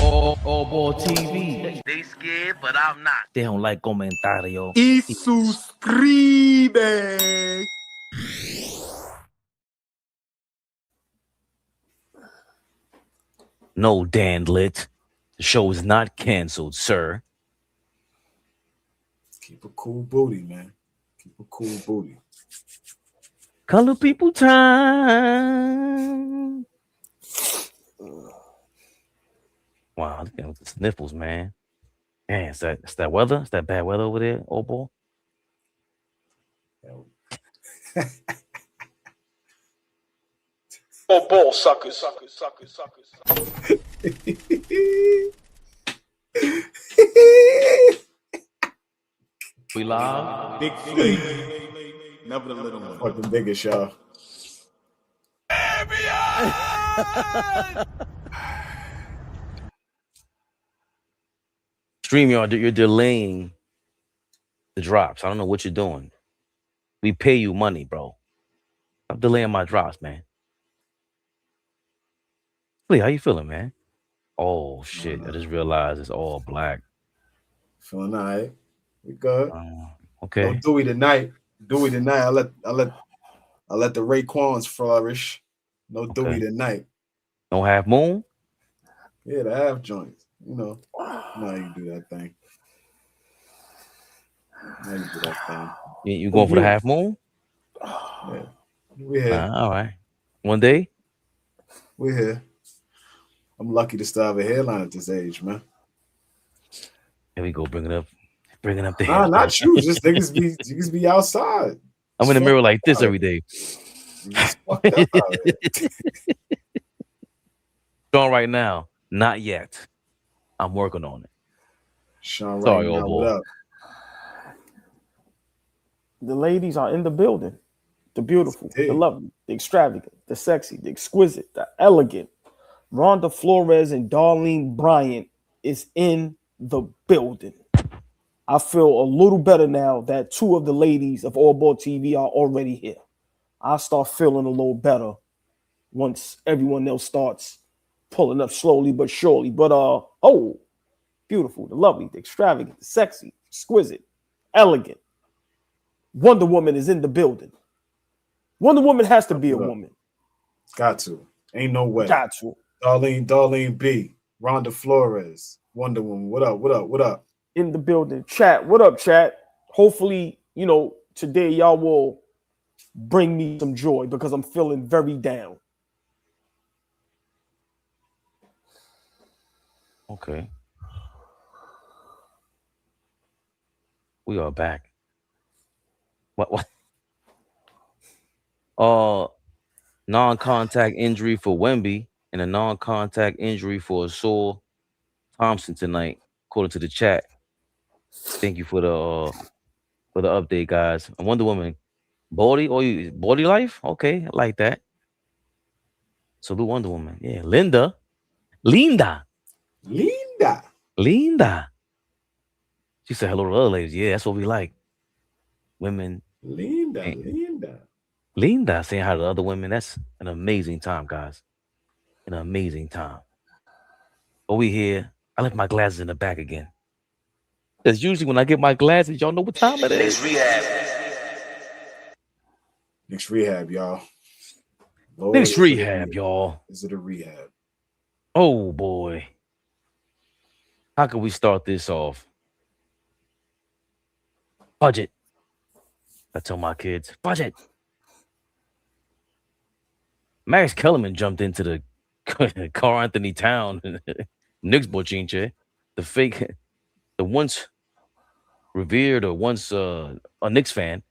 AllBall TV. They scared, but I'm not. They don't like comentario. Y suscribe. No, Dan Lit. The show is not canceled, sir. Keep a cool booty, man. Keep a cool booty. Color people time. Wow, look at the sniffles, man. Man, it's that weather? It's that bad weather over there, old boy? Oh, ball suckers. We live? Big fleet. Never the little one. Fuck the biggest, y'all. StreamYard, you're delaying the drops. I don't know what you're doing. We pay you money, bro. I'm delaying my drops, man. Lee, how you feeling, man? Oh shit! I just realized it's all black. Feeling all right. We good. Okay. No Dewey tonight. I let the Raekwons flourish. No Dewey tonight. No half moon. Yeah, the half joints. You know how you do that thing. You going for the half moon? Yeah. We're here. All right. One day? We're here. I'm lucky to still have a hairline at this age, man. Here we go, bringing up the hair. Nah, not you. Just niggas be outside. I'm in the mirror like this every day. Sean right now, not yet. I'm working on it. Sean right Sorry, now, old boy. what up? The ladies are in the building. The beautiful, the lovely, the extravagant, the sexy, the exquisite, the elegant. Rhonda Flores and Darlene Bryant is in the building. I feel a little better now that two of the ladies of AllBall TV are already here. I start feeling a little better once everyone else starts pulling up slowly but surely. But beautiful, the lovely, the extravagant, the sexy, exquisite, elegant. Wonder Woman is in the building. Wonder Woman has to be a woman. Got to. Ain't no way. Got to. Darlene B, Rhonda Flores, Wonder Woman. What up? In the building. Chat. What up, chat? Hopefully, today y'all will bring me some joy because I'm feeling very down. Okay. We are back. What? Non-contact injury for Wemby and a non-contact injury for Assault Thompson tonight, according to the chat. Thank you for the update, guys. Wonder Woman, body life? Okay, I like that. Salute Wonder Woman. Yeah, Linda. She said hello to other ladies. Yeah, that's what we like. Women. Linda saying hi to other women. That's an amazing time, guys. An amazing time. But we here. I left my glasses in the back again. Because usually when I get my glasses, y'all know what time it is. Knicks rehab, y'all. Knicks rehab, y'all. Is it a rehab? Oh boy. How can we start this off? Budget. I tell my kids, budget. Max Kellerman jumped into the Carl Anthony Town Knicks bochinche. The once revered or once a Knicks fan.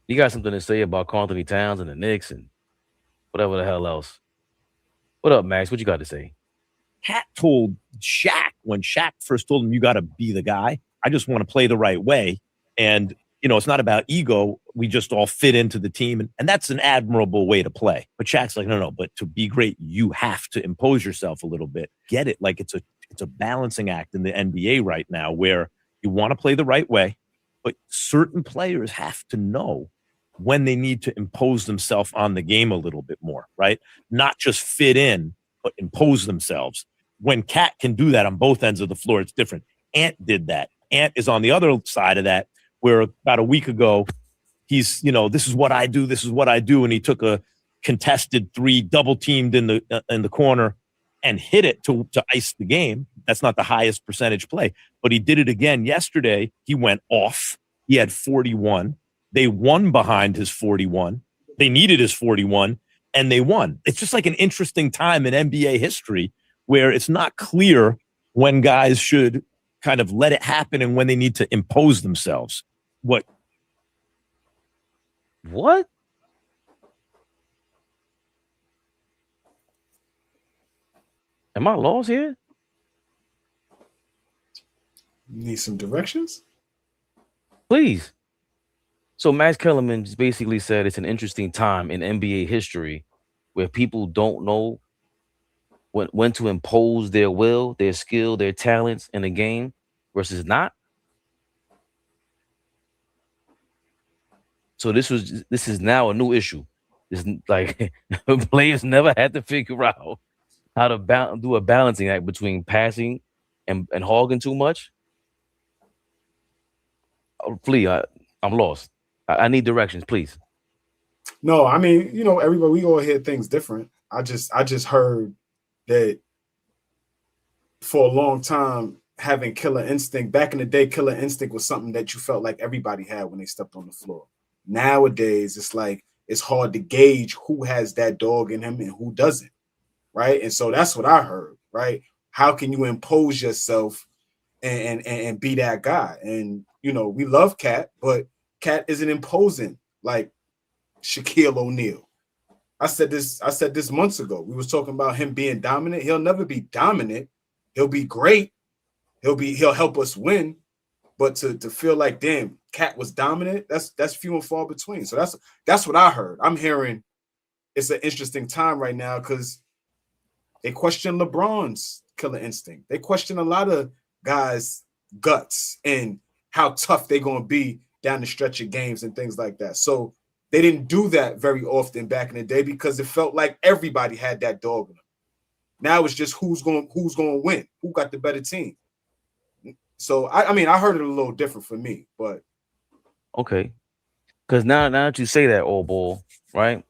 You got something to say about Carl Anthony Towns and the Knicks and whatever the hell else. What up, Max? What you got to say? Hat told Shaq when Shaq first told him, you got to be the guy. I just want to play the right way. And, it's not about ego. We just all fit into the team. And that's an admirable way to play. But Shaq's like, no. But to be great, you have to impose yourself a little bit. Get it? Like it's a balancing act in the NBA right now where you want to play the right way, but certain players have to know when they need to impose themselves on the game a little bit more, right? Not just fit in, but impose themselves. when Cat can do that on both ends of the floor, it's different. Ant did that. Ant is on the other side of that, where about a week ago, he's, this is what I do, and he took a contested three, double teamed in the corner, and hit it to ice the game. That's not the highest percentage play, but he did it again yesterday. He went off. He had 41. They won behind his 41. They needed his 41, and they won. It's just like an interesting time in NBA history where it's not clear when guys should kind of let it happen and when they need to impose themselves. What? Am I lost here? Need some directions? Please. So Max Kellerman just basically said it's an interesting time in NBA history where people don't know when to impose their will, their skill, their talents in a game versus not. So this is now a new issue. This like players never had to figure out how to do a balancing act between passing and hogging too much. Oh, please, I'm lost. I need directions, please. No, I mean, everybody, we all hear things different. I just heard that for a long time, having killer instinct, back in the day, killer instinct was something that you felt like everybody had when they stepped on the floor. Nowadays, it's like it's hard to gauge who has that dog in him and who doesn't, right? And so that's what I heard, right? How can you impose yourself and be that guy? And we love Cat, but Cat isn't imposing like Shaquille O'Neal. I said this months ago. We was talking about him being dominant. He'll never be dominant. He'll be great. He'll help us win. But to feel like, damn, Cat was dominant, that's few and far between. So that's what I heard. I'm hearing it's an interesting time right now because they question LeBron's killer instinct. They question a lot of guys' guts and how tough they're going to be down the stretch of games and things like that. So they didn't do that very often back in the day because it felt like everybody had that dog in them. Now it's just who's going to win, who got the better team. So I mean, I heard it a little different for me, but okay, because now that you say that, AllBall, right?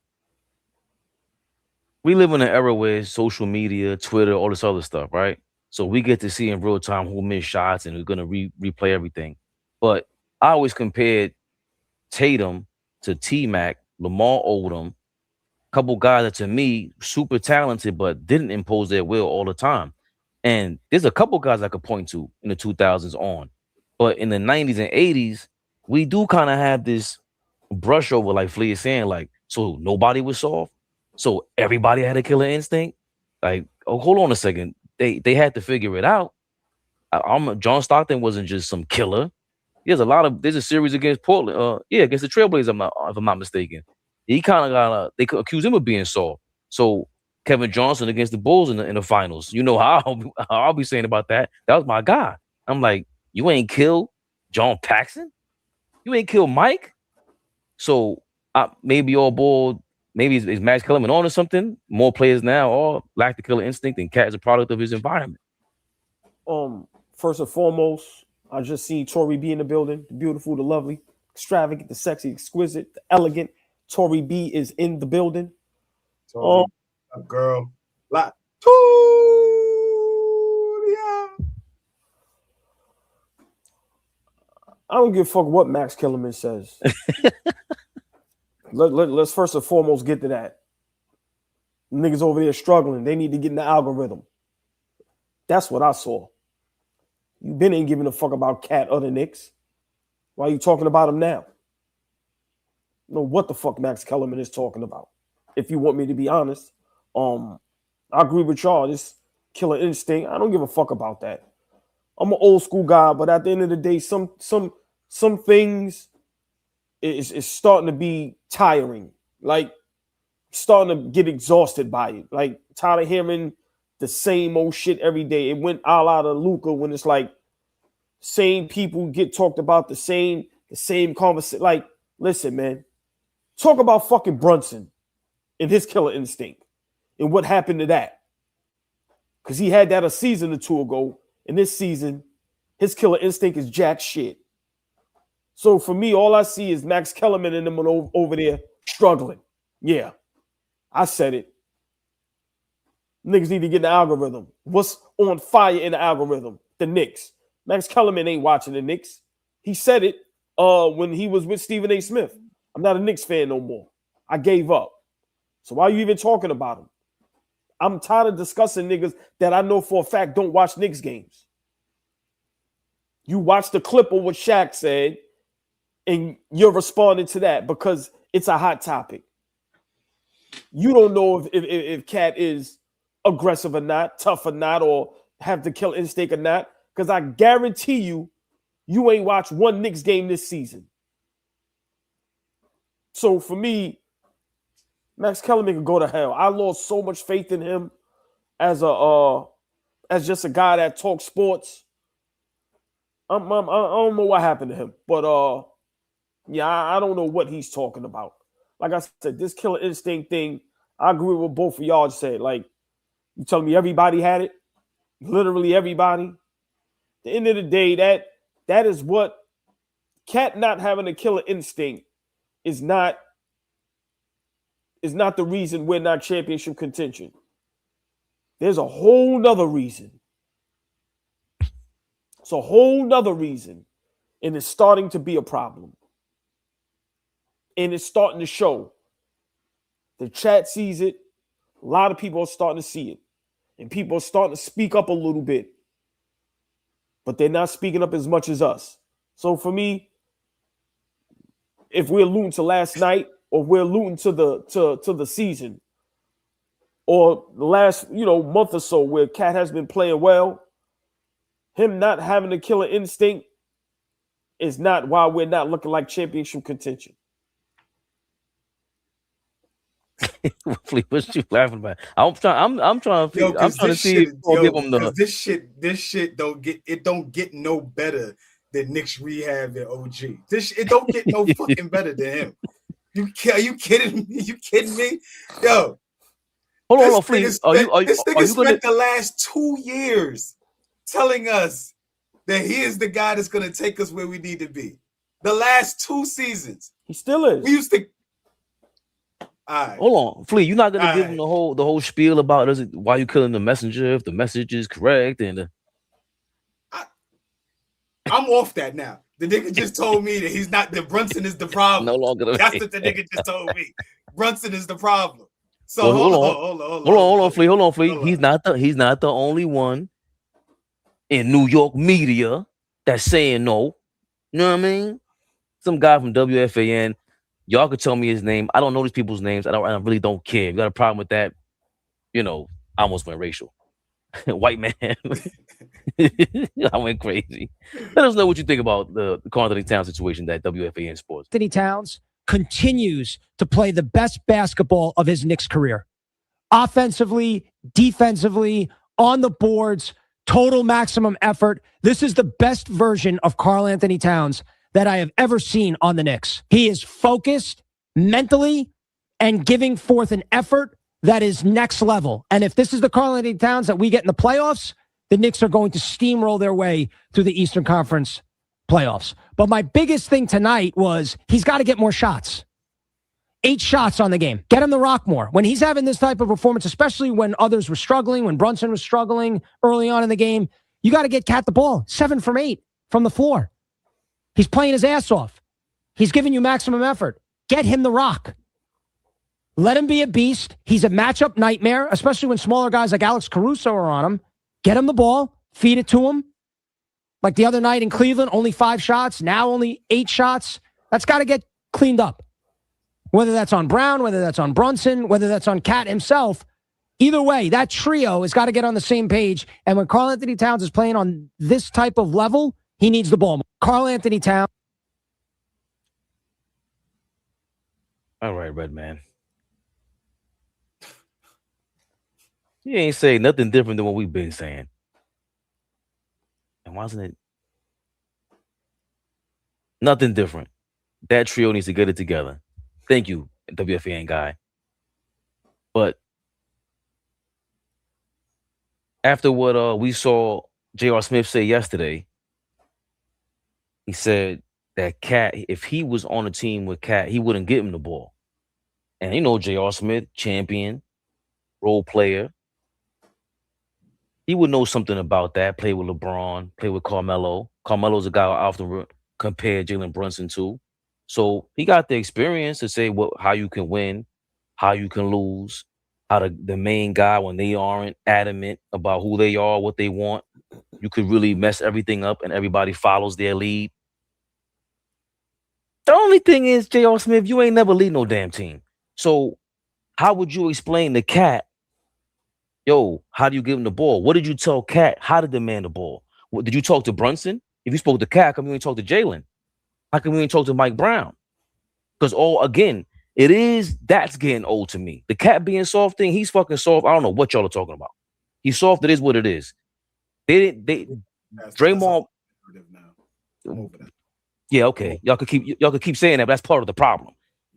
We live in an era where social media, Twitter, all this other stuff, right? So we get to see in real time who missed shots, and we're gonna replay everything. But I always compared Tatum to T-Mac, Lamar Odom, a couple guys that to me super talented but didn't impose their will all the time. And there's a couple guys I could point to in the 2000s on, but in the 90s and 80s, we do kind of have this brush over, like Flea is saying, like, so nobody was soft, so everybody had a killer instinct. Like, oh, hold on a second, they had to figure it out. John Stockton wasn't just some killer. There's a series against Portland, against the Trailblazers, if I'm not mistaken. He kind of got they could accuse him of being soft. So Kevin Johnson against the Bulls in the finals. You know how I'll be saying about that. That was my guy. I'm like, you ain't killed John Paxson? You ain't killed Mike? So maybe AllBall, maybe is Max Kellerman on or something? More players now all lack the killer instinct, and Cat is a product of his environment. First and foremost, I just seen Tori B in the building. The beautiful, the lovely, extravagant, the sexy, exquisite, the elegant. Tori B is in the building. Girl, I don't give a fuck what Max Kellerman says. Let's first and foremost get to that. Niggas over there struggling. They need to get in the algorithm. That's what I saw. You been ain't giving a fuck about Cat or the Knicks. Why are you talking about him now? Know what the fuck Max Kellerman is talking about. If you want me to be honest. I agree with y'all. This killer instinct, I don't give a fuck about that. I'm an old school guy, but at the end of the day, some things is starting to be tiring. Like starting to get exhausted by it. Like tired of hearing the same old shit every day. It went all out of Luka when it's like same people get talked about the same conversation. Like, listen, man, talk about fucking Brunson and his killer instinct. And what happened to that? Because he had that a season or two ago. And this season, his killer instinct is jack shit. So for me, all I see is Max Kellerman and them over there struggling. Yeah, I said it. Niggas need to get in the algorithm. What's on fire in the algorithm? The Knicks. Max Kellerman ain't watching the Knicks. He said it when he was with Stephen A. Smith. I'm not a Knicks fan no more. I gave up. So why are you even talking about him? I'm tired of discussing niggas that I know for a fact don't watch Knicks games. You watch the clip of what Shaq said, and you're responding to that because it's a hot topic. You don't know if Cat is aggressive or not, tough or not, or have the kill instinct or not, because I guarantee you ain't watched one Knicks game this season. So for me, Max Kellerman can go to hell. I lost so much faith in him as just a guy that talks sports. I don't know what happened to him, but yeah, I don't know what he's talking about. Like I said, this killer instinct thing, I agree with what both of y'all said. Like, you telling me everybody had it? Literally everybody? At the end of the day, that is what Cat not having a killer instinct is not the reason we're not championship contention. There's a whole nother reason. It's a whole nother reason. And it's starting to be a problem. And it's starting to show. The chat sees it. A lot of people are starting to see it. And people are starting to speak up a little bit. But they're not speaking up as much as us. So for me, if we're alluding to last night, or we're alluding to the season, or the last month or so where Cat has been playing well, him not having a killer instinct is not why we're not looking like championship contention. What you laughing about? I'm trying to see if give him the this shit don't get no better than Knicks rehab and OG. It don't get no fucking better than him. Are you kidding me? You kidding me? Yo. Hold on, please. This nigga spent the last 2 years telling us that he is the guy that's gonna take us where we need to be. The last 2 seasons. He still is. We used to. All right. Hold on, Flea. You're not gonna give him the whole spiel about why you killing the messenger if the message is correct and. I'm off that now. The nigga just told me that he's not. That Brunson is the problem. No longer. That's what the nigga just told me. Brunson is the problem. So well, hold on, Flea. He's not the only one in New York media that's saying no. You know what I mean? Some guy from WFAN. Y'all could tell me his name. I don't know these people's names. I really don't care. If you got a problem with that, I almost went racial. White man. I went crazy. Let us know what you think about the Karl Anthony Towns situation that WFAN Sports. Anthony Towns continues to play the best basketball of his Knicks career. Offensively, defensively, on the boards, total maximum effort. This is the best version of Karl Anthony Towns that I have ever seen on the Knicks. He is focused mentally and giving forth an effort that is next level. And if this is the Karl Anthony Towns that we get in the playoffs, the Knicks are going to steamroll their way through the Eastern Conference playoffs. But my biggest thing tonight was he's got to get more shots. 8 shots on the game. Get him the rock more. When he's having this type of performance, especially when others were struggling, when Brunson was struggling early on in the game, you got to get Cat the ball. 7 from 8 from the floor. He's playing his ass off. He's giving you maximum effort. Get him the rock. Let him be a beast. He's a matchup nightmare, especially when smaller guys like Alex Caruso are on him. Get him the ball. Feed it to him. Like the other night in Cleveland, only 5 shots. Now only 8 shots. That's got to get cleaned up. Whether that's on Brown, whether that's on Brunson, whether that's on Cat himself. Either way, that trio has got to get on the same page. And when Karl Anthony Towns is playing on this type of level, he needs the ball. Karl Anthony Towns. All right, Red Man. You ain't saying nothing different than what we've been saying. And wasn't it? Nothing different. That trio needs to get it together. Thank you, WFAN guy. But After what we saw J.R. Smith say yesterday, he said that Cat, if he was on a team with Cat, he wouldn't give him the ball. And J.R. Smith, champion, role player, he would know something about that. Play with LeBron, play with Carmelo. Carmelo's a guy I often compare Jaylen Brunson to. So he got the experience to say how you can win, how you can lose, how the main guy, when they aren't adamant about who they are, what they want, you could really mess everything up and everybody follows their lead. The only thing is, J.R. Smith, you ain't never lead no damn team. So how would you explain to Cat, yo, how do you give him the ball? What did you tell Cat how to demand the ball? Did you talk to Brunson? If you spoke to Cat, how come you ain't talk to Jaylen? How come we ain't talk to Mike Brown? Because again, that's getting old to me. The Cat being soft thing, he's fucking soft. I don't know what y'all are talking about. He's soft. It is what it is. Draymond. Yeah, okay. Y'all could keep saying that, but that's part of the problem.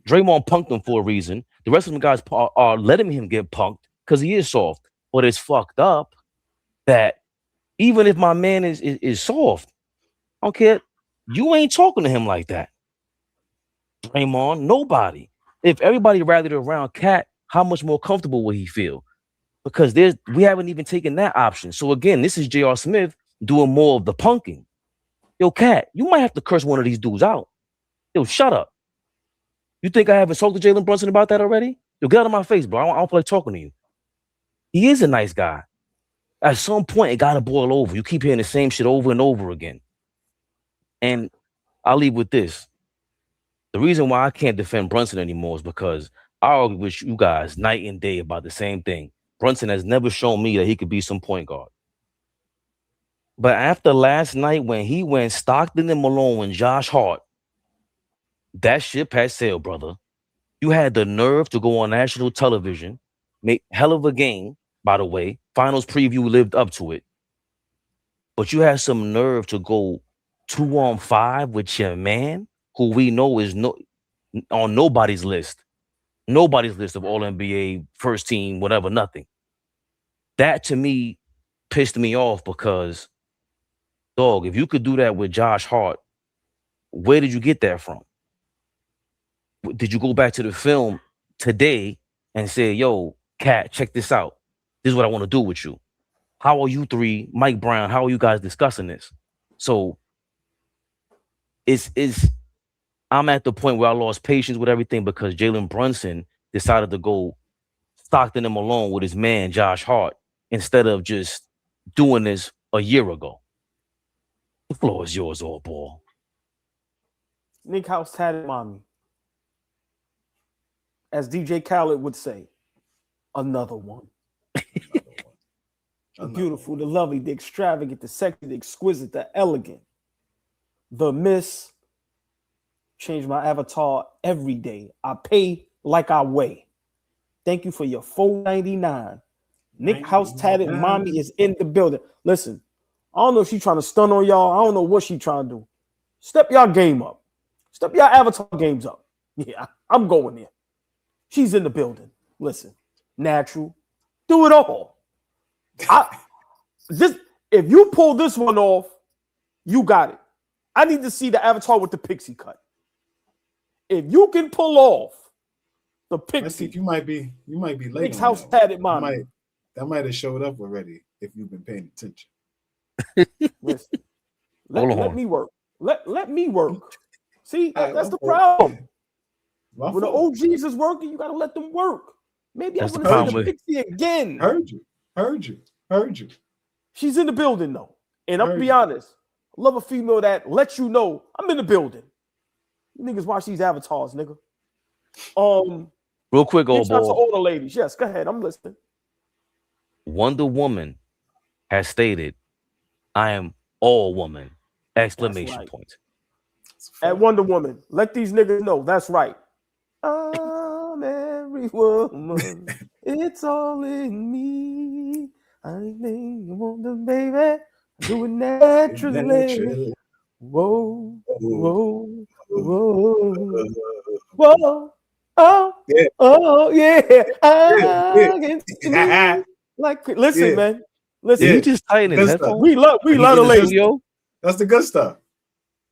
Draymond punked him for a reason. The rest of them guys are letting him get punked because he is soft. But it's fucked up that even if my man is soft, I don't care. You ain't talking to him like that. Draymond, nobody. If everybody rallied around Cat, how much more comfortable will he feel? Because we haven't even taken that option. So again, this is J.R. Smith doing more of the punking. Yo, Cat, you might have to curse one of these dudes out. Yo, shut up. You think I haven't talked to Jaylen Brunson about that already? Yo, get out of my face, bro. I don't play talking to you. He is a nice guy. At some point, it got to boil over. You keep hearing the same shit over and over again. And I'll leave with this. The reason why I can't defend Brunson anymore is because I argue with you guys night and day about the same thing. Brunson has never shown me that he could be some point guard. But after last night when he went Stockton and Malone and Josh Hart, that ship had sailed, brother. You had the nerve to go on national television, make hell of a game, by the way. Finals preview lived up to it. But you had some nerve to go 2-on-5 with your man, who we know is on nobody's list. Nobody's list of All-NBA, first team, whatever, nothing. That, to me, pissed me off because, dog, if you could do that with Josh Hart, where did you get that from? Did you go back to the film today and say, yo, Cat, check this out. This is what I want to do with you. How are you three, Mike Brown, how are you guys discussing this? So I'm at the point where I lost patience with everything because Jaylen Brunson decided to go Stockton and Malone with his man, Josh Hart, instead of just doing this a year ago. The floor is yours, AllBall. Nick House tatted mommy. As DJ Khaled would say, another one. The beautiful, the lovely, the extravagant, the sexy, the exquisite, the elegant, the miss. Change my avatar every day. I pay like I weigh. Thank you for your $4.99. Nick House tatted mommy is in the building. Listen, I don't know if she's trying to stun on y'all. I don't know what she's trying to do. Step y'all game up. Step y'all avatar games up. Yeah, I'm going there. She's in the building. Listen, natural. Do it all. If you pull this one off, you got it. I need to see the avatar with the pixie cut. If you can pull off the pixie, you might be late. Nick's House tatted mommy. That might have showed up already if you've been paying attention. Listen, let me work. Let me work. See, that's the problem. When the OGs is working, you gotta let them work. Maybe I'm gonna see the pixie again. Heard you. She's in the building though, and I'm gonna be honest. I love a female that lets you know I'm in the building. You niggas watch these avatars, nigga. Real quick, AllBall. To all the ladies. Yes, go ahead. I'm listening. Wonder Woman has stated, "I am all woman!" Exclamation point. At Wonder Woman, let these niggas know that's right. I'm every woman. It's all in me. I think you want the baby. Do it naturally. Whoa, whoa, whoa, whoa. Oh, yeah. Oh, yeah. I can see. Like, listen, man. Listen, Did he just tighten his Good stuff. headphones? we love He's the in the ladies. studio? That's the good stuff.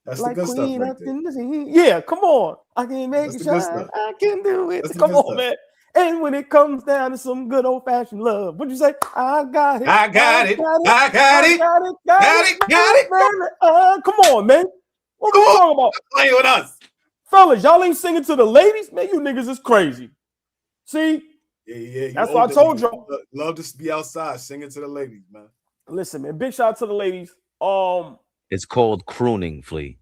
That's Like the good queen stuff. up in the scene. Yeah, come on. I can make That's it the good shine. stuff. I can do it. That's the Come good on, stuff. man. And when it comes down to some good old-fashioned love, what'd you say? I got it. I got it. Got it. I got it. Got it. Got it. Baby. Come on, man. What we Come on. talking about? Playing with us. Fellas, y'all ain't singing to the ladies? Man, you niggas is crazy. See? Yeah. That's what I told y'all. Love to be outside singing to the ladies, man. Listen, man. Big shout out to the ladies. It's called crooning, Flea.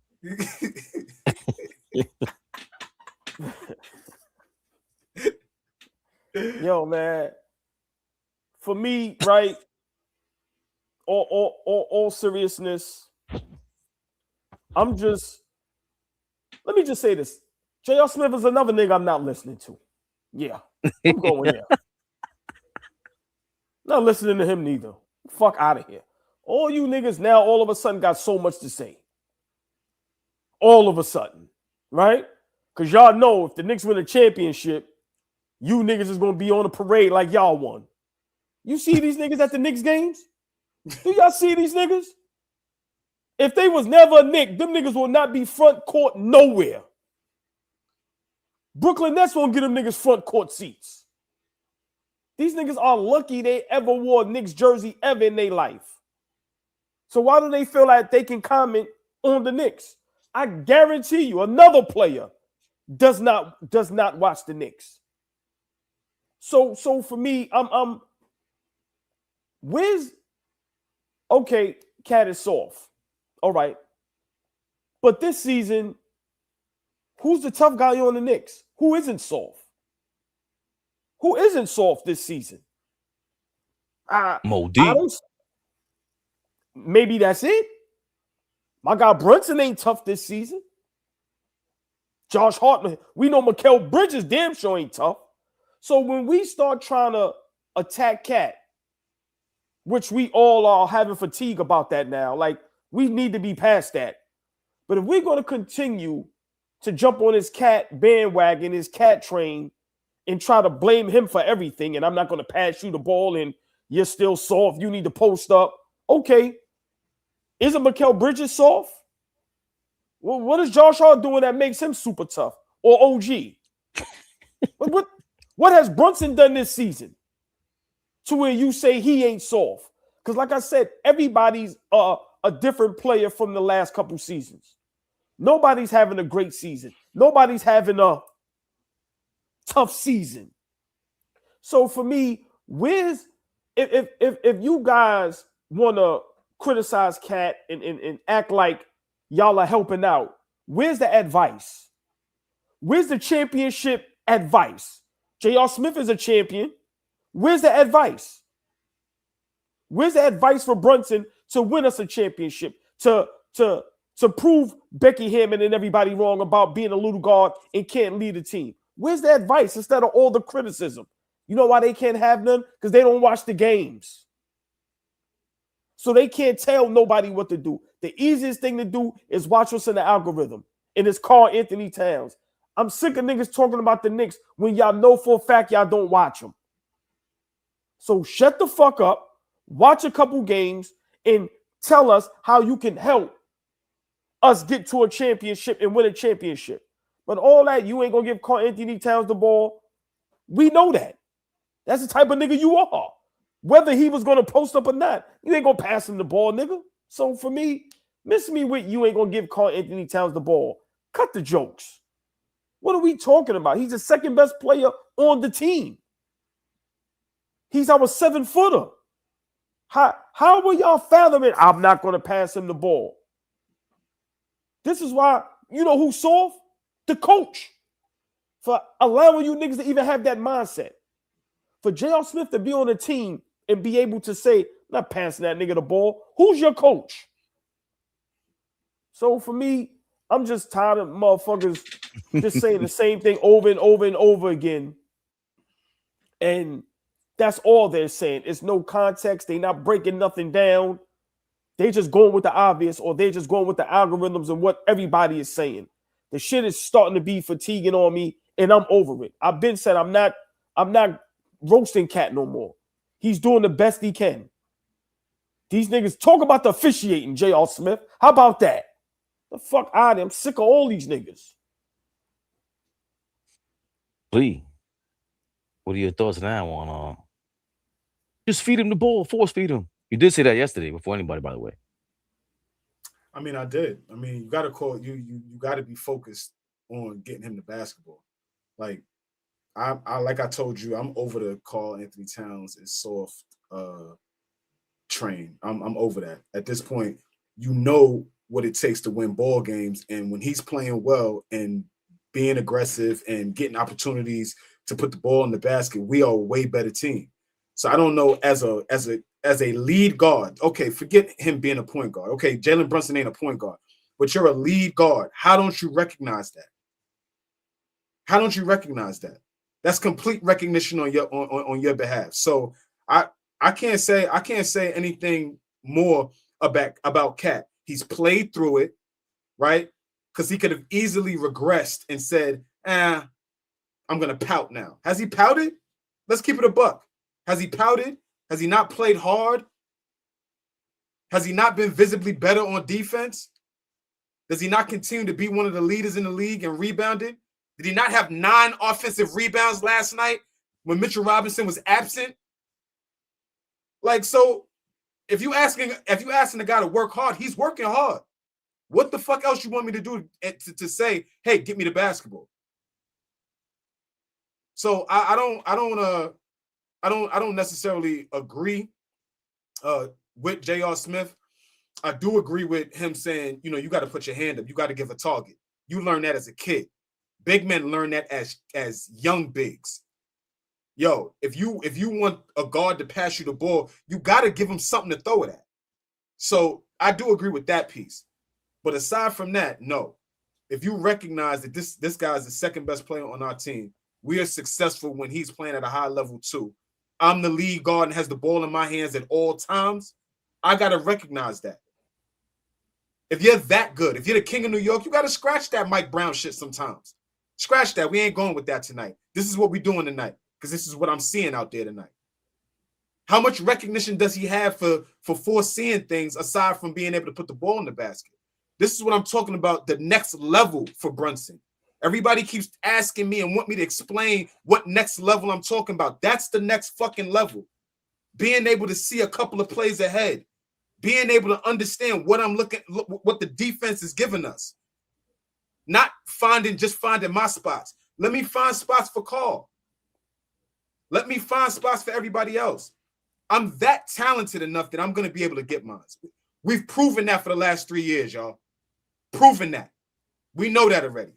Yo, man. For me, right? All seriousness. Let me just say this. J.R. Smith is another nigga I'm not listening to. Yeah. I'm going there. Not listening to him neither. Fuck out of here. All you niggas now all of a sudden got so much to say. All of a sudden. Right? Because y'all know if the Knicks win a championship, you niggas is going to be on a parade like y'all won. You see these niggas at the Knicks games? Do y'all see these niggas? If they was never a Knick, them niggas will not be front court nowhere. Brooklyn Nets won't get them niggas front court seats. These niggas are lucky they ever wore a Knicks jersey ever in their life. So why do they feel like they can comment on the Knicks? I guarantee you another player does not watch the Knicks. So for me, I'm okay, Cat is soft. All right. But this season, who's the tough guy on the Knicks? Who isn't soft? Who isn't soft this season? Mo D. Maybe that's it. My guy Brunson ain't tough this season. Josh Hart, we know Mikal Bridges damn sure ain't tough. So when we start trying to attack Cat, which we all are having fatigue about that now, like we need to be past that. But if we're going to continue to jump on his Cat bandwagon, his Cat train, and try to blame him for everything, and I'm not going to pass you the ball and you're still soft, you need to post up. Okay. Isn't Mikal Bridges soft? Well, what is Josh Hart doing that makes him super tough? Or OG? What has Brunson done this season to where you say he ain't soft? Because like I said, everybody's a different player from the last couple seasons. Nobody's having a great season. Nobody's having a tough season. So for me, if you guys want to criticize Cat and act like y'all are helping out, where's the advice? Where's the championship advice? J.R. Smith is a champion. Where's the advice? Where's the advice for Brunson to win us a championship? To prove Becky Hammond and everybody wrong about being a little guard and can't lead a team? Where's the advice instead of all the criticism? You know why they can't have none? Because they don't watch the games. So they can't tell nobody what to do. The easiest thing to do is watch what's in the algorithm. And it's called Anthony Towns. I'm sick of niggas talking about the Knicks when y'all know for a fact y'all don't watch them. So shut the fuck up, watch a couple games, and tell us how you can help us get to a championship and win a championship. But all that, you ain't going to give Karl Anthony Towns the ball. We know that. That's the type of nigga you are. Whether he was going to post up or not, you ain't going to pass him the ball, nigga. So for me, miss me with you ain't going to give Karl Anthony Towns the ball. Cut the jokes. What are we talking about? He's the second best player on the team. He's our 7-footer. How will y'all fathom it? I'm not going to pass him the ball. This is why, you know who's soft? The coach. For allowing you niggas to even have that mindset. For J.R. Smith to be on a team and be able to say, not passing that nigga the ball. Who's your coach? So for me, I'm just tired of motherfuckers just saying the same thing over and over and over again. And that's all they're saying. It's no context. They're not breaking nothing down. They just going with the obvious, or they're just going with the algorithms and what everybody is saying. The shit is starting to be fatiguing on me, and I'm over it. I've been said I'm not roasting Cat no more. He's doing the best he can. These niggas talk about the officiating, J.R. Smith. How about that? The fuck out of here. I'm sick of all these niggas. Lee, what are your thoughts now on just feed him the ball, force feed him? You did say that yesterday before anybody, by the way. I mean, I did. I mean, you got to call you got to be focused on getting him the basketball. Like I told you, I'm over the Karl Anthony Towns is soft train. I'm over that. At this point, you know what it takes to win ball games, and when he's playing well and being aggressive and getting opportunities to put the ball in the basket, we are a way better team. So I don't know as a lead guard. Okay, forget him being a point guard. Okay, Jaylen Brunson ain't a point guard, but you're a lead guard. How don't you recognize that? How don't you recognize that? That's complete recognition on your behalf. So I can't say anything more about Cat. He's played through it, right? Because he could have easily regressed and said, I'm gonna pout now. Has he pouted? Let's keep it a buck. Has he pouted? Has he not played hard? Has he not been visibly better on defense? Does he not continue to be one of the leaders in the league and rebounding? Did he not have 9 offensive rebounds last night when Mitchell Robinson was absent? Like, so if you asking the guy to work hard, he's working hard. What the fuck else you want me to do to say, hey, get me the basketball? So I don't necessarily agree with J.R. Smith. I do agree with him saying, you got to put your hand up. You got to give a target. You learn that as a kid. Big men learn that as young bigs. Yo, if you want a guard to pass you the ball, you got to give him something to throw it at. So I do agree with that piece. But aside from that, no. If you recognize that this guy is the second best player on our team, we are successful when he's playing at a high level too. I'm the lead guard and has the ball in my hands at all times. I got to recognize that. If you're that good, if you're the king of New York, you got to scratch that Mike Brown shit sometimes. Scratch that. We ain't going with that tonight. This is what we're doing tonight because this is what I'm seeing out there tonight. How much recognition does he have for foreseeing things aside from being able to put the ball in the basket? This is what I'm talking about, the next level for Brunson. Everybody keeps asking me and want me to explain what next level I'm talking about. That's the next fucking level. Being able to see a couple of plays ahead. Being able to understand what what the defense is giving us. Not finding my spots. Let me find spots for Karl. Let me find spots for everybody else. I'm that talented enough that I'm going to be able to get mine. We've proven that for the last 3 years, y'all. Proven that. We know that already.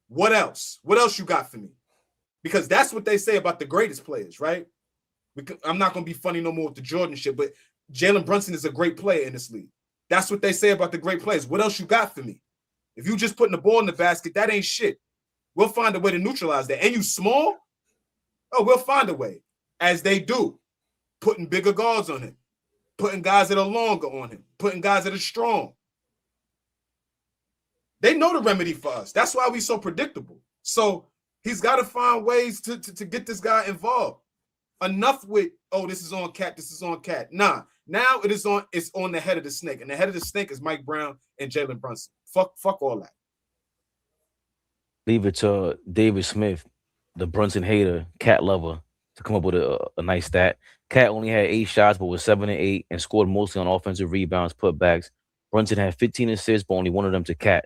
What else? What else you got for me? Because that's what they say about the greatest players, right? I'm not going to be funny no more with the Jordan shit, but Jaylen Brunson is a great player in this league. That's what they say about the great players. What else you got for me? If you just putting the ball in the basket, that ain't shit. We'll find a way to neutralize that. And you small? Oh, we'll find a way. As they do. Putting bigger guards on him. Putting guys that are longer on him. Putting guys that are strong. They know the remedy for us. That's why we so predictable. So he's got to find ways to get this guy involved. Enough with, this is on Cat, this is on Cat. Nah, now it's on the head of the snake. And the head of the snake is Mike Brown and Jaylen Brunson. Fuck all that. Leave it to David Smith, the Brunson hater, Cat lover, to come up with a nice stat. Cat only had 8 shots, but was 7 and 8 and scored mostly on offensive rebounds, putbacks. Brunson had 15 assists, but only one of them to Cat.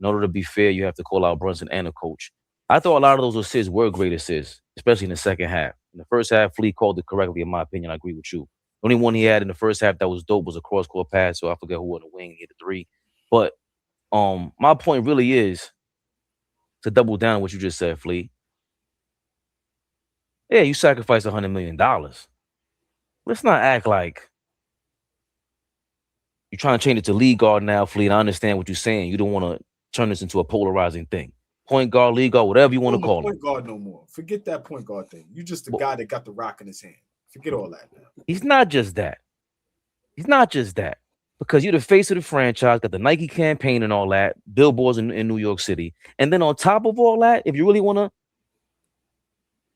In order to be fair, you have to call out Brunson and the coach. I thought a lot of those assists were great assists, especially in the second half. In the first half, Flea called it correctly, in my opinion. I agree with you. The only one he had in the first half that was dope was a cross-court pass, so I forget who on the wing hit the 3. But my point really is to double down on what you just said, Flea. Yeah, you sacrificed $100 million. Let's not act like you're trying to change it to lead guard now, Flea. And I understand what you're saying. You don't want to turn this into a polarizing thing. Point guard, lead guard, whatever you want to call it. Point guard no more. Forget that point guard thing. You just the guy that got the rock in his hand. Forget all that now. He's not just that. He's not just that. Because you're the face of the franchise, got the Nike campaign and all that, billboards in New York City. And then on top of all that, if you really want to,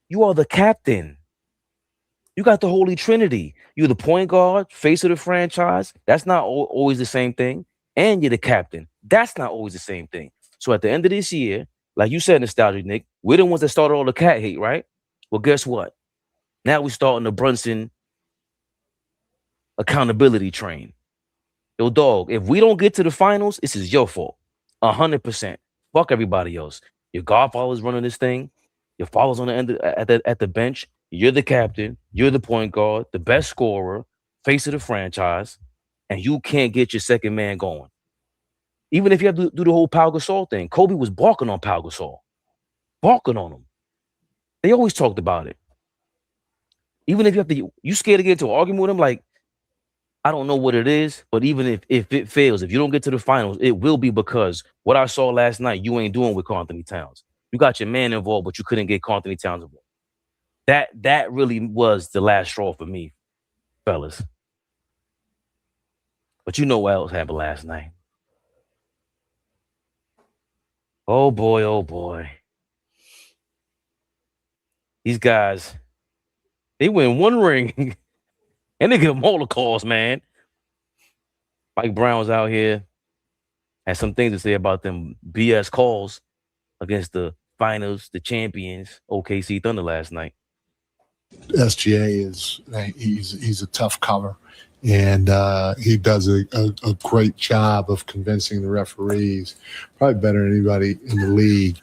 you are the captain. You got the Holy Trinity. You're the point guard, face of the franchise. That's not always the same thing. And you're the captain. That's not always the same thing. So at the end of this year, like you said, Nostalgic Nick, we're the ones that started all the cat hate, right? Well, guess what? Now we're starting the Brunson accountability train. Yo, dog, if we don't get to the finals, this is your fault. 100%. Fuck everybody else. Your godfather's running this thing. Your father's on the end at the bench. You're the captain. You're the point guard, the best scorer, face of the franchise, and you can't get your second man going. Even if you have to do the whole Pau Gasol thing. Kobe was barking on Pau Gasol. Barking on him. They always talked about it. Even if you scared to get into an argument with him, like, I don't know what it is, but even if it fails, if you don't get to the finals, it will be because what I saw last night, you ain't doing with Karl Anthony Towns. You got your man involved, but you couldn't get Karl Anthony Towns involved. That really was the last straw for me, fellas. But you know what else happened last night? Oh boy, oh boy. These guys, they win one ring and they get them all the calls, man. Mike Brown's out here. Has some things to say about them BS calls against the finals, the champions, OKC Thunder last night. SGA he's a tough cover, and he does a great job of convincing the referees, probably better than anybody in the league,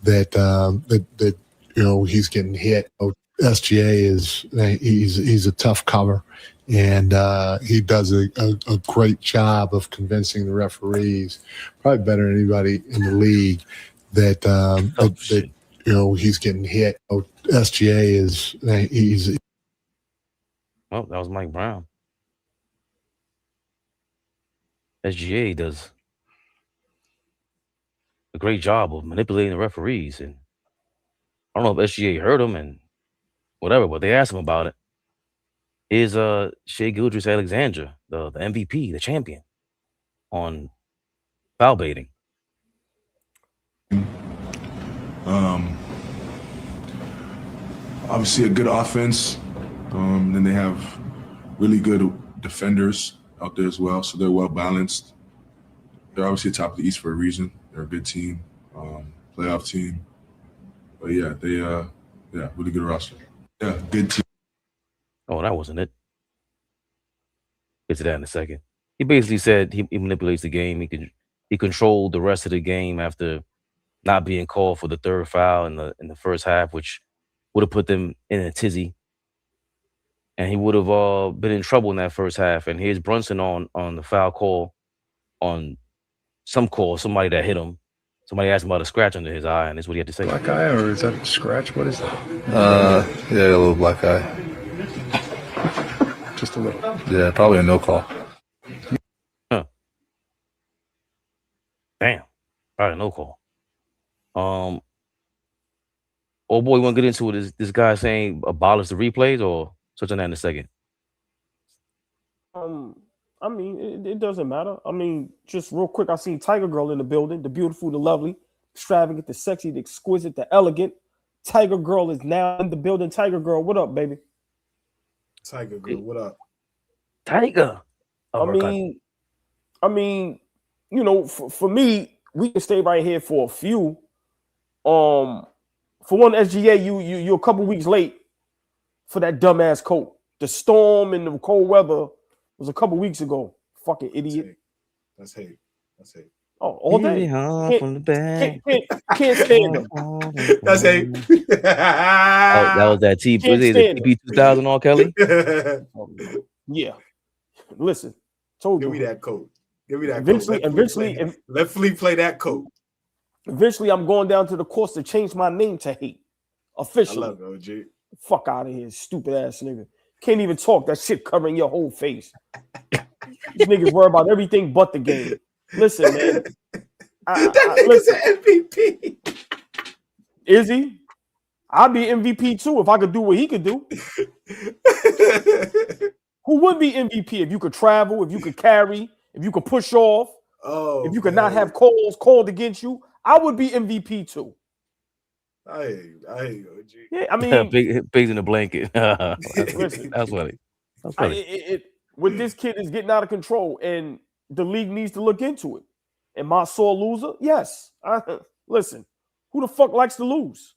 that he's getting hit. SGA he's a tough cover, and he does a great job of convincing the referees, probably better than anybody in the league, that he's getting hit. SGA he's. Oh, that was Mike Brown. SGA does a great job of manipulating the referees, and I don't know if SGA heard him and whatever, but they asked him about it. Is Shai Gilgeous-Alexander, the MVP, the champion, on foul baiting? Obviously a good offense. Then they have really good defenders out there as well, so they're well balanced. They're obviously top of the East for a reason. They're a good team, playoff team. But yeah, they really good roster. Yeah, good team. Oh, that wasn't it. Get to that in a second. He basically said he manipulates the game. He controlled the rest of the game after not being called for the third foul in the first half, which would have put them in a tizzy. And he would have been in trouble in that first half. And here's Brunson on the foul call on some call, somebody that hit him. Somebody asked him about a scratch under his eye, and that's what he had to say. Black eye, or is that a scratch? What is that? Yeah, a little black eye. Just a little. Yeah, probably a no call. Huh. Damn. Probably a no call. Oh boy, you want to get into it? Is this guy saying abolish the replays, or touch on that in a second? I mean, it doesn't matter. I mean, just real quick, I seen Tiger Girl in the building. The beautiful, the lovely, extravagant, the sexy, the exquisite, the elegant. Tiger Girl is now in the building. Tiger Girl, what up, baby? Tiger Girl, what up? Tiger. I mean, for me, we can stay right here for a few. For one, SGA, you're a couple weeks late for that dumbass coat. The storm and the cold weather was a couple weeks ago. Fucking idiot. That's hate. Oh, all day. From the back. Can't stand him. That's hate. That was that TP 2000 on Kelly. Yeah. Listen, told you. Give me that coat. Eventually, let Fleet play that coat. Eventually, I'm going down to the course to change my name to Hate. Officially. I love it, OG. Fuck out of here, stupid ass nigga. Can't even talk. That shit covering your whole face. These niggas worry about everything but the game. Listen, man. That nigga's an MVP. Is he? I'd be MVP too if I could do what he could do. Who would be MVP if you could travel, if you could carry, if you could push off, if you could not have calls called against you? I would be MVP too. I hear you, OG. Yeah, I mean, Pigs in the blanket. listen, That's funny. That's funny. what this kid is getting out of control, and the league needs to look into it. Am I a sore loser? Yes. Listen, who the fuck likes to lose?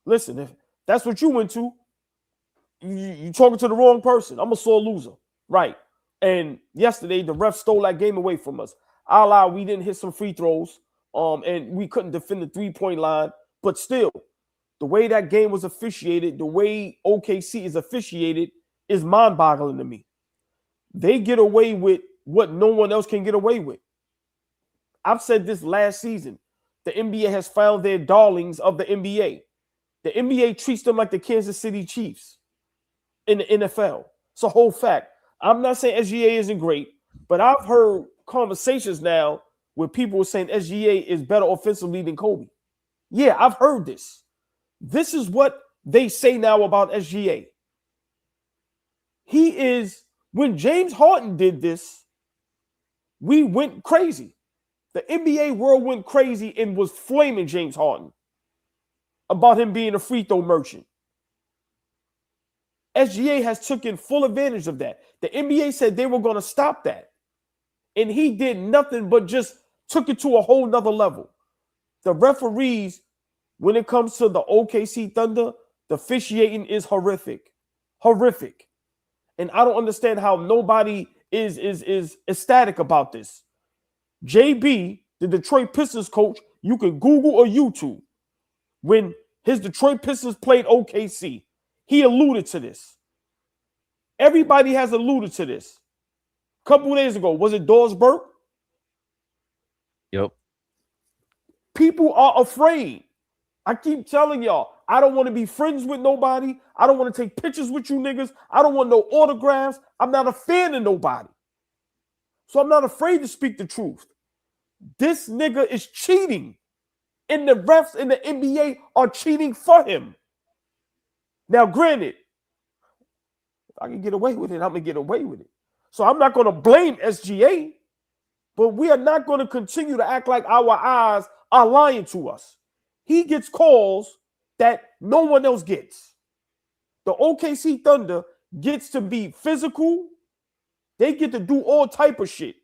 Listen, if that's what you went to, you talking to the wrong person. I'm a sore loser. Right. And yesterday, the ref stole that game away from us. I'll allow we didn't hit some free throws, and we couldn't defend the three-point line. But still, the way that game was officiated, the way OKC is officiated is mind-boggling to me. They get away with what no one else can get away with. I've said this last season. The NBA has found their darlings of the NBA. The NBA treats them like the Kansas City Chiefs in the NFL. It's a whole fact. I'm not saying SGA isn't great, but I've heard conversations now where people are saying SGA is better offensively than Kobe. Yeah, I've heard this. This is what they say now about SGA. He is, when James Harden did this, we went crazy. The NBA world went crazy and was flaming James Harden about him being a free throw merchant. SGA has taken full advantage of that. The NBA said they were going to stop that. And he did nothing but just took it to a whole nother level. The referees, when it comes to the OKC Thunder, the officiating is horrific. Horrific. And I don't understand how nobody is ecstatic about this. JB, the Detroit Pistons coach, you can Google or YouTube. When his Detroit Pistons played OKC, he alluded to this. Everybody has alluded to this. A couple of days ago, was it Doris Burke? Yep. People are afraid. I keep telling y'all, I don't want to be friends with nobody. I don't want to take pictures with you niggas. I don't want no autographs. I'm not a fan of nobody. So I'm not afraid to speak the truth. This nigga is cheating. And the refs in the NBA are cheating for him. Now, granted, if I can get away with it, I'm going to get away with it. So I'm not going to blame SGA, but we are not going to continue to act like our eyes are lying to us. He gets calls that no one else gets. The OKC Thunder gets to be physical. They get to do all type of shit.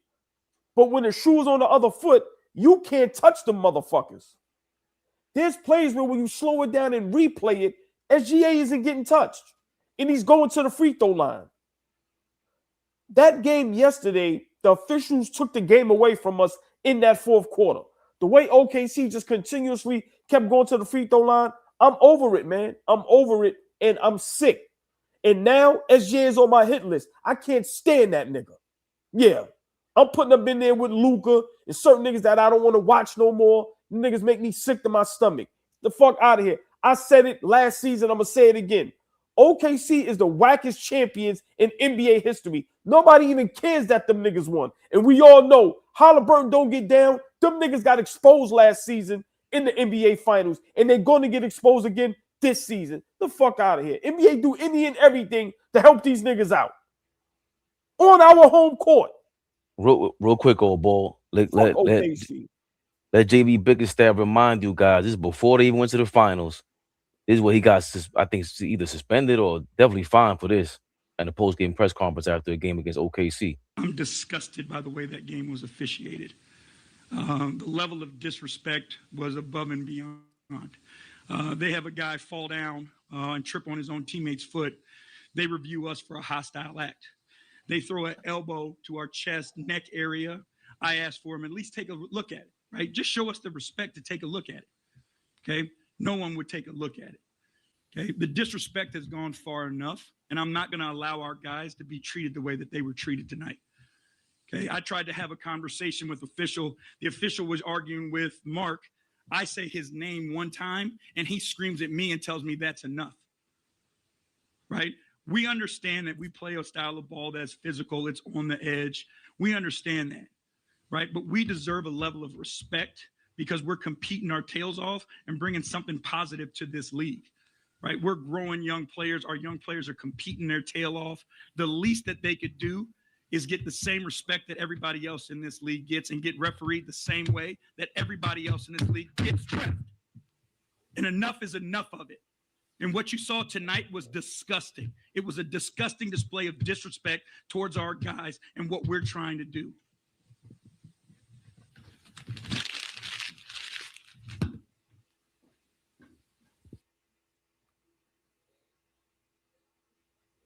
But when the shoe is on the other foot, you can't touch them motherfuckers. There's plays where when you slow it down and replay it, SGA isn't getting touched. And he's going to the free throw line. That game yesterday, the officials took the game away from us in that fourth quarter. The way OKC just continuously kept going to the free throw line, I'm over it, man. I'm over it, and I'm sick. And now SGA is on my hit list. I can't stand that nigga. Yeah. I'm putting them in there with Luka and certain niggas that I don't want to watch no more. Niggas make me sick to my stomach. The fuck out of here. I said it last season. I'm going to say it again. OKC is the wackest champions in NBA history. Nobody even cares that them niggas won. And we all know Halliburton don't get down. Them niggas got exposed last season in the NBA finals. And they're going to get exposed again this season. The fuck out of here. NBA do any and everything to help these niggas out. On our home court. Real quick, old ball. Let JB Bickerstaff remind you guys, this is before they even went to the finals. This is what he got, I think, either suspended or definitely fined for this at a post-game press conference after a game against OKC. I'm disgusted by the way that game was officiated. The level of disrespect was above and beyond. They have a guy fall down and trip on his own teammate's foot. They review us for a hostile act. They throw an elbow to our chest, neck area. I asked for him, at least take a look at it, right? Just show us the respect to take a look at it, okay? No one would take a look at it, okay? The disrespect has gone far enough, and I'm not going to allow our guys to be treated the way that they were treated tonight, okay? I tried to have a conversation with official. The official was arguing with Mark. I say his name one time, and he screams at me and tells me that's enough, right? We understand that we play a style of ball that's physical, it's on the edge. We understand that, right? But we deserve a level of respect because we're competing our tails off and bringing something positive to this league, right? We're growing young players. Our young players are competing their tail off. The least that they could do is get the same respect that everybody else in this league gets and get refereed the same way that everybody else in this league gets ref. And enough is enough of it. And what you saw tonight was disgusting. It was a disgusting display of disrespect towards our guys and what we're trying to do.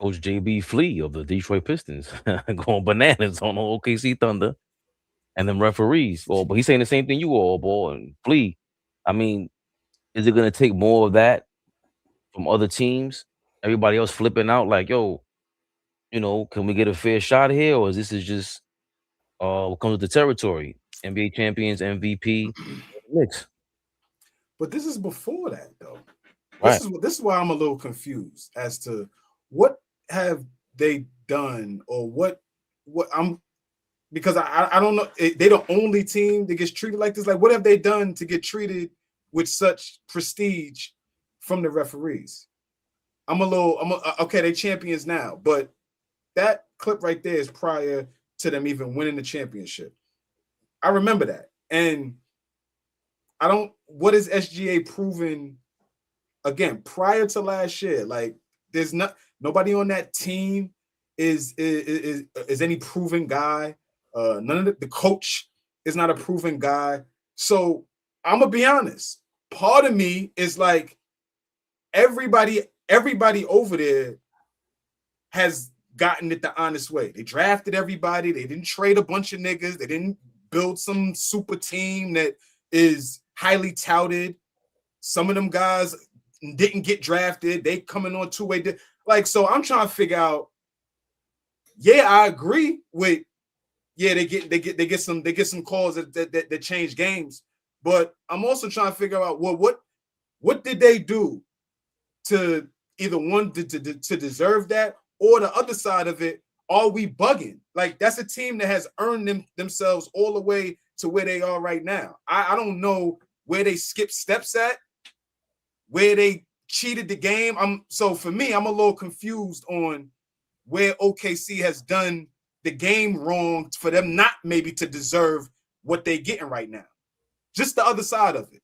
Coach JB Flea of the Detroit Pistons going bananas on the OKC Thunder and them referees. Well, but he's saying the same thing you all, boy, and Flea. I mean, is it going to take more of that from other teams? Everybody else flipping out like, yo, can we get a fair shot here? Or is this just what comes with the territory? NBA champions, MVP, Knicks. But this is before that, though. Right. This is why I'm a little confused as to what have they done or what I'm, because I don't know. They're the only team that gets treated like this. Like, what have they done to get treated with such prestige from the referees? Okay, they champions now, but that clip right there is prior to them even winning the championship. I remember that. And what is SGA proven again prior to last year? Like, there's nobody on that team is any proven guy. None of the coach is not a proven guy. So I'm gonna be honest. Part of me is like everybody over there has gotten it the honest way. They drafted everybody. They didn't trade a bunch of niggas. They didn't build some super team that is highly touted. Some of them guys didn't get drafted. They coming on two-way. Like, so I'm trying to figure out. Yeah, I agree with. Yeah, they get some calls that change games. But I'm also trying to figure out, well, what did they do to either one to deserve that, or the other side of it, are we bugging? Like, that's a team that has earned themselves all the way to where they are right now. I don't know where they skipped steps at, where they cheated the game. So for me, I'm a little confused on where OKC has done the game wrong for them not maybe to deserve what they're getting right now. Just the other side of it.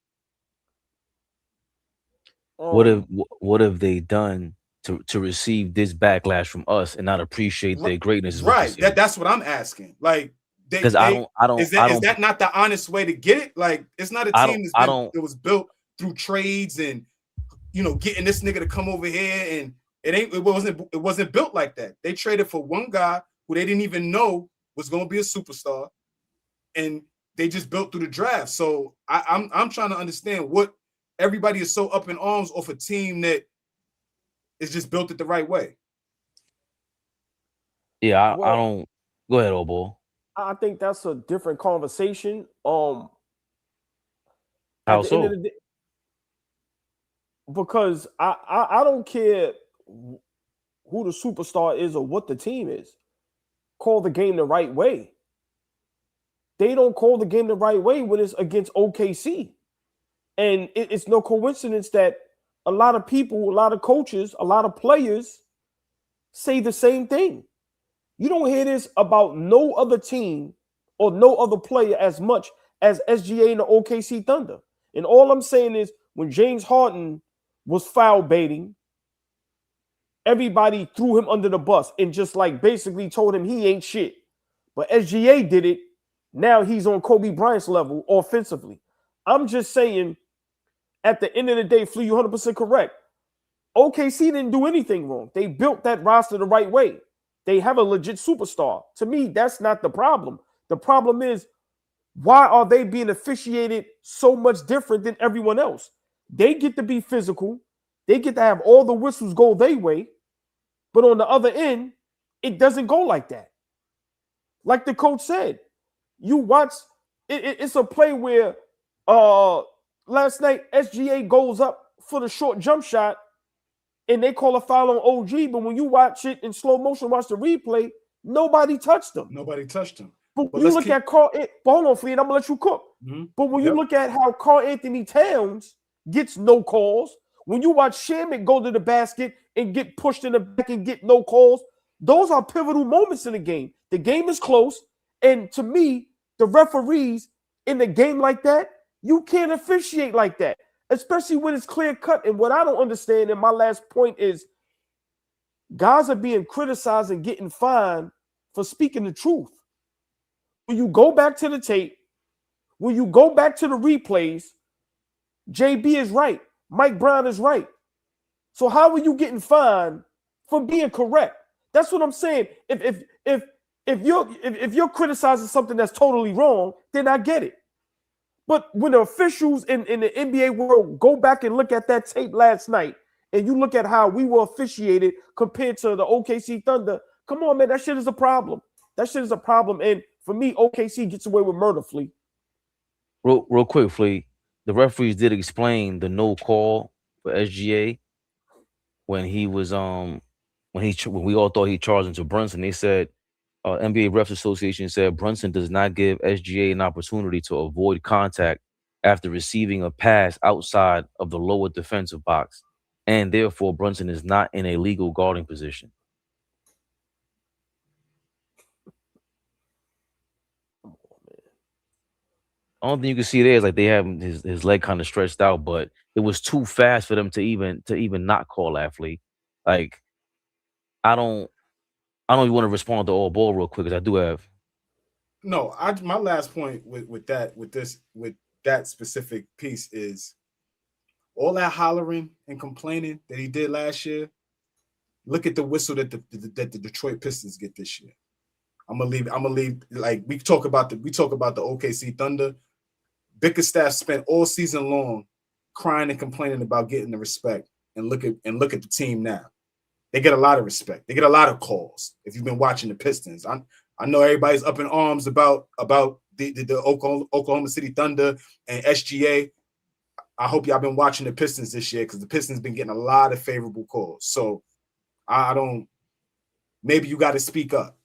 What have they done to receive this backlash from us and not appreciate their greatness? Right. That's what I'm asking. Like, because I don't. Is that not the honest way to get it? Like, it's not a team that was built through trades and getting this nigga to come over here, and it wasn't built like that. They traded for one guy who they didn't even know was going to be a superstar, and they just built through the draft. So I'm trying to understand what everybody is so up in arms off a team that is just built it the right way. Yeah, I don't. Go ahead, old boy. I think that's a different conversation. How so? Because I don't care who the superstar is or what the team is. Call the game the right way. They don't call the game the right way when it's against OKC. And it's no coincidence that a lot of people, a lot of coaches, a lot of players say the same thing. You don't hear this about no other team or no other player as much as SGA and the OKC Thunder. And all I'm saying is when James Harden was foul baiting, everybody threw him under the bus and just like basically told him he ain't shit. But SGA did it. Now he's on Kobe Bryant's level offensively. I'm just saying, at the end of the day, Flea, you're 100% correct. OKC didn't do anything wrong. They built that roster the right way. They have a legit superstar. To me, that's not the problem. The problem is, why are they being officiated so much different than everyone else? They get to be physical. They get to have all the whistles go their way. But on the other end, it doesn't go like that. Like the coach said, you watch, it's a play where last night SGA goes up for the short jump shot and they call a foul on OG, but when you watch it in slow motion, watch the replay, nobody touched him. But when you look at Carl, hold on, Flea, I'm gonna let you cook. Mm-hmm. But when you look at how Karl Anthony Towns gets no calls, when you watch Shamet go to the basket and get pushed in the back and get no calls, those are pivotal moments in the game. The game is close, and to me, the referees in the game like that, you can't officiate like that. especially when it's clear cut. And what I don't understand, and my last point is, guys are being criticized and getting fined for speaking the truth. When you go back to the tape, when you go back to the replays, JB is right. Mike Brown is right. So how are you getting fined for being correct? That's what I'm saying. If you're criticizing something that's totally wrong, then I get it. But when the officials in the NBA world go back and look at that tape last night, and you look at how we were officiated compared to the OKC Thunder, come on, man, that shit is a problem. That shit is a problem. And for me, OKC gets away with murder, Flea. Real quick, Flea. The referees did explain the no call for SGA when he was when we all thought he charged into Brunson. They said NBA Refs Association said Brunson does not give SGA an opportunity to avoid contact after receiving a pass outside of the lower defensive box, and therefore Brunson is not in a legal guarding position. Only thing you can see there is like they have his leg kind of stretched out, but it was too fast for them to even not call athlete. Like I don't even want to respond to AllBall real quick because I do have. No, my last point with that specific piece is all that hollering and complaining that he did last year. Look at the whistle that the Detroit Pistons get this year. I'm gonna leave. Like we talk about the OKC Thunder. Bickerstaff spent all season long crying and complaining about getting the respect, and look at the team now. They get a lot of respect. They get a lot of calls. If you've been watching the Pistons, I know everybody's up in arms about the Oklahoma City Thunder and SGA. I hope y'all been watching the Pistons this year because the Pistons been getting a lot of favorable calls. So I don't. Maybe you got to speak up.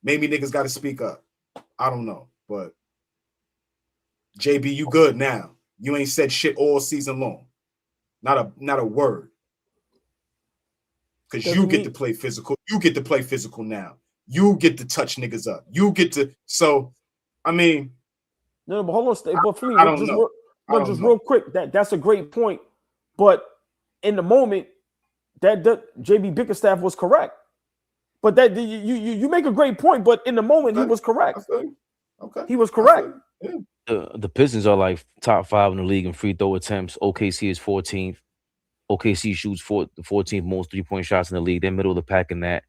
Maybe niggas got to speak up. I don't know, but JB, you good now. You ain't said shit all season long. Not a word. Because you get to play physical. You get to play physical now. You get to touch niggas up. You get to. So, I mean. No, but hold on. But for me, I don't know. Real quick, that's a great point. But in the moment, that JB Bickerstaff was correct. But that you make a great point. But in the moment, he was correct. Okay. He was correct. Yeah. The Pistons are like top 5 in the league in free throw attempts. OKC is 14th. OKC shoots the 14th most 3-point shots in the league. They're middle of the pack in that.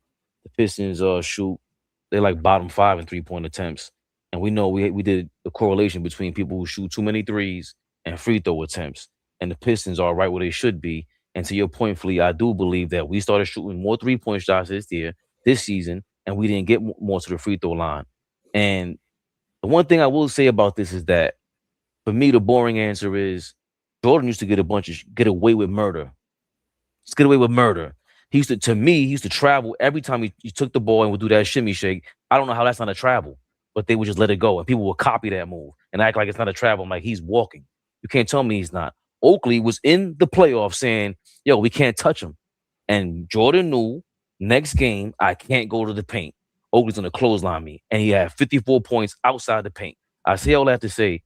The Pistons they're like bottom 5 in 3-point attempts. And we know we did the correlation between people who shoot too many threes and free throw attempts. And the Pistons are right where they should be. And to your point, Flea, I do believe that we started shooting more 3-point shots this season, and we didn't get more to the free throw line. And the one thing I will say about this is that for me, the boring answer is Jordan used to get away with murder. Just get away with murder. He used to travel every time he took the ball and would do that shimmy shake. I don't know how that's not a travel, but they would just let it go. And people would copy that move and act like it's not a travel. I'm like, he's walking. You can't tell me he's not. Oakley was in the playoffs saying, yo, we can't touch him. And Jordan knew next game, I can't go to the paint. Oakley's going to clothesline me. And he had 54 points outside the paint. I say all that to say,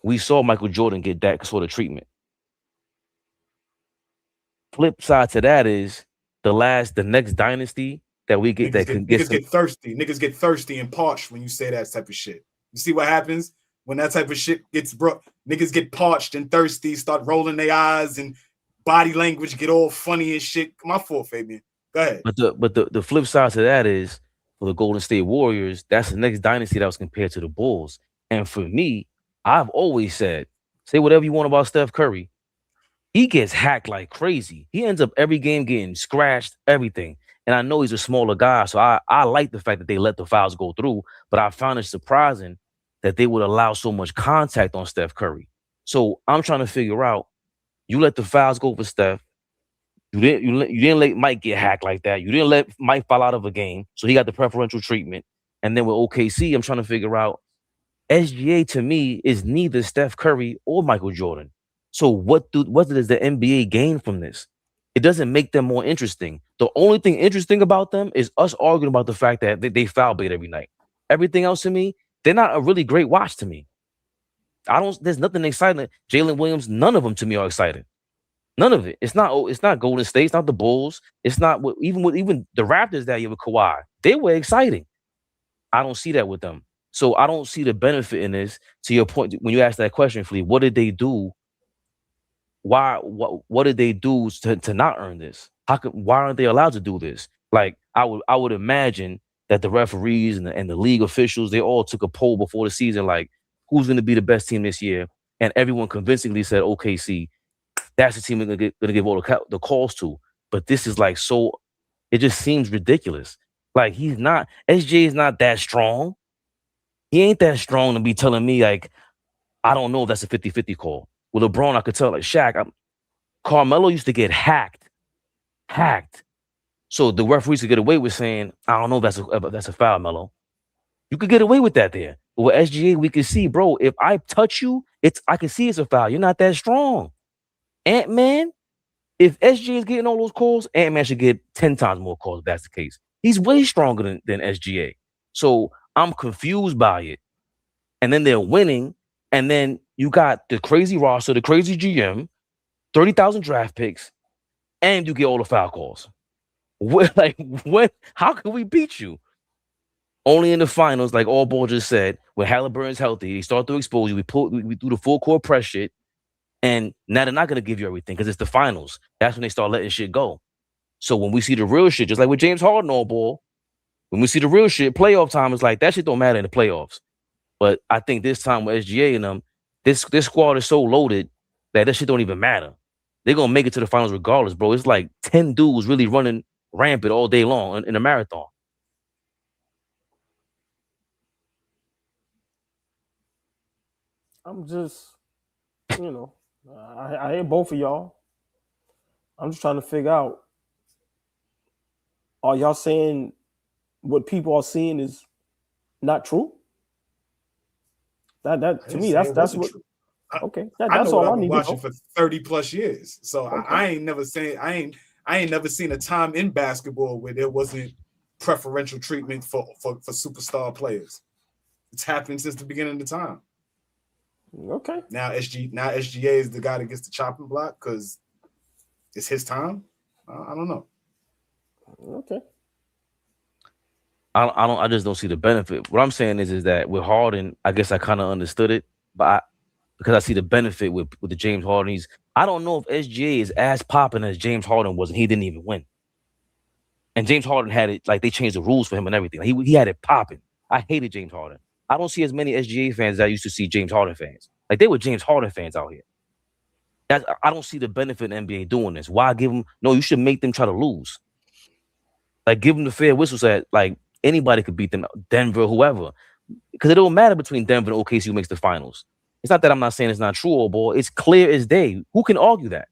we saw Michael Jordan get that sort of treatment. Flip side to that is the next dynasty that we get niggas get thirsty. Niggas get thirsty and parched when you say that type of shit. You see what happens when that type of shit gets brought? Niggas get parched and thirsty, start rolling their eyes and body language get all funny and shit. My fault, Fabian. Go ahead. But the flip side to that is for the Golden State Warriors, that's the next dynasty that was compared to the Bulls. And for me, I've always said, say whatever you want about Steph Curry. He gets hacked like crazy. He ends up every game getting scratched, everything. And I know he's a smaller guy, so I like the fact that they let the fouls go through, but I found it surprising that they would allow so much contact on Steph Curry. So I'm trying to figure out, you let the fouls go for Steph. You didn't let Mike get hacked like that. You didn't let Mike fall out of a game, so he got the preferential treatment. And then with OKC, I'm trying to figure out, SGA to me is neither Steph Curry or Michael Jordan. So what does the NBA gain from this? It doesn't make them more interesting. The only thing interesting about them is us arguing about the fact that they foul bait every night. Everything else to me, they're not a really great watch to me. There's nothing exciting. Jalen Williams, none of them to me are exciting. None of it. It's not Golden State. It's not the Bulls. It's not even the Raptors that year with Kawhi. They were exciting. I don't see that with them. So I don't see the benefit in this. To your point, when you asked that question, Fleet, what did they do? What did they do to not earn this? Why aren't they allowed to do this? Like I would imagine that the referees and the league officials, they all took a poll before the season, like who's going to be the best team this year, and everyone convincingly said OKC. That's the team we're going to give all the calls to. But this is like so. It just seems ridiculous. Like SJ is not that strong. He ain't that strong to be telling me like, I don't know if that's a 50-50 call. With LeBron, I could tell like Shaq. Carmelo used to get hacked. So the referees could get away with saying, I don't know if that's a foul, Melo. You could get away with that there. But with SGA, we can see, bro, if I touch you, I can see it's a foul. You're not that strong. Ant-Man, if SGA is getting all those calls, Ant-Man should get 10 times more calls if that's the case. He's way stronger than SGA. So I'm confused by it. And then they're winning. And then you got the crazy roster, the crazy GM, 30,000 draft picks, and you get all the foul calls. How can we beat you? Only in the finals, like AllBall just said, when Halliburton's healthy, they start to expose you. We do the full court press shit. And now they're not going to give you everything because it's the finals. That's when they start letting shit go. So when we see the real shit, just like with James Harden, AllBall, when we see the real shit, playoff time is like, that shit don't matter in the playoffs. But I think this time with SGA and them, this squad is so loaded that shit don't even matter. They're going to make it to the finals regardless, bro. It's like 10 dudes really running rampant all day long in a marathon. I'm just, I hear both of y'all. I'm just trying to figure out, are y'all saying what people are seeing is not true? That to me, that's what. Okay, that's all I need to know. I've been watching for 30 plus years, so okay. I ain't never seen a time in basketball where there wasn't preferential treatment for superstar players. It's happened since the beginning of the time. Okay. Now SGA is the guy that gets the chopping block because it's his time. I don't know. Okay. I just don't see the benefit. What I'm saying is that with Harden, I guess I kind of understood it, but because I see the benefit with the James Harden. I don't know if SGA is as popping as James Harden was, and he didn't even win. And James Harden had it, like they changed the rules for him and everything. He had it popping. I hated James Harden. I don't see as many SGA fans as I used to see James Harden fans. Like they were James Harden fans out here. I don't see the benefit in the NBA doing this. Why give them? No, you should make them try to lose. Like give them the fair whistle so that like anybody could beat them, Denver, whoever. Because it don't matter between Denver and OKC who makes the finals. It's not that I'm not saying it's not true, old boy. It's clear as day. Who can argue that?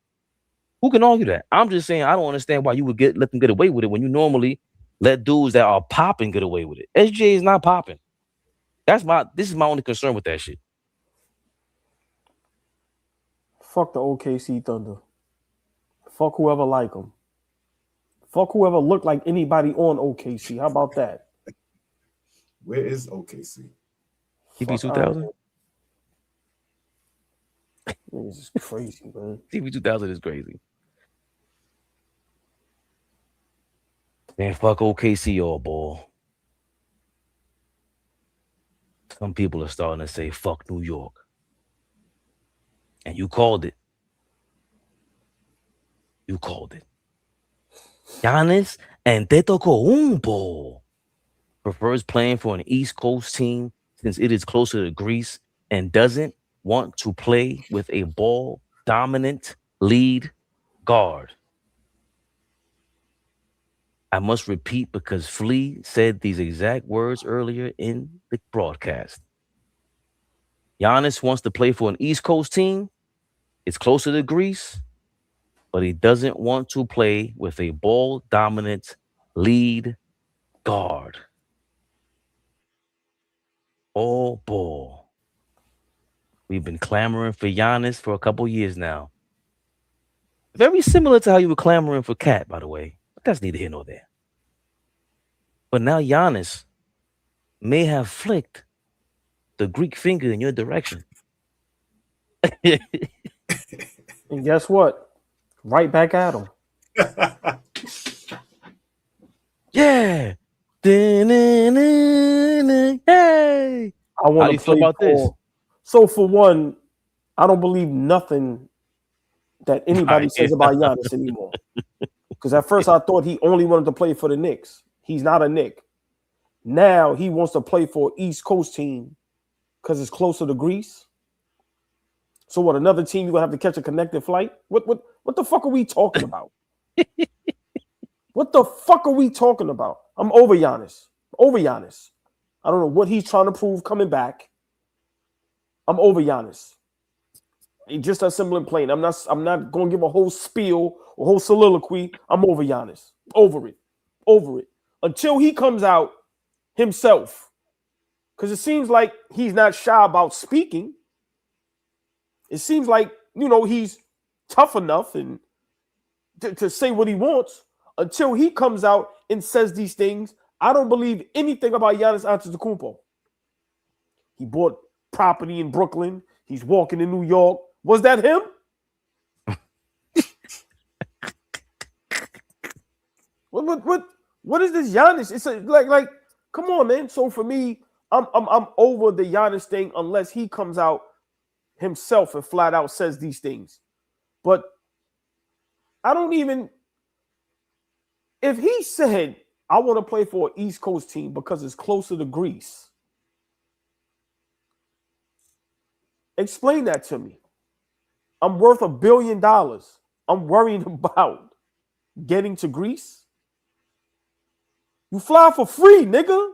I'm just saying I don't understand why you would let them get away with it when you normally let dudes that are popping get away with it. SGA is not popping. This is my only concern with that shit. Fuck the OKC Thunder. Fuck whoever like them. Fuck whoever looked like anybody on OKC. How about that? Where is OKC? TP 2000? This is crazy, man. TP 2000 is crazy. Man, fuck OKC, all ball. Some people are starting to say, fuck New York. And you called it. Giannis Antetokounmpo prefers playing for an East Coast team since it is closer to Greece and doesn't want to play with a ball-dominant lead guard. I must repeat because Flea said these exact words earlier in the broadcast. Giannis wants to play for an East Coast team. It's closer to Greece, but he doesn't want to play with a ball-dominant lead guard. All ball. We've been clamoring for Giannis for a couple years now. Very similar to how you were clamoring for Cat, by the way. But that's neither here nor there. But now Giannis may have flicked the Greek finger in your direction. And guess what? Right back at him. Yeah. Hey. I want do you to feel play about this? for. So for one, I don't believe nothing that anybody says about Giannis anymore. Because at first I thought he only wanted to play for the Knicks. He's not a Knick. Now he wants to play for an East Coast team because it's closer to Greece. So what? Another team you're gonna have to catch a connected flight? What the fuck are we talking about? What the fuck are we talking about? I'm over Giannis. Over Giannis. I don't know what he's trying to prove coming back. I'm over Giannis. It's just as simple and plain. I'm not going to give a whole spiel, a whole soliloquy. I'm over Giannis. Over it. Over it. Until he comes out himself. Because it seems like he's not shy about speaking. It seems like, he's tough enough and to say what he wants. Until he comes out and says these things, I don't believe anything about Giannis Antetokounmpo. He bought property in Brooklyn. He's walking in New York. Was that him? What is this Giannis? It's like come on, man. So for me, I'm over the Giannis thing unless he comes out himself and flat out says these things. But I don't even. If he said, I want to play for an East Coast team because it's closer to Greece, explain that to me. I'm worth $1 billion. I'm worrying about getting to Greece. You fly for free, nigga.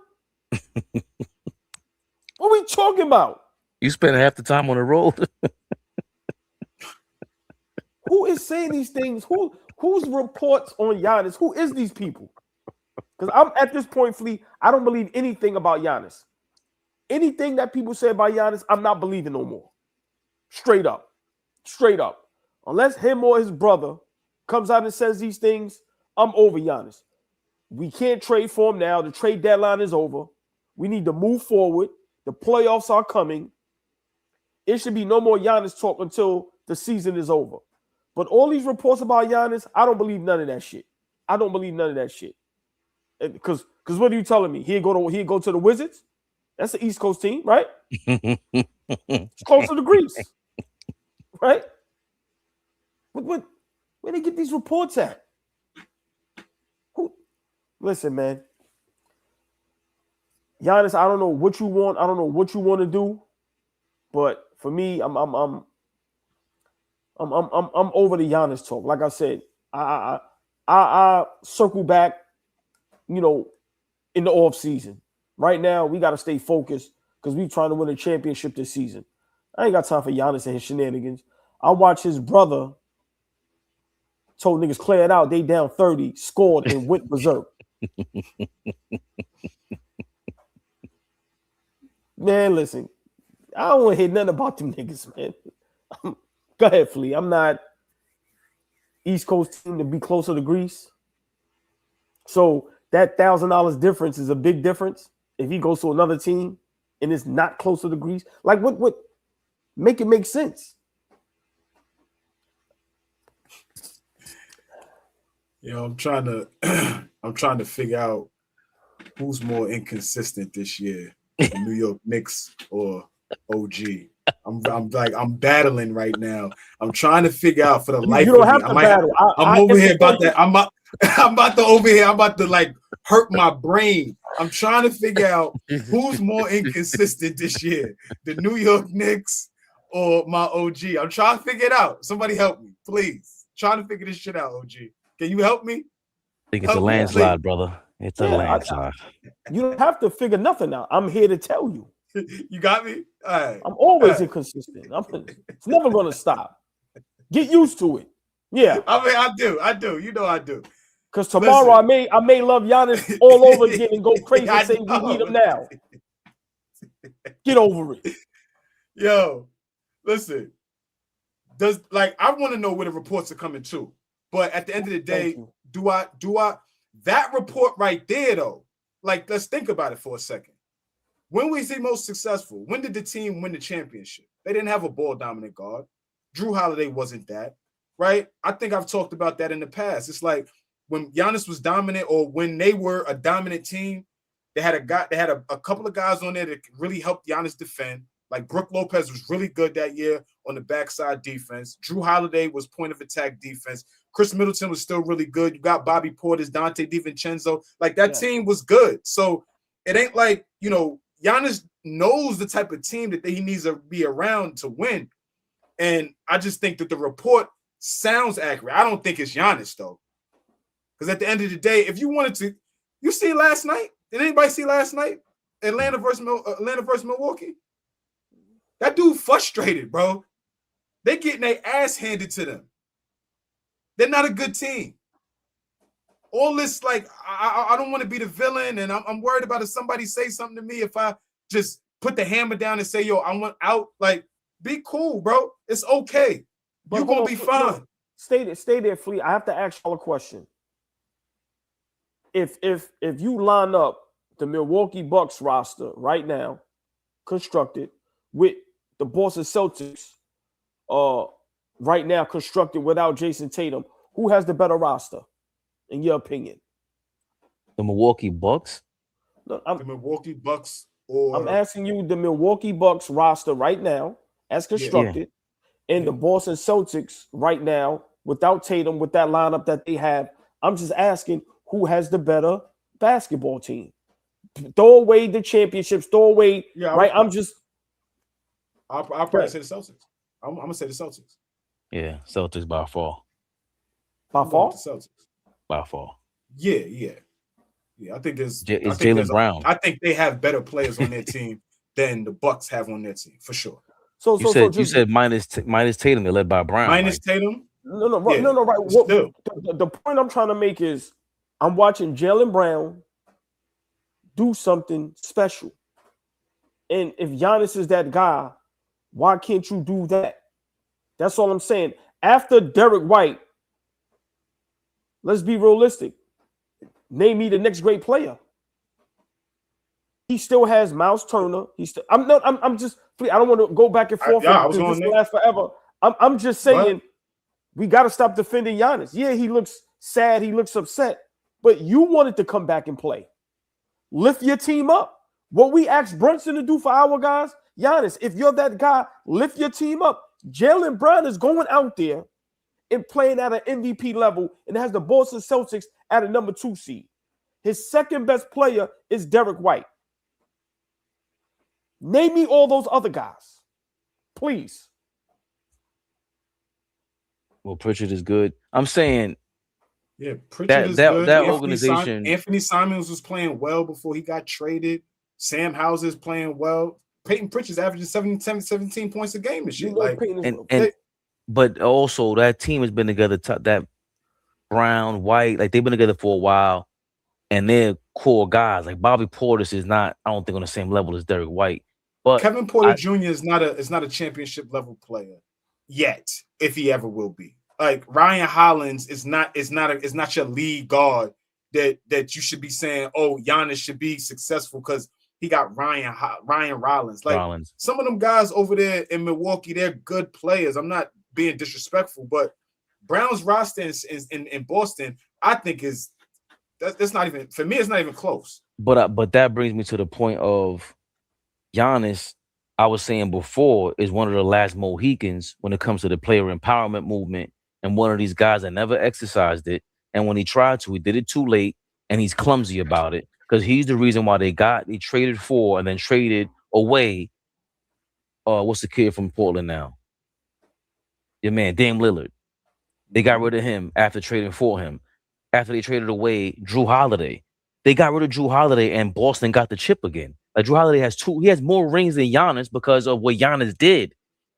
What are we talking about? You spend half the time on the road. Who is saying these things? Whose reports on Giannis? Who is these people? Because I'm at this point, Flea, I don't believe anything about Giannis. Anything that people say about Giannis, I'm not believing no more. Straight up. Straight up. Unless him or his brother comes out and says these things, I'm over Giannis. We can't trade for him now. The trade deadline is over. We need to move forward. The playoffs are coming. It should be no more Giannis talk until the season is over. But all these reports about Giannis, I don't believe none of that shit. I don't believe none of that shit. Because what are you telling me? He'd go to the Wizards? That's the East Coast team, right? It's closer to Greece. Right? Where they get these reports at? Listen, man. Giannis, I don't know what you want. I don't know what you want to do. But for me, I'm over the Giannis talk. Like I said, I circle back, in the off season. Right now, we got to stay focused because we're trying to win a championship this season. I ain't got time for Giannis and his shenanigans. I watched his brother told niggas clear it out. They down 30, scored and went berserk. Man, listen, I don't want to hear nothing about them niggas, man. Go ahead, Flea. I'm not East Coast team to be closer to Greece. So that $1,000 difference is a big difference if he goes to another team and it's not closer to Greece. Like what make it make sense? I'm trying to figure out who's more inconsistent this year, the New York Knicks or OG. I'm battling right now. I'm trying to figure out for the life of me. You don't have to battle. I'm over here about that. I'm about to like hurt my brain. I'm trying to figure out who's more inconsistent this year, the New York Knicks or my OG. I'm trying to figure it out. Somebody help me, please. Trying to figure this shit out, OG. Can you help me? I think it's a landslide, brother. It's a landslide. You don't have to figure nothing out. I'm here to tell you. You got me? All right. I'm always inconsistent. It's never going to stop. Get used to it. Yeah. I mean, I do. You know I do. Because tomorrow I may love Giannis all over again and go crazy and say we need him now. Get over it. Yo, listen. I want to know where the reports are coming to. But at the end of the day, do I that report right there though? Like, let's think about it for a second. When was he most successful? When did the team win the championship? They didn't have a ball dominant guard. Drew Holiday wasn't that, right? I think I've talked about that in the past. It's like when Giannis was dominant, or when they were a dominant team, they had a couple of guys on there that really helped Giannis defend. Like Brook Lopez was really good that year on the backside defense. Drew Holiday was point of attack defense. Chris Middleton was still really good. You got Bobby Portis, Dante DiVincenzo. Like that team was good. So it ain't like, Giannis knows the type of team that he needs to be around to win. And I just think that the report sounds accurate. I don't think it's Giannis, though. Because at the end of the day, if you wanted to, you see last night? Did anybody see last night? Atlanta versus Milwaukee? That dude frustrated, bro. They getting their ass handed to them. They're not a good team. All this, like, I don't want to be the villain, and I'm worried about if somebody say something to me, if I just put the hammer down and say, yo, I want out. Like, be cool, bro. It's okay. You're going to be fine. Stay there, Fleet. I have to ask y'all a question. If you line up the Milwaukee Bucks roster right now, constructed, with the Boston Celtics right now constructed without Jason Tatum, who has the better roster, in your opinion? The Milwaukee Bucks? The Milwaukee Bucks, or I'm asking you the Milwaukee Bucks roster right now as constructed, and the Boston Celtics right now without Tatum, with that lineup that they have. I'm just asking who has the better basketball team. Throw away the championships, throw away, right? I'll probably say the Celtics. I'm gonna say the Celtics. Yeah, Celtics by far. By far? The Celtics. By far. Yeah. I think it's Jaylen Brown. I think they have better players on their team than the Bucks have on their team, for sure. So you said minus Tatum, they're led by Brown. Minus Tatum? No, right. The point I'm trying to make is I'm watching Jaylen Brown do something special. And if Giannis is that guy, why can't you do that? That's all I'm saying. After Derek White, let's be realistic. Name me the next great player. He still has Miles Turner. I don't want to go back and forth. This will last forever. I'm just saying we got to stop defending Giannis. Yeah, he looks sad. He looks upset. But you wanted to come back and play. Lift your team up. What we asked Brunson to do for our guys, Giannis, if you're that guy, lift your team up. Jaylen Brown is going out there and playing at an MVP level and has the Boston Celtics at a number 2 seed. His second best player is Derek White. Name me all those other guys, please. Well, Pritchard is good. I'm saying, Pritchard is that good. organization. Anthony Simons was playing well before he got traded. Sam Hauser is playing well. Peyton Pritchard's averaging 17 points a game and shit. But also that team has been together. That Brown, White, like they've been together for a while, and they're core guys. Like Bobby Portis is not, I don't think, on the same level as Derek White. But Kevin Porter Jr. is not a championship level player yet, if he ever will be. Like Ryan Hollins is not your lead guard that you should be saying, oh, Giannis should be successful because he got Ryan Rollins. Like some of them guys over there in Milwaukee, they're good players. I'm not being disrespectful, but Brown's roster in Boston, I think that's not even, for me, it's not even close. But that brings me to the point of Giannis, I was saying before, is one of the last Mohicans when it comes to the player empowerment movement, and one of these guys that never exercised it. And when he tried to, he did it too late, and he's clumsy about it because he's the reason why they traded for and then traded away. What's the kid from Portland now? Your man, Dame Lillard. They got rid of him after trading for him. After they traded away Drew Holiday. They got rid of Drew Holiday and Boston got the chip again. Like Drew Holiday he has more rings than Giannis because of what Giannis did.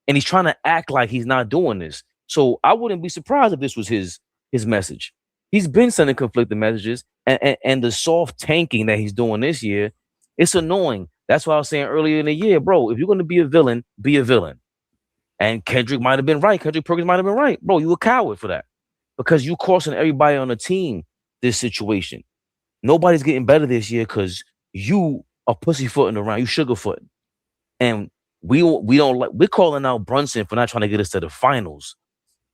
And he's trying to act like he's not doing this. So I wouldn't be surprised if this was his message. He's been sending conflicting messages, and the soft tanking that he's doing this year, it's annoying. That's why I was saying earlier in the year, bro, if you're going to be a villain, be a villain. And Kendrick might have been right. Kendrick Perkins might have been right. Bro, you a coward for that. Because you costing everybody on the team this situation. Nobody's getting better this year because you are pussyfooting around. You sugarfooting. And we don't like, we're calling out Brunson for not trying to get us to the finals.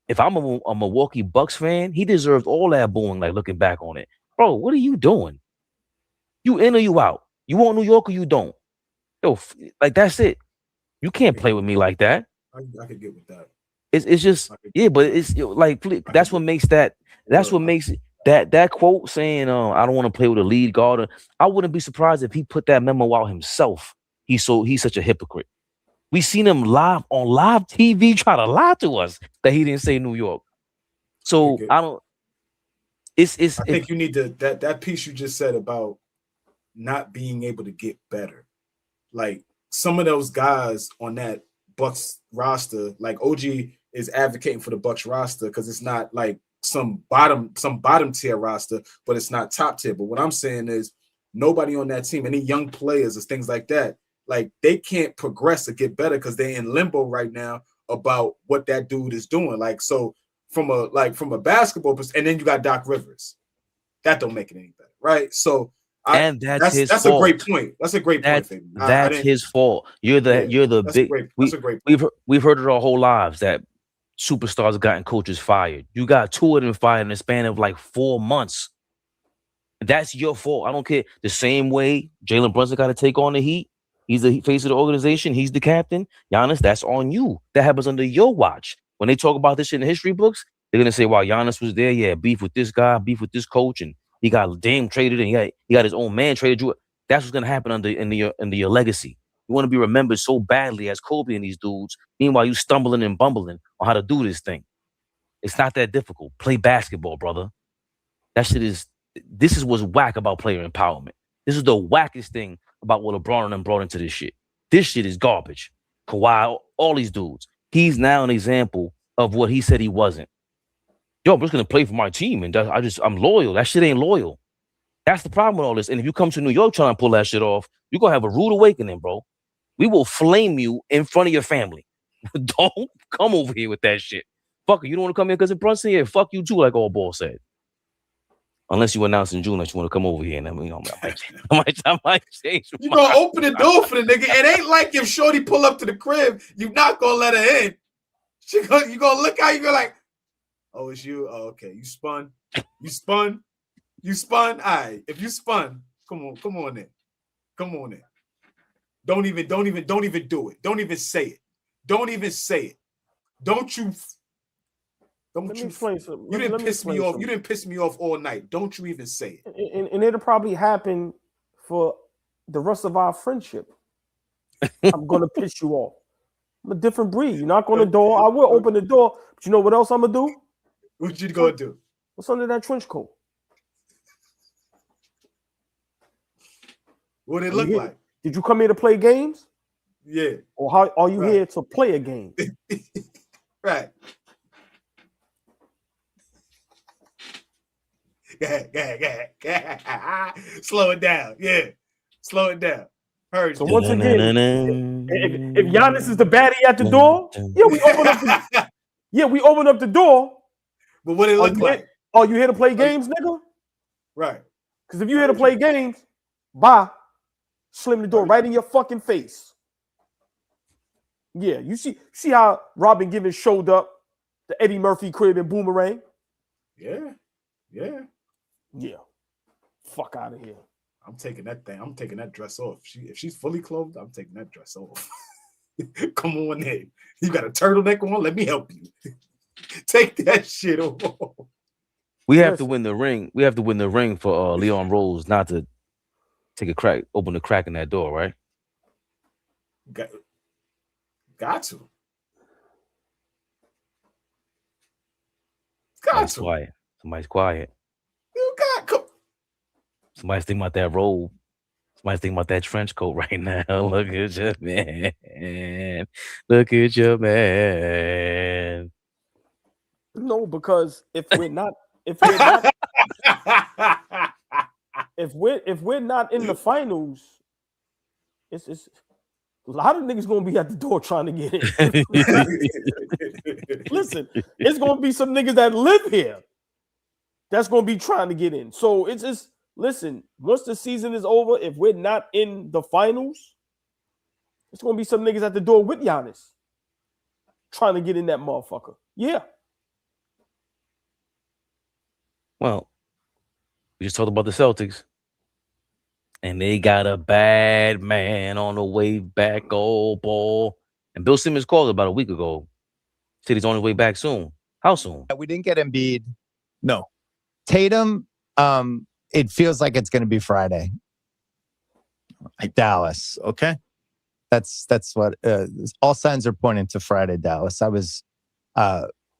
If I'm a Milwaukee Bucks fan, he deserved all that booing, like looking back on it. Bro, what are you doing? You in or you out? You want New York or you don't? Yo, like that's it. You can't play with me like that. I could get with that. It's just but it's like that's what makes that. That's what makes that quote saying I don't want to play with a lead guard. I wouldn't be surprised if he put that memo out himself. He's such a hypocrite. We seen him live on live TV try to lie to us that he didn't say New York. So I don't. I think you need that piece you just said about not being able to get better. Like some of those guys on that Bucks roster, like OG is advocating for the Bucks roster because it's not like some bottom tier roster, but it's not top tier. But what I'm saying is nobody on that team, any young players or things like that, like they can't progress or get better because they're in limbo right now about what that dude is doing. Like, so from a basketball perspective, and then you got Doc Rivers. That don't make it any better, right? So that's his fault. A great point. That's a great point. That's his fault. You're the big. That's a great point. We've heard it our whole lives that superstars have gotten coaches fired. You got 2 of them fired in the span of like 4 months. That's your fault. I don't care. The same way Jaylen Brunson got to take on the Heat. He's the face of the organization. He's the captain. Giannis, that's on you. That happens under your watch. When they talk about this shit in the history books, they're gonna say, "Wow, Giannis was there. Yeah, beef with this guy, beef with this coach, and he got Dame traded, and he got his own man traded." That's what's gonna happen in your legacy. You want to be remembered so badly as Kobe and these dudes. Meanwhile, you stumbling and bumbling on how to do this thing. It's not that difficult. Play basketball, brother. That shit is. This is what's whack about player empowerment. This is the wackest thing about what LeBron and them brought into this shit. This shit is garbage. Kawhi, all these dudes. He's now an example of what he said he wasn't. Yo, I'm just gonna play for my team, and I'm loyal. That shit ain't loyal. That's the problem with all this. And if you come to New York trying to pull that shit off, you're gonna have a rude awakening, bro. We will flame you in front of your family. Don't come over here with that shit. Fuck you don't want to come here because of Brunson here. Fuck you too, like AllBall said. Unless you announce in June that you want to come over here, and then I might change. You gonna open the door for the nigga. It ain't like if Shorty pull up to the crib, you not gonna let her in. You gonna look out. You go like, oh, it's you. Oh, okay. You spun. All right. If you spun, come on in. Don't even do it. Don't even say it. Don't you explain something. You didn't piss me off. You didn't piss me off all night. Don't you even say it. And it'll probably happen for the rest of our friendship. I'm gonna piss you off. I'm a different breed. You knock on the door. I will open the door. But you know what else I'm gonna do? What you gonna do? What's under that trench coat? What it look like? Did you come here to play games? Yeah. Or how are you here to play a game? Right. Slow it down. Yeah. Slow it down. Heard so once again, if Giannis is the baddie at the door, we open up the door. But what it look like? Are you here to play games, nigga? Right. Because if you're here to play games, bye. Slam the door right in your fucking face. Yeah, you see how Robin Givens showed up, the Eddie Murphy crib in Boomerang? Yeah. Fuck out of here. I'm taking that thing. I'm taking that dress off. If she's fully clothed, I'm taking that dress off. Come on in. You got a turtleneck on? Let me help you. Take that shit off. We have to win the ring. We have to win the ring for Leon Rose not to open the crack in that door, right? Got to. Quiet. Somebody's quiet. You got. Somebody's thinking about that robe. Somebody's thinking about that trench coat right now. Look at your man. Look at your man. No, because if we're not if we're not in the finals, it's a lot of niggas gonna be at the door trying to get in. Listen, it's gonna be some niggas that live here that's gonna be trying to get in. So it's just listen, once the season is over, if we're not in the finals, it's going to be some niggas at the door with Giannis trying to get in that motherfucker. Yeah. Well, we just talked about the Celtics. And they got a bad man on the way back, AllBall. And Bill Simmons called about a week ago. Said he's on his way back soon. How soon? We didn't get Embiid. No. Tatum, it feels like it's going to be Friday. Dallas. Okay. That's what all signs are pointing to Friday, Dallas. I was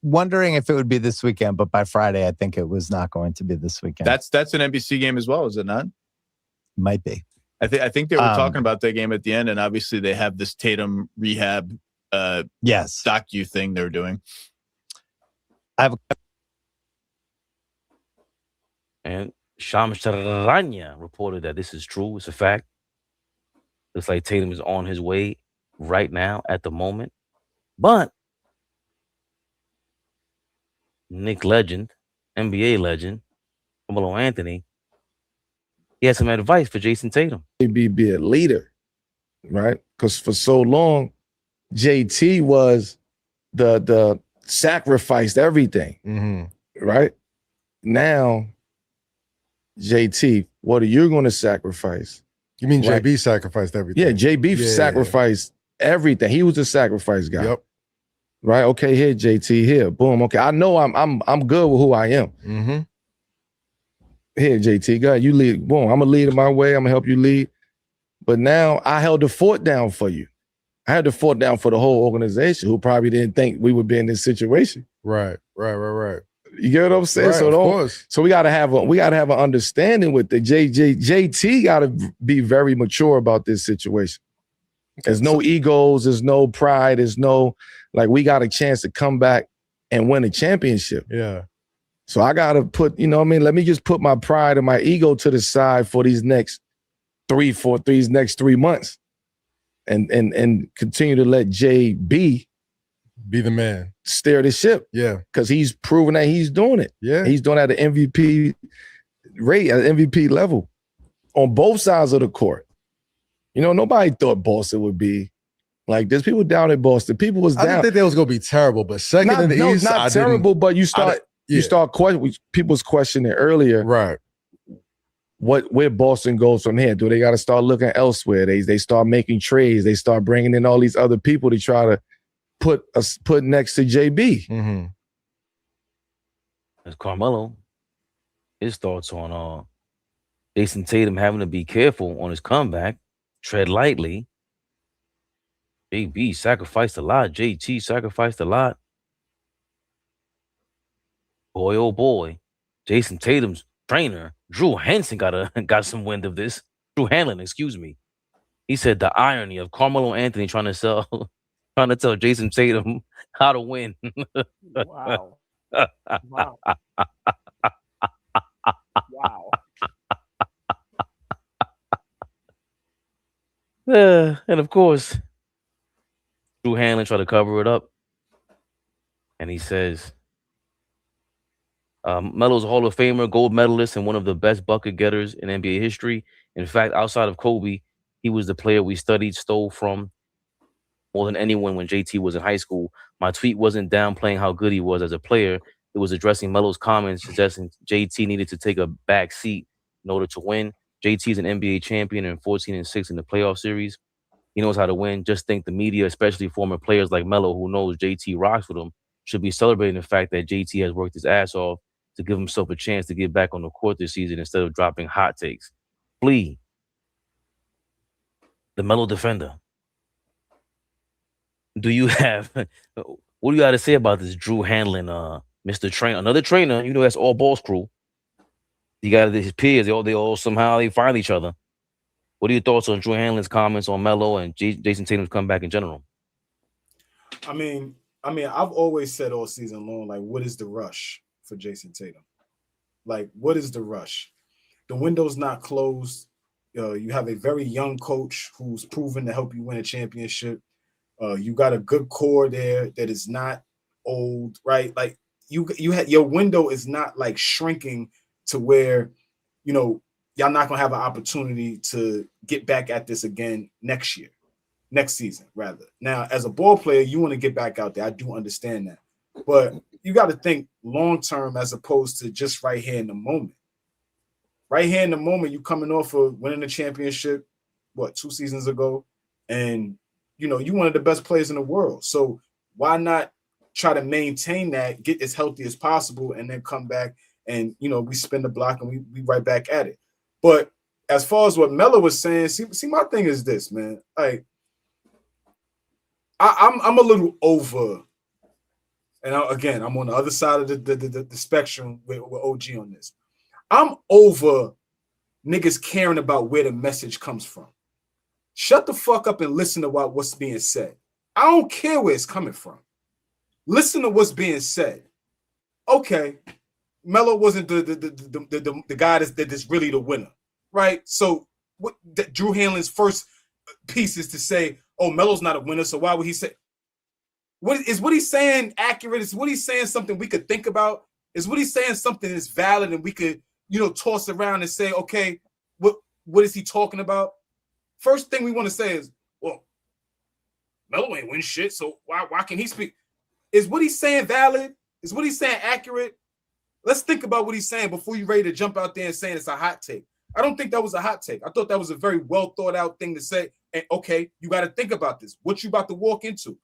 wondering if it would be this weekend, but by Friday, I think it was not going to be this weekend. That's an NBC game as well, is it not? Might be. I think they were talking about that game at the end, and obviously they have this Tatum rehab docu thing they're doing. And Shams Charania reported that this is true. It's a fact. Looks like Tatum is on his way right now at the moment. But Knicks legend, NBA legend, Melo Anthony, he has some advice for Jason Tatum. Be a leader, right? Because for so long, JT was the sacrificed everything, right? Now, JT, what are you going to sacrifice? You mean Right. JB sacrificed everything? Yeah, JB sacrificed everything. He was a sacrifice guy. Yep. Right? Okay, here, JT, here. Boom. Okay. I know I'm good with who I am. Mm-hmm. Here, JT, go ahead. You lead. Boom. I'm gonna lead in my way. I'm gonna help you lead. But now I held the fort down for you. I had the fort down for the whole organization who probably didn't think we would be in this situation. Right. You get what I'm saying? Right, So of don't, course. so we gotta have an understanding with the JT gotta be very mature about this situation. There's no egos, there's no pride, there's no we got a chance to come back and win a championship. Yeah. So I gotta put, let me just put my pride and my ego to the side for these next 3 months. And continue to let JB be the man. Steer the ship. Yeah. Because he's proven that he's doing it. Yeah. He's doing it at an MVP rate, at an MVP level on both sides of the court. Nobody thought Boston would be like this. People down at Boston. People was down. I didn't think they was gonna be terrible, but second in the East, not terrible, but you start people's questioning earlier. Right. Where Boston goes from here? Do they got to start looking elsewhere? They start making trades. They start bringing in all these other people to try to put next to JB. Mm-hmm. As Carmelo, his thoughts on Jason Tatum having to be careful on his comeback, tread lightly. JB sacrificed a lot. JT sacrificed a lot. Boy, oh boy, Jason Tatum's trainer, Drew Hansen, got some wind of this. Drew Hanlon, excuse me. He said the irony of Carmelo Anthony trying to tell Jason Tatum how to win. Wow. Wow. Wow. And of course, Drew Hanlon tried to cover it up. And he says, Melo's a Hall of Famer, gold medalist, and one of the best bucket getters in NBA history. In fact, outside of Kobe, he was the player we stole from more than anyone when JT was in high school. My tweet wasn't downplaying how good he was as a player. It was addressing Melo's comments, suggesting JT needed to take a back seat in order to win. JT is an NBA champion and 14-6 in the playoff series. He knows how to win. Just think the media, especially former players like Melo, who knows JT rocks with him, should be celebrating the fact that JT has worked his ass off to give himself a chance to get back on the court this season instead of dropping hot takes. Flea, the Melo defender. Do you have what do you got to say about this Drew Hanlon, Mr. Trainer, another trainer? That's AllBall's crew. You got his peers. They all somehow they find each other. What are your thoughts on Drew Hanlon's comments on Melo and Jason Tatum's comeback in general? I mean, I've always said all season long, what is the rush for Jason Tatum? What is the rush? The window's not closed. You have a very young coach who's proven to help you win a championship. You got a good core there that is not old, right? You had your window is not shrinking to where, y'all not gonna have an opportunity to get back at this again next season, rather. Now, as a ball player, you want to get back out there. I do understand that. But you got to think long-term as opposed to just right here in the moment. Right here in the moment, you coming off of winning the championship, 2 seasons ago? And, you one of the best players in the world. So why not try to maintain that, get as healthy as possible, and then come back and, we spin the block and we right back at it. But as far as what Melo was saying, see, my thing is this, man. Like, I'm a little over, and I'm on the other side of the spectrum with OG on this. I'm over niggas caring about where the message comes from. Shut the fuck up and listen to what's being said. I don't care where it's coming from. Listen to what's being said. Okay, Melo wasn't the guy that's really the winner, right? So what Drew Hanlon's first piece is to say, oh, Melo's not a winner, so why would he say? What he's saying accurate? Is what he's saying something we could think about? Is what he's saying something that's valid and we could, toss around and say, okay, what is he talking about? First thing we want to say is, well, Melo ain't win shit, so why can he speak? Is what he's saying valid? Is what he's saying accurate? Let's think about what he's saying before you're ready to jump out there and saying it's a hot take. I don't think that was a hot take. I thought that was a very well thought out thing to say. And okay, you got to think about this. What you about to walk into?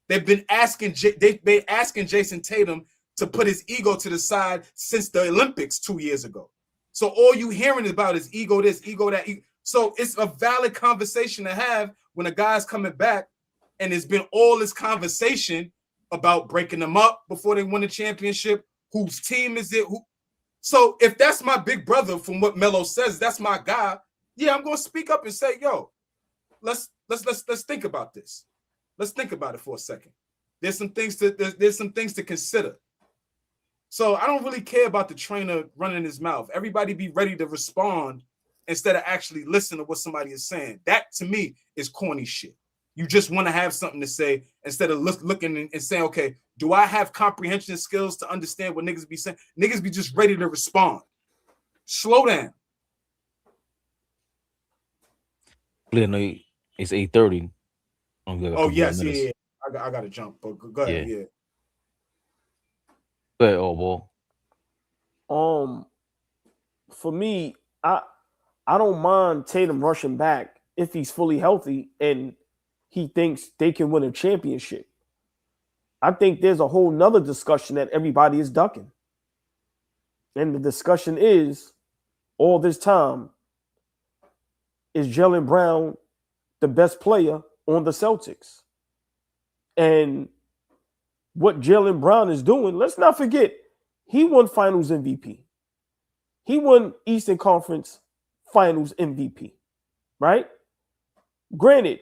They've been asking Jason Tatum to put his ego to the side since the Olympics 2 years ago. So all you hearing about is ego this, ego that. So it's a valid conversation to have when a guy's coming back, and there's been all this conversation about breaking them up before they win the championship. Whose team is it? So if that's my big brother, from what Melo says, that's my guy. Yeah, I'm gonna speak up and say, yo, let's think about this. Let's think about it for a second. There's some things to consider. So I don't really care about the trainer running his mouth. Everybody be ready to respond instead of actually listen to what somebody is saying. That to me is corny shit. You just want to have something to say instead of looking and saying, okay, do I have comprehension skills to understand what niggas be saying? Niggas be just ready to respond. Slow down. No, it's 8:30. Oh, yes, yeah. I got to jump, but go ahead, yeah. Go ahead, old boy. For me, I don't mind Tatum rushing back if he's fully healthy and he thinks they can win a championship. I think there's a whole nother discussion that everybody is ducking. And the discussion is, all this time, is Jaylen Brown the best player on the Celtics? And what Jaylen Brown is doing, let's not forget, he won Finals MVP. He won Eastern Conference Finals MVP, right? Granted,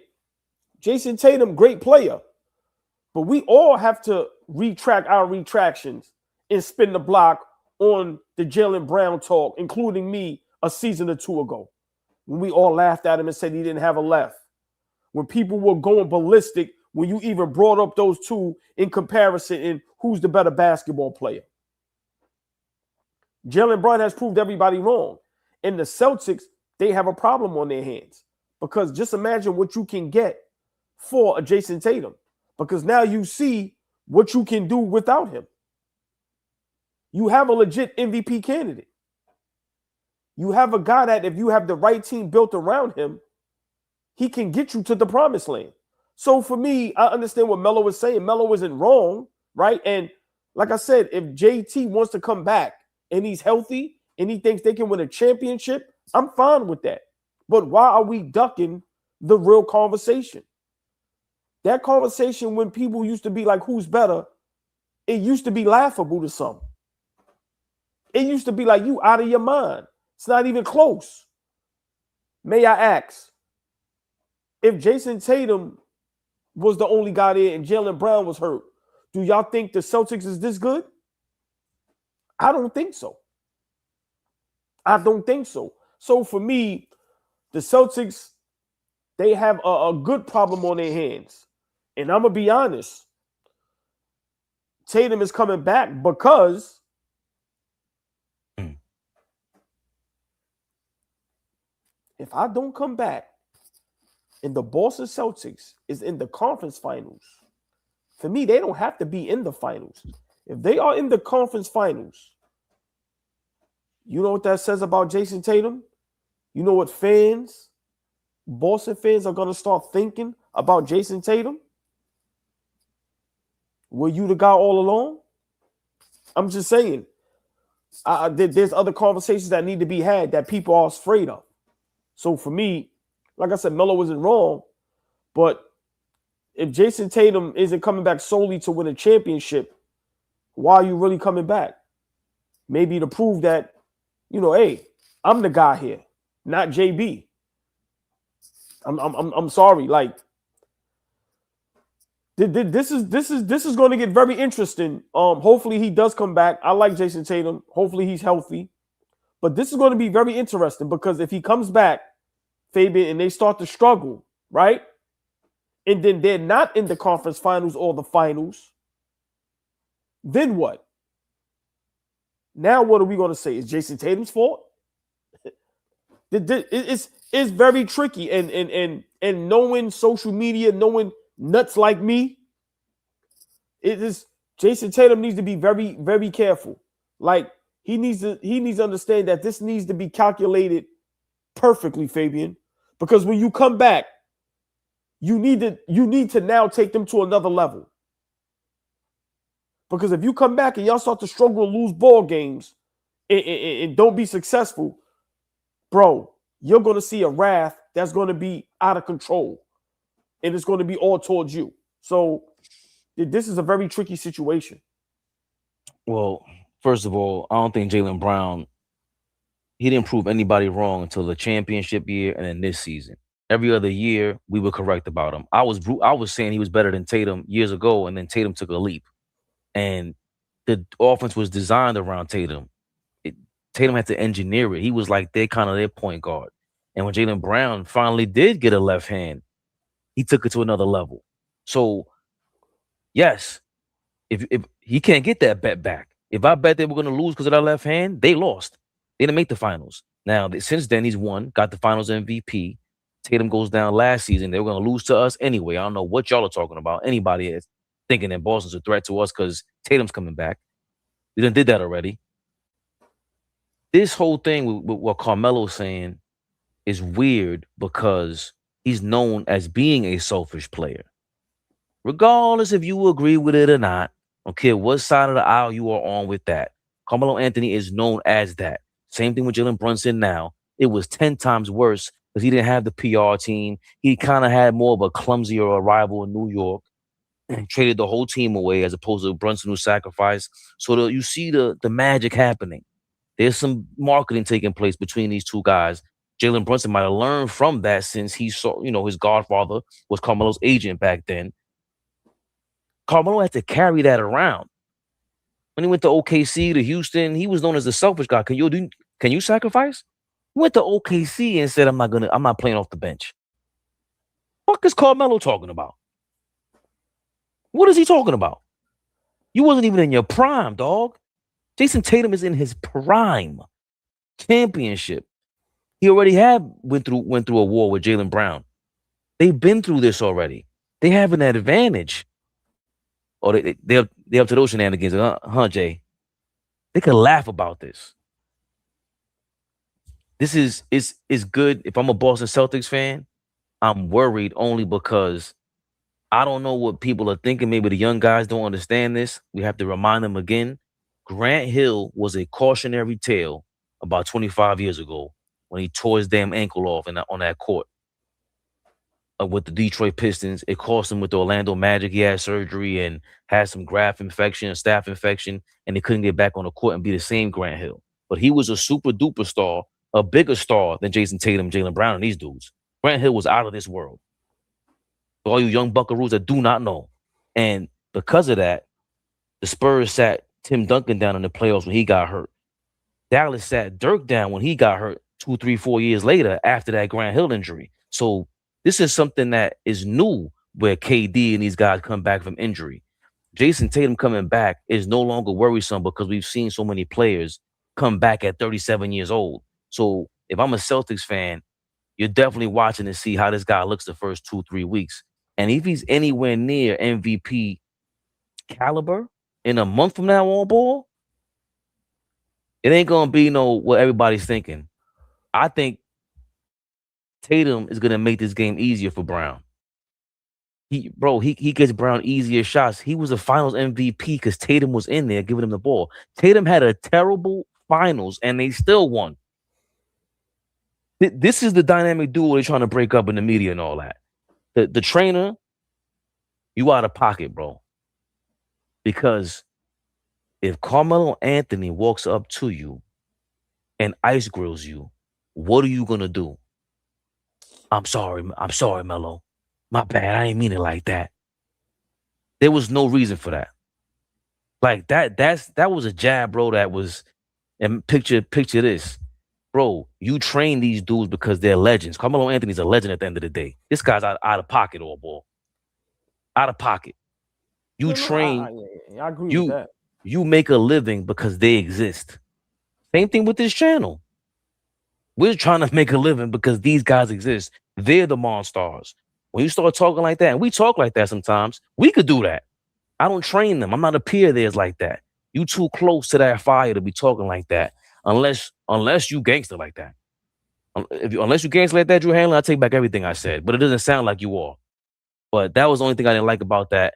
Jason Tatum, great player, but we all have to retract our retractions and spin the block on the Jaylen Brown talk, including me a season or two ago, when we all laughed at him and said he didn't have a left. When people were going ballistic, when you even brought up those two in comparison in who's the better basketball player. Jaylen Brown has proved everybody wrong. And the Celtics, they have a problem on their hands, because just imagine what you can get for a Jason Tatum, because now you see what you can do without him. You have a legit MVP candidate. You have a guy that if you have the right team built around him, he can get you to the promised land. So for me, I understand what Melo was saying. Melo isn't wrong, right? And like I said, if JT wants to come back and he's healthy and he thinks they can win a championship, I'm fine with that. But why are we ducking the real conversation? That conversation, when people used to be like, who's better, it used to be laughable to some. It used to be like, you out of your mind. It's not even close. May I ask, if Jason Tatum was the only guy there and Jaylen Brown was hurt, do y'all think the Celtics is this good? I don't think so. I don't think so. So for me, the Celtics, they have a good problem on their hands. And I'm going to be honest, Tatum is coming back because if I don't come back and the Boston Celtics is in the conference finals, for me, they don't have to be in the finals. If they are in the conference finals, you know what that says about Jason Tatum? You know what Boston fans are going to start thinking about Jason Tatum? Were you the guy all along? I'm just saying. There's other conversations that need to be had that people are afraid of. So for me, like I said, Melo wasn't wrong. But if Jason Tatum isn't coming back solely to win a championship, why are you really coming back? Maybe to prove that, hey, I'm the guy here, not JB. I'm sorry. Like, this is going to get very interesting. Hopefully he does come back. I like Jason Tatum. Hopefully he's healthy. But this is going to be very interesting because if he comes back, Fabian, and they start to struggle, right? And then they're not in the conference finals or the finals, then what? Now what are we going to say? Is Jason Tatum's fault? It's very tricky. And knowing social media, knowing nuts like me, Jason Tatum needs to be very, very careful. Like he needs to understand that this needs to be calculated perfectly, Fabian. Because when you come back, you need to now take them to another level. Because if you come back and y'all start to struggle and lose ball games and don't be successful, bro, you're going to see a wrath that's going to be out of control. And it's going to be all towards you. So this is a very tricky situation. Well, first of all, I don't think Jaylen Brown, he didn't prove anybody wrong until the championship year and then this season. Every other year, we were correct about him. I was saying he was better than Tatum years ago, and then Tatum took a leap. And the offense was designed around Tatum. Tatum had to engineer it. He was like their point guard. And when Jaylen Brown finally did get a left hand, he took it to another level. So, yes, if he can't get that bet back. If I bet they were going to lose because of that left hand, they lost. They didn't make the finals. Now, since then, he's won, got the finals MVP. Tatum goes down last season. They were going to lose to us anyway. I don't know what y'all are talking about. Anybody is thinking that Boston's a threat to us because Tatum's coming back. We done did that already. This whole thing with what Carmelo's saying is weird because he's known as being a selfish player. Regardless if you agree with it or not, I don't care what side of the aisle you are on with that. Carmelo Anthony is known as that. Same thing with Jalen Brunson now. It was 10 times worse because he didn't have the PR team. He kind of had more of a clumsier arrival in New York and traded the whole team away as opposed to Brunson who sacrificed. So you see the magic happening. There's some marketing taking place between these two guys. Jalen Brunson might have learned from that since he saw, his godfather was Carmelo's agent back then. Carmelo had to carry that around. When he went to OKC, to Houston, he was known as the selfish guy. Can you sacrifice? He went to OKC and said, I'm not playing off the bench. What is Carmelo talking about? What is he talking about? You wasn't even in your prime, dog. Jason Tatum is in his prime. Championship. He already went through a war with Jaylen Brown. They've been through this already. They have an advantage. Or they're up to those shenanigans, huh, Jay? They could laugh about this. This is good. If I'm a Boston Celtics fan, I'm worried only because I don't know what people are thinking. Maybe the young guys don't understand this. We have to remind them again. Grant Hill was a cautionary tale about 25 years ago when he tore his damn ankle off on that court with the Detroit Pistons. It cost him with the Orlando Magic. He had surgery and had some graft infection, staph infection, and he couldn't get back on the court and be the same Grant Hill. But he was a super duper star, a bigger star than Jason Tatum, Jaylen Brown, and these dudes. Grant Hill was out of this world. For all you young buckaroos that do not know. And because of that, the Spurs sat Tim Duncan down in the playoffs when he got hurt. Dallas sat Dirk down when he got hurt 2, 3, 4 years later after that Grant Hill injury. So this is something that is new where KD and these guys come back from injury. Jason Tatum coming back is no longer worrisome because we've seen so many players come back at 37 years old. So if I'm a Celtics fan, you're definitely watching to see how this guy looks the first 2-3 weeks. And if he's anywhere near MVP caliber in a month from now on ball, it ain't gonna be no what everybody's thinking. I think Tatum is gonna make this game easier for Brown. He gets Brown easier shots. He was a Finals MVP because Tatum was in there giving him the ball. Tatum had a terrible Finals and they still won. This is the dynamic duo they're trying to break up in the media and all that. The trainer, you out of pocket, bro. Because if Carmelo Anthony walks up to you and ice grills you, what are you gonna do? I'm sorry, Melo. My bad. I ain't mean it like that. There was no reason for that. Like that was a jab, bro. That was, and picture this. Bro, you train these dudes because they're legends. Carmelo Anthony's a legend at the end of the day. This guy's out of pocket, all ball. Out of pocket. You train. I agree with that. You make a living because they exist. Same thing with this channel. We're trying to make a living because these guys exist. They're the monsters. When you start talking like that, and we talk like that sometimes, we could do that. I don't train them. I'm not a peer of theirs like that. You too close to that fire to be talking like that. Unless you gangster like that. Unless you gangster like that, Drew Hanlon, I take back everything I said. But it doesn't sound like you are. But that was the only thing I didn't like about that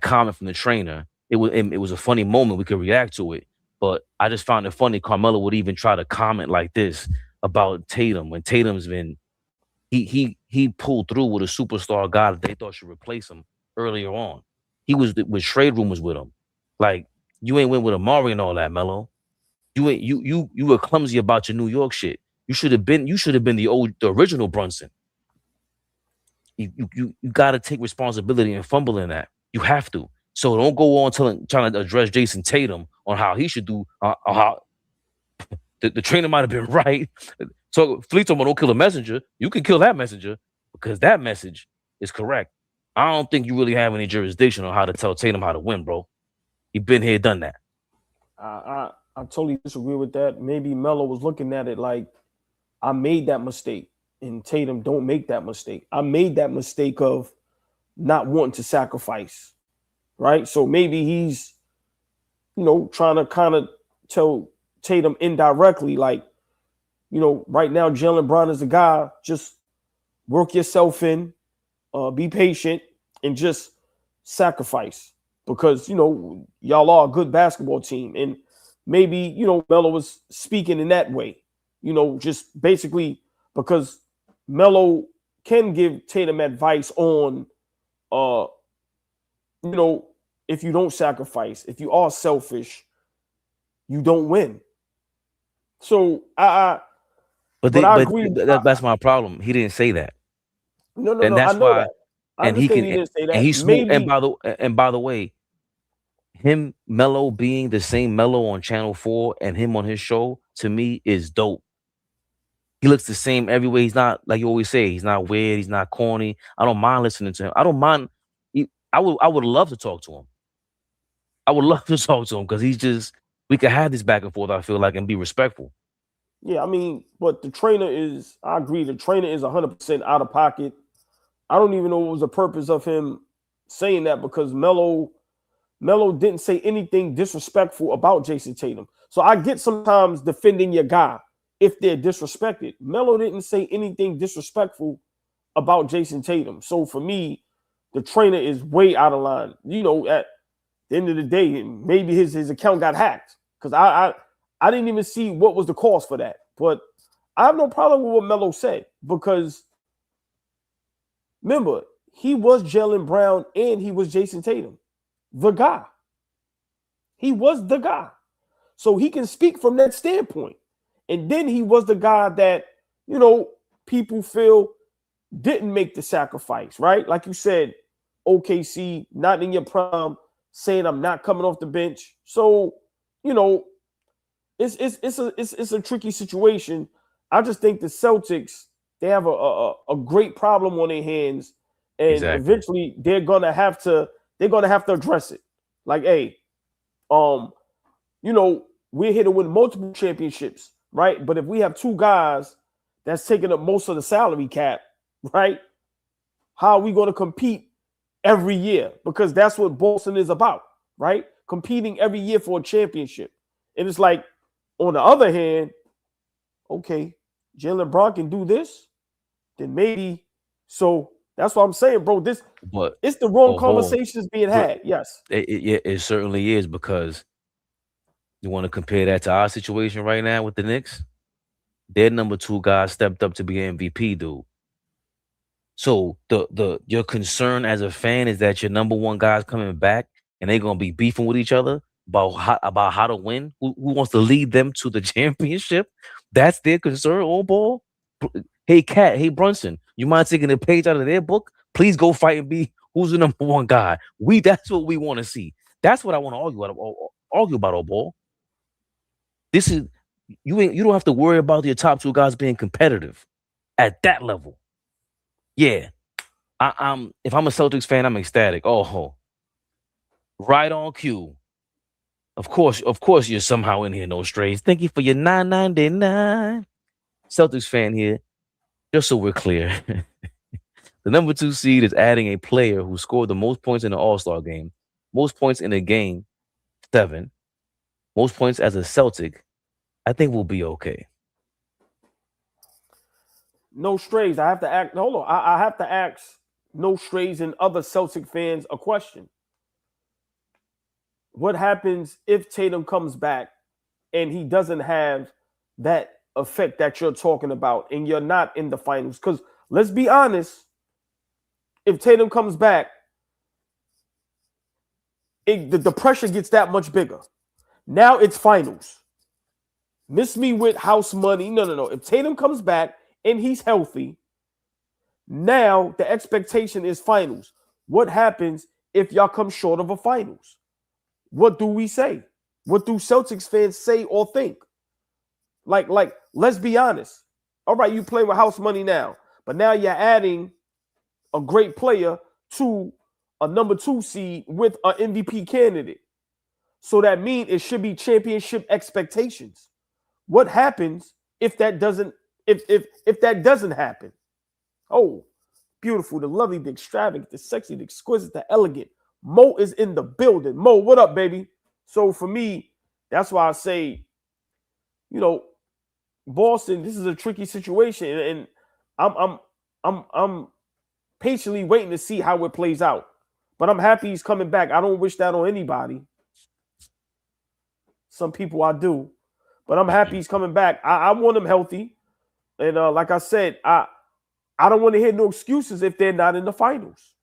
comment from the trainer. It was a funny moment. We could react to it. But I just found it funny Carmelo would even try to comment like this about Tatum when Tatum's been he pulled through with a superstar guy that they thought should replace him earlier on. He was with trade rumors with him. Like, you ain't went with Amari and all that, Melo. You were clumsy about your New York shit. You should have been the original Brunson. You got to take responsibility and fumble in that. You have to. So don't go on trying to address Jason Tatum on how he should do. How the trainer might have been right. So Fleet told me don't kill a messenger. You can kill that messenger because that message is correct. I don't think you really have any jurisdiction on how to tell Tatum how to win, bro. You've been here, done that. I totally disagree with that. Maybe Melo was looking at it like, I made that mistake, and Tatum don't make that mistake. I made that mistake of not wanting to sacrifice, right? So maybe he's, trying to kind of tell Tatum indirectly, like, right now Jaylen Brown is the guy. Just work yourself in, be patient, and just sacrifice because y'all are a good basketball team, and maybe Melo was speaking in that way. Just basically because Melo can give Tatum advice on, if you don't sacrifice, if you are selfish, you don't win. So I agree. That's my problem. He didn't say that. No, and that's I know why. that. I And he didn't say that. And he's smooth. And by the way, him Melo being the same Melo on Channel 4 and him on his show to me is dope. He looks the same every way. He's not, like you always say, he's not weird. He's not corny. I don't mind listening to him. I don't mind. I would love to talk to him. I would love to talk to him because we could have this back and forth, I feel like, and be respectful. Yeah, I mean, but the trainer is, I agree, the trainer is 100% out of pocket. I don't even know what was the purpose of him saying that because Melo didn't say anything disrespectful about Jason Tatum. So I get sometimes defending your guy if they're disrespected. Melo didn't say anything disrespectful about Jason Tatum. So for me, the trainer is way out of line. At the end of the day, maybe his account got hacked because I didn't even see what was the cause for that. But I have no problem with what Melo said because remember, he was Jaylen Brown and he was Jason Tatum, the guy. He was the guy. So he can speak from that standpoint. And then he was the guy that, people feel didn't make the sacrifice, right? Like you said, OKC, not in your prime, saying I'm not coming off the bench. So, it's a tricky situation. I just think the Celtics, they have a great problem on their hands, and eventually they're gonna have to address it. Like, hey, we're here to win multiple championships, right? But if we have two guys that's taking up most of the salary cap, right? How are we going to compete every year? Because that's what Boston is about, right? Competing every year for a championship. And it's like, on the other hand, okay, Jaylen Brown can do this, then maybe. So that's what I'm saying, bro. It's the wrong conversations being had. Yes. It certainly is, because you want to compare that to our situation right now with the Knicks. Their number 2 guy stepped up to be an MVP, dude. So your concern as a fan is that your number 1 guy's coming back and they're gonna be beefing with each other about how to win. Who wants to lead them to the championship? That's their concern. AllBall. Hey, Cat. Hey, Brunson. You mind taking a page out of their book? Please go fight and be who's the number 1 guy. That's what we want to see. That's what I want to argue about, AllBall. This is you don't have to worry about your top 2 guys being competitive at that level. Yeah, if I'm a Celtics fan, I'm ecstatic. Oh, right on cue. Of course, you're somehow in here, no strays. Thank you for your $9.99. Celtics fan here. Just so we're clear, the number 2 seed is adding a player who scored the most points in the All-Star game, most points in a game, 7, most points as a Celtic. I think we'll be okay. No strays. I have to ask. Hold on. I have to ask no strays and other Celtic fans a question. What happens if Tatum comes back and he doesn't have that effect that you're talking about and you're not in the finals? Because let's be honest, if Tatum comes back, the pressure gets that much bigger. Now it's finals. Miss me with house money. No. If Tatum comes back and he's healthy, now the expectation is finals. What happens if y'all come short of a finals? What do we say? What do Celtics fans say or think? Like, let's be honest. All right, you play with house money now, but now you're adding a great player to a number 2 seed with an MVP candidate. So that means it should be championship expectations. What happens if that doesn't if that doesn't happen? Oh, beautiful, the lovely, the extravagant, the sexy, the exquisite, the elegant. Mo is in the building. Mo, what up, baby? So for me, that's why I say, Boston, this is a tricky situation, and I'm patiently waiting to see how it plays out. But I'm happy he's coming back. I don't wish that on anybody. Some people I do, but I'm happy he's coming back. I want him healthy, and like I said, I don't want to hear no excuses if they're not in the finals.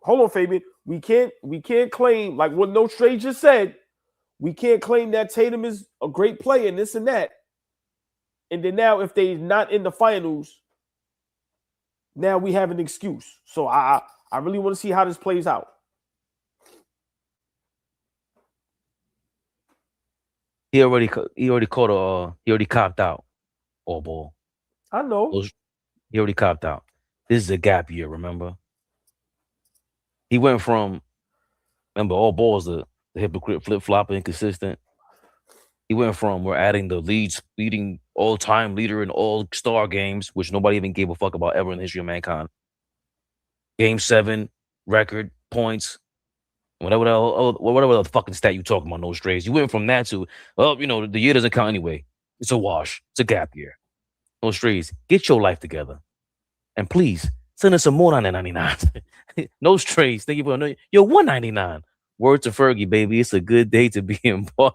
Hold on, Fabian. We can't claim, like what No Stray just said, we can't claim that Tatum is a great player and this and that. And then now if they're not in the finals, now we have an excuse. So I really want to see how this plays out. He already copped out. AllBall. I know. He already copped out. This is a gap year, remember? He went from, remember, AllBall's the hypocrite, flip-flopper, inconsistent. He went from, we're adding the leading all-time leader in all-star games, which nobody even gave a fuck about ever in the history of mankind. Game 7, record, points, whatever the fucking stat you talking about, no strays. You went from that to, the year doesn't count anyway. It's a wash. It's a gap year. No strays. Get your life together. And please, send us some more $9.99. No strays. Thank you for you're $1.99. Word to Fergie, baby. It's a good day to be in ball.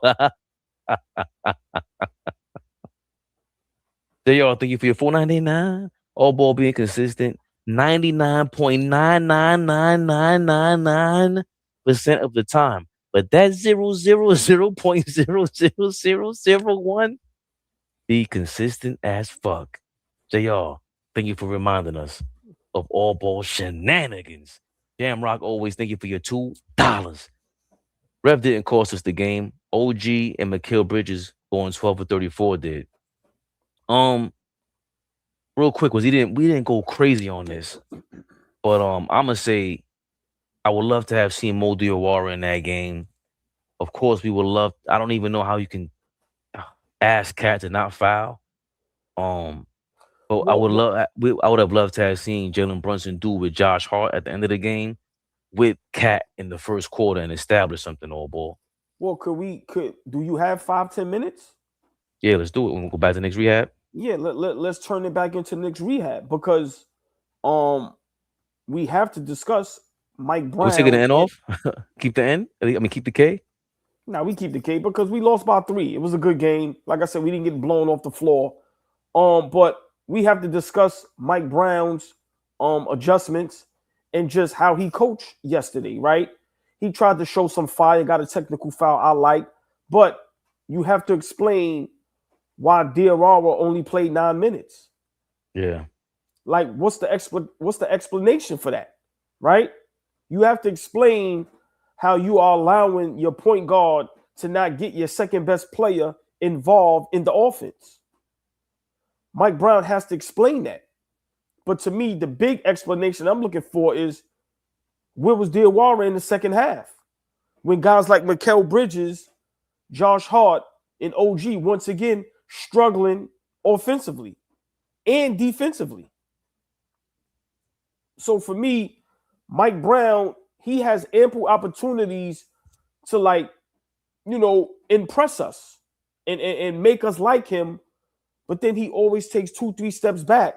There y'all, thank you for your $4.99. AllBall being consistent. 99.99999% of the time. But that 0.000001 be consistent as fuck. So y'all, thank you for reminding us of AllBall shenanigans. Jamrock always thank you for your $2. Rev didn't cost us the game. OG and Mikal Bridges going 12 for 34 did. Real quick, we didn't go crazy on this, but I'm gonna say I would love to have seen Mo Diawara in that game. Of course, we would love. I don't even know how you can ask Cat to not foul. But I would have loved to have seen Jaylen Brunson do with Josh Hart at the end of the game with Cat in the first quarter and establish something all ball. Well, do you have 5-10 minutes? Yeah, let's do it. We'll go back to Knicks rehab. Yeah, let's turn it back into Knicks rehab because we have to discuss Mike Brown. We're taking the N off? Keep the N? I mean, keep the K? No, we keep the K because we lost by 3. It was a good game. Like I said, we didn't get blown off the floor. But we have to discuss Mike Brown's adjustments and just how he coached yesterday, right? He tried to show some fire, got a technical foul I like, but you have to explain why Diarra only played 9 minutes. Yeah. Like, what's the explanation for that, right? You have to explain how you are allowing your point guard to not get your second best player involved in the offense. Mike Brown has to explain that. But to me, the big explanation I'm looking for is where was Diarra in the second half? When guys like Mikal Bridges, Josh Hart, and OG once again struggling offensively and defensively. So for me, Mike Brown, he has ample opportunities to impress us and make us like him. But then he always takes 2-3 steps back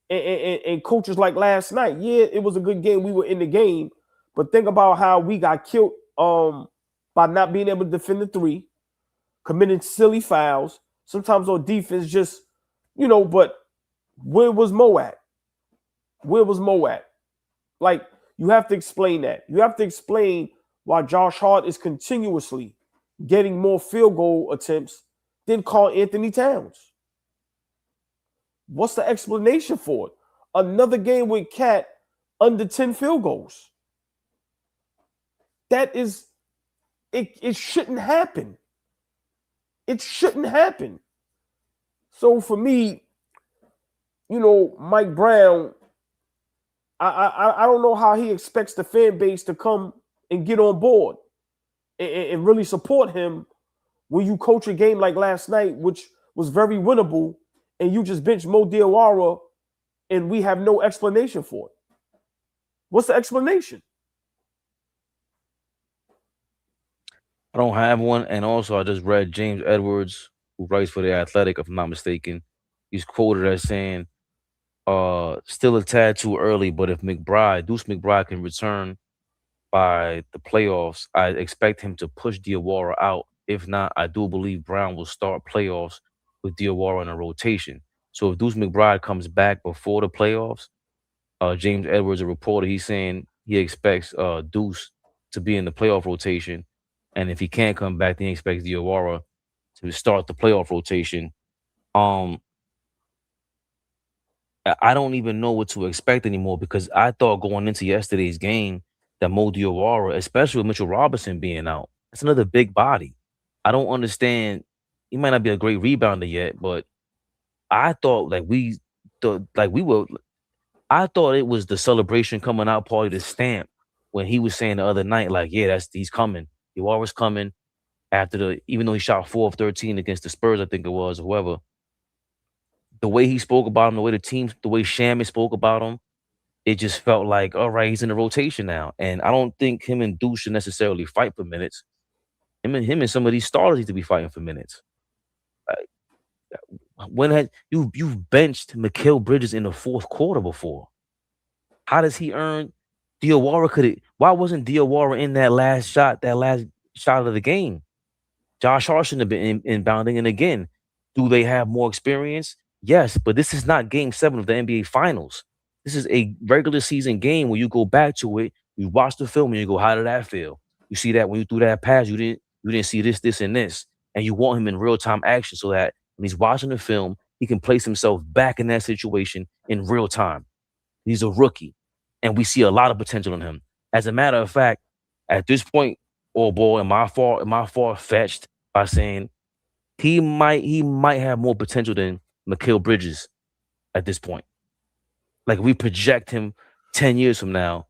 and coaches like last night. Yeah, it was a good game. We were in the game. But think about how we got killed by not being able to defend the 3, committing silly fouls. Sometimes on defense just, but where was Mo at? Where was Mo at? Like, you have to explain that. You have to explain why Josh Hart is continuously getting more field goal attempts than Karl Anthony Towns. What's the explanation for it? Another game with Cat under 10 field goals. That is, it shouldn't happen. It shouldn't happen. So for me, Mike Brown, I don't know how he expects the fan base to come and get on board and really support him when you coach a game like last night, which was very winnable, and you just bench Mo Diawara and we have no explanation for it. What's the explanation? I don't have one. And also, I just read James Edwards, who writes for The Athletic, if I'm not mistaken. He's quoted as saying, still a tad too early, but if Deuce McBride can return by the playoffs, I expect him to push Diawara out. If not, I do believe Brown will start playoffs with Diawara in a rotation. So if Deuce McBride comes back before the playoffs, James Edwards, a reporter, he's saying he expects Deuce to be in the playoff rotation. And if he can't come back, then he expects Diawara to start the playoff rotation. I don't even know what to expect anymore because I thought going into yesterday's game that Mo Diawara, especially with Mitchell Robinson being out, that's another big body. I don't understand. He might not be a great rebounder yet, but I thought I thought it was the celebration coming out party to stamp when he was saying the other night, like, yeah, he's coming. Diawara's coming even though he shot 4 of 13 against the Spurs, I think it was, or whoever. The way he spoke about him, the way Shammy spoke about him, it just felt like, all right, he's in the rotation now. And I don't think him and Deuce should necessarily fight for minutes. Him and some of these starters need to be fighting for minutes. When had you've benched Mikal Bridges in the fourth quarter before? How does he earn Diawara? Why wasn't Diawara in that last shot of the game? Josh Hart shouldn't have been inbounding. And again, do they have more experience? Yes, but this is not Game 7 of the NBA Finals. This is a regular season game where you go back to it, you watch the film, and you go, how did that feel? You see that when you threw that pass, you didn't see this, and this, and you want him in real time action so that when he's watching the film, he can place himself back in that situation in real time. He's a rookie, and we see a lot of potential in him. As a matter of fact, at this point, am I far-fetched by saying he might have more potential than Mikal Bridges at this point. Like, we project him 10 years from now,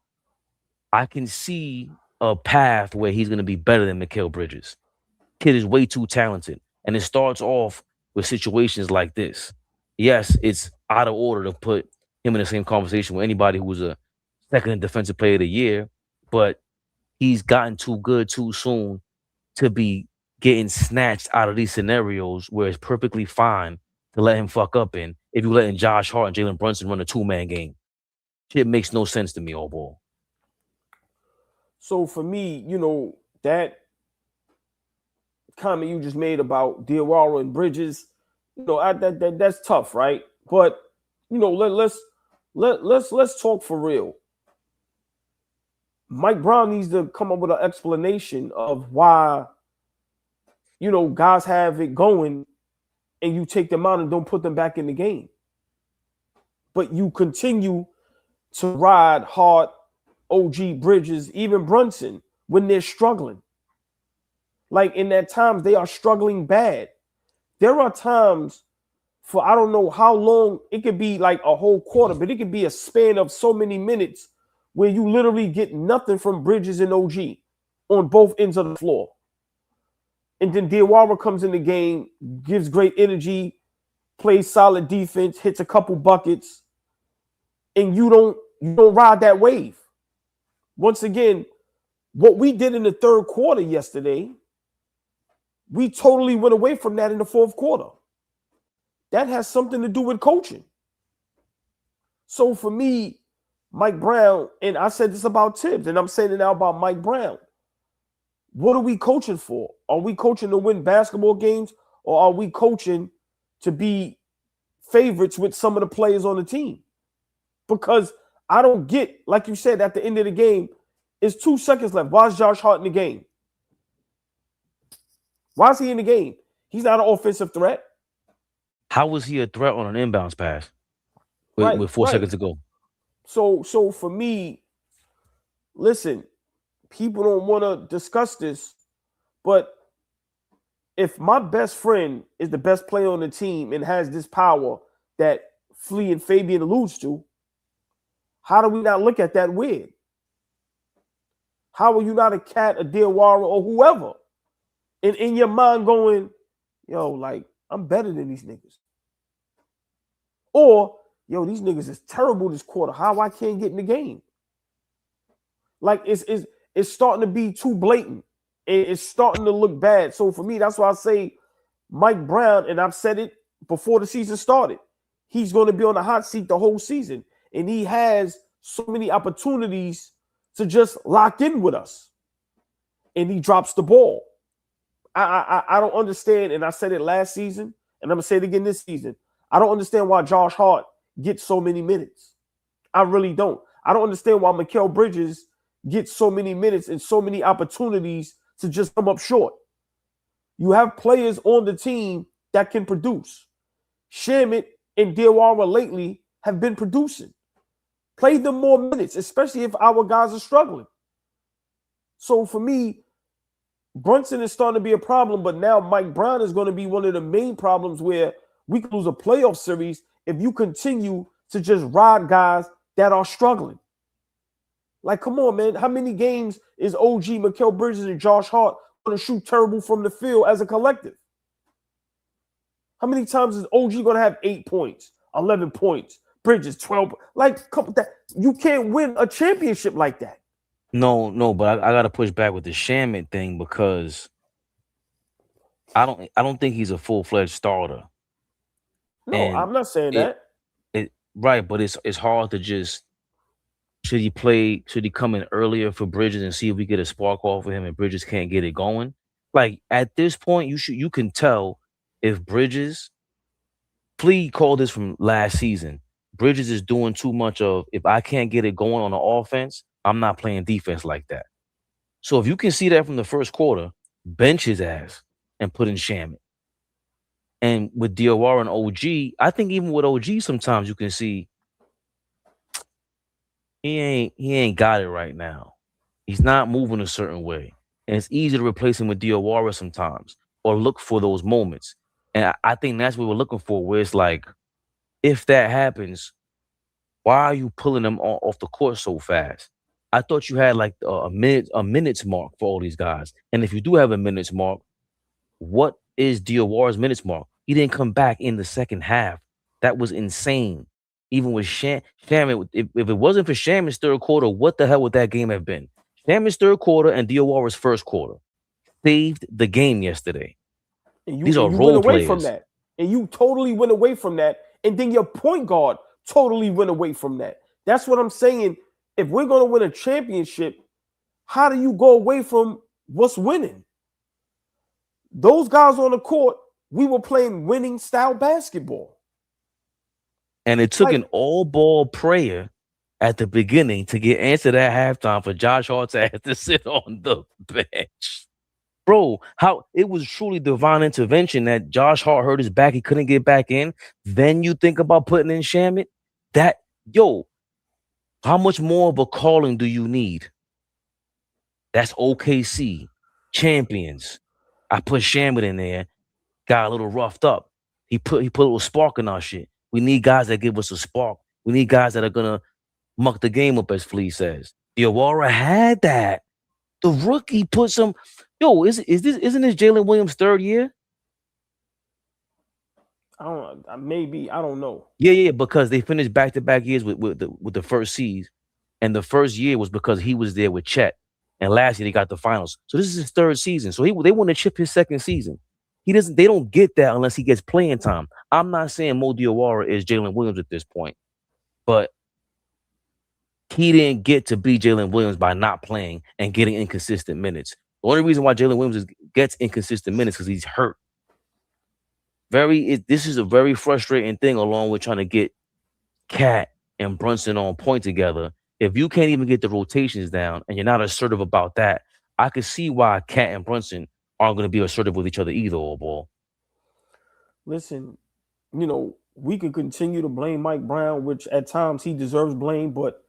I can see a path where he's going to be better than Mikal Bridges. Kid is way too talented. And it starts off with situations like this. yes, it's out of order to put him in the same conversation with anybody who was a second defensive player of the year, but he's gotten too good too soon to be getting snatched out of these scenarios where it's perfectly fine to let him fuck up in if you're letting Josh Hart and Jaylen Brunson run a two-man game. Shit makes no sense to me, AllBall. So for me, that comment you just made about Diawara and Bridges, that's tough, right? But let's talk for real. Mike Brown needs to come up with an explanation of why, guys have it going and you take them out and don't put them back in the game. But you continue to ride Hart, OG, Bridges, even Brunson when they're struggling. Like in that times, they are struggling bad. There are times for I don't know how long, it could be like a whole quarter, but it could be a span of so many minutes where you literally get nothing from Bridges and OG on both ends of the floor. And then Diawara comes in the game, gives great energy, plays solid defense, hits a couple buckets, and you don't ride that wave. Once again, what we did in the third quarter yesterday, we totally went away from that in the fourth quarter. That has something to do with coaching. So for me, Mike Brown, and I said this about Tibbs, and I'm saying it now about Mike Brown. What are we coaching for? Are we coaching to win basketball games, or are we coaching to be favorites with some of the players on the team? Because I don't get, like you said, at the end of the game, it's 2 seconds left. Why is Josh Hart in the game? Why is he in the game? He's not an offensive threat. How was he a threat on an inbounds pass with 4 seconds to go? So for me, listen, people don't want to discuss this, but if my best friend is the best player on the team and has this power that Flea and Fabian alludes to, how do we not look at that weird? How are you not a Cat, a Diawara, or whoever? And in your mind going, yo, like, I'm better than these niggas. Or, yo, these niggas is terrible this quarter. How I can't get in the game? Like, it's starting to be too blatant. It's starting to look bad. So for me, that's why I say Mike Brown, and I've said it before the season started, he's going to be on the hot seat the whole season. And he has so many opportunities to just lock in with us. And he drops the ball. I don't understand, and I said it last season, and I'm going to say it again this season. I don't understand why Josh Hart gets so many minutes. I really don't. I don't understand why Mikal Bridges gets so many minutes and so many opportunities to just come up short. You have players on the team that can produce. Shamit and Diawara lately have been producing. Play them more minutes, especially if our guys are struggling. So for me, Brunson is starting to be a problem, but now Mike Brown is going to be one of the main problems where we could lose a playoff series if you continue to just ride guys that are struggling. Like, come on, man. How many games is OG, Mikal Bridges, and Josh Hart going to shoot terrible from the field as a collective? How many times is OG going to have 8 points, 11 points, Bridges 12? Like, you can't win a championship like that. No, but I got to push back with the Shamit thing because I don't think he's a full-fledged starter. No, And I'm not saying that. Right, but it's hard to just should he come in earlier for Bridges and see if we get a spark off of him and Bridges can't get it going? Like at this point, you can tell if Bridges, Flea called this from last season. Bridges is doing too much of if I can't get it going on the offense, I'm not playing defense like that. So if you can see that from the first quarter, bench his ass and put in Shamit. And with Diawara and OG, I think even with OG, sometimes you can see he ain't got it right now. He's not moving a certain way. And it's easy to replace him with Diawara sometimes or look for those moments. And I think that's what we're looking for, where it's like, if that happens, why are you pulling them off the court so fast? I thought you had like a minutes mark for all these guys. And if you do have a minutes mark, what is Diawara's minutes mark? He didn't come back in the second half That was insane. Even with Shaman, if it wasn't for Shaman's third quarter, what the hell would that game have been? Shaman's third quarter and Diora's first quarter saved the game yesterday. And These are you role went away players. from that. And you totally went away from that. And then your point guard totally went away from that. That's what I'm saying. If we're going to win a championship, how do you go away from what's winning? Those guys on the court, we were playing winning style basketball. And it took an all-ball prayer at the beginning to get answered at halftime for Josh Hart to have to sit on the bench. Bro, how it was truly divine intervention that Josh Hart hurt his back. He couldn't get back in. Then you think about putting in Shaman. How much more of a calling do you need? That's OKC champions. I put Shaman in there, got a little roughed up. He put a little spark in our shit. We need guys that give us a spark. We need guys that are gonna muck the game up, as Flea says. Diawara had that. The rookie put some. Isn't this Jaylen Williams' third year? I don't know. Yeah, because they finished back-to-back years with the first seeds, and the first year was because he was there with Chet, and last year they got the finals. So this is his third season. So they want to chip his second season. They don't get that unless he gets playing time. I'm not saying Mo Diawara is Jaylen Williams at this point, but he didn't get to be Jaylen Williams by not playing and getting inconsistent minutes. The only reason why Jaylen Williams gets inconsistent minutes is because he's hurt. This is a very frustrating thing, along with trying to get Cat and Brunson on point together. If you can't even get the rotations down and you're not assertive about that, I could see why Cat and Brunson aren't going to be assertive with each other either, AllBall. Listen, we could continue to blame Mike Brown, which at times he deserves blame, but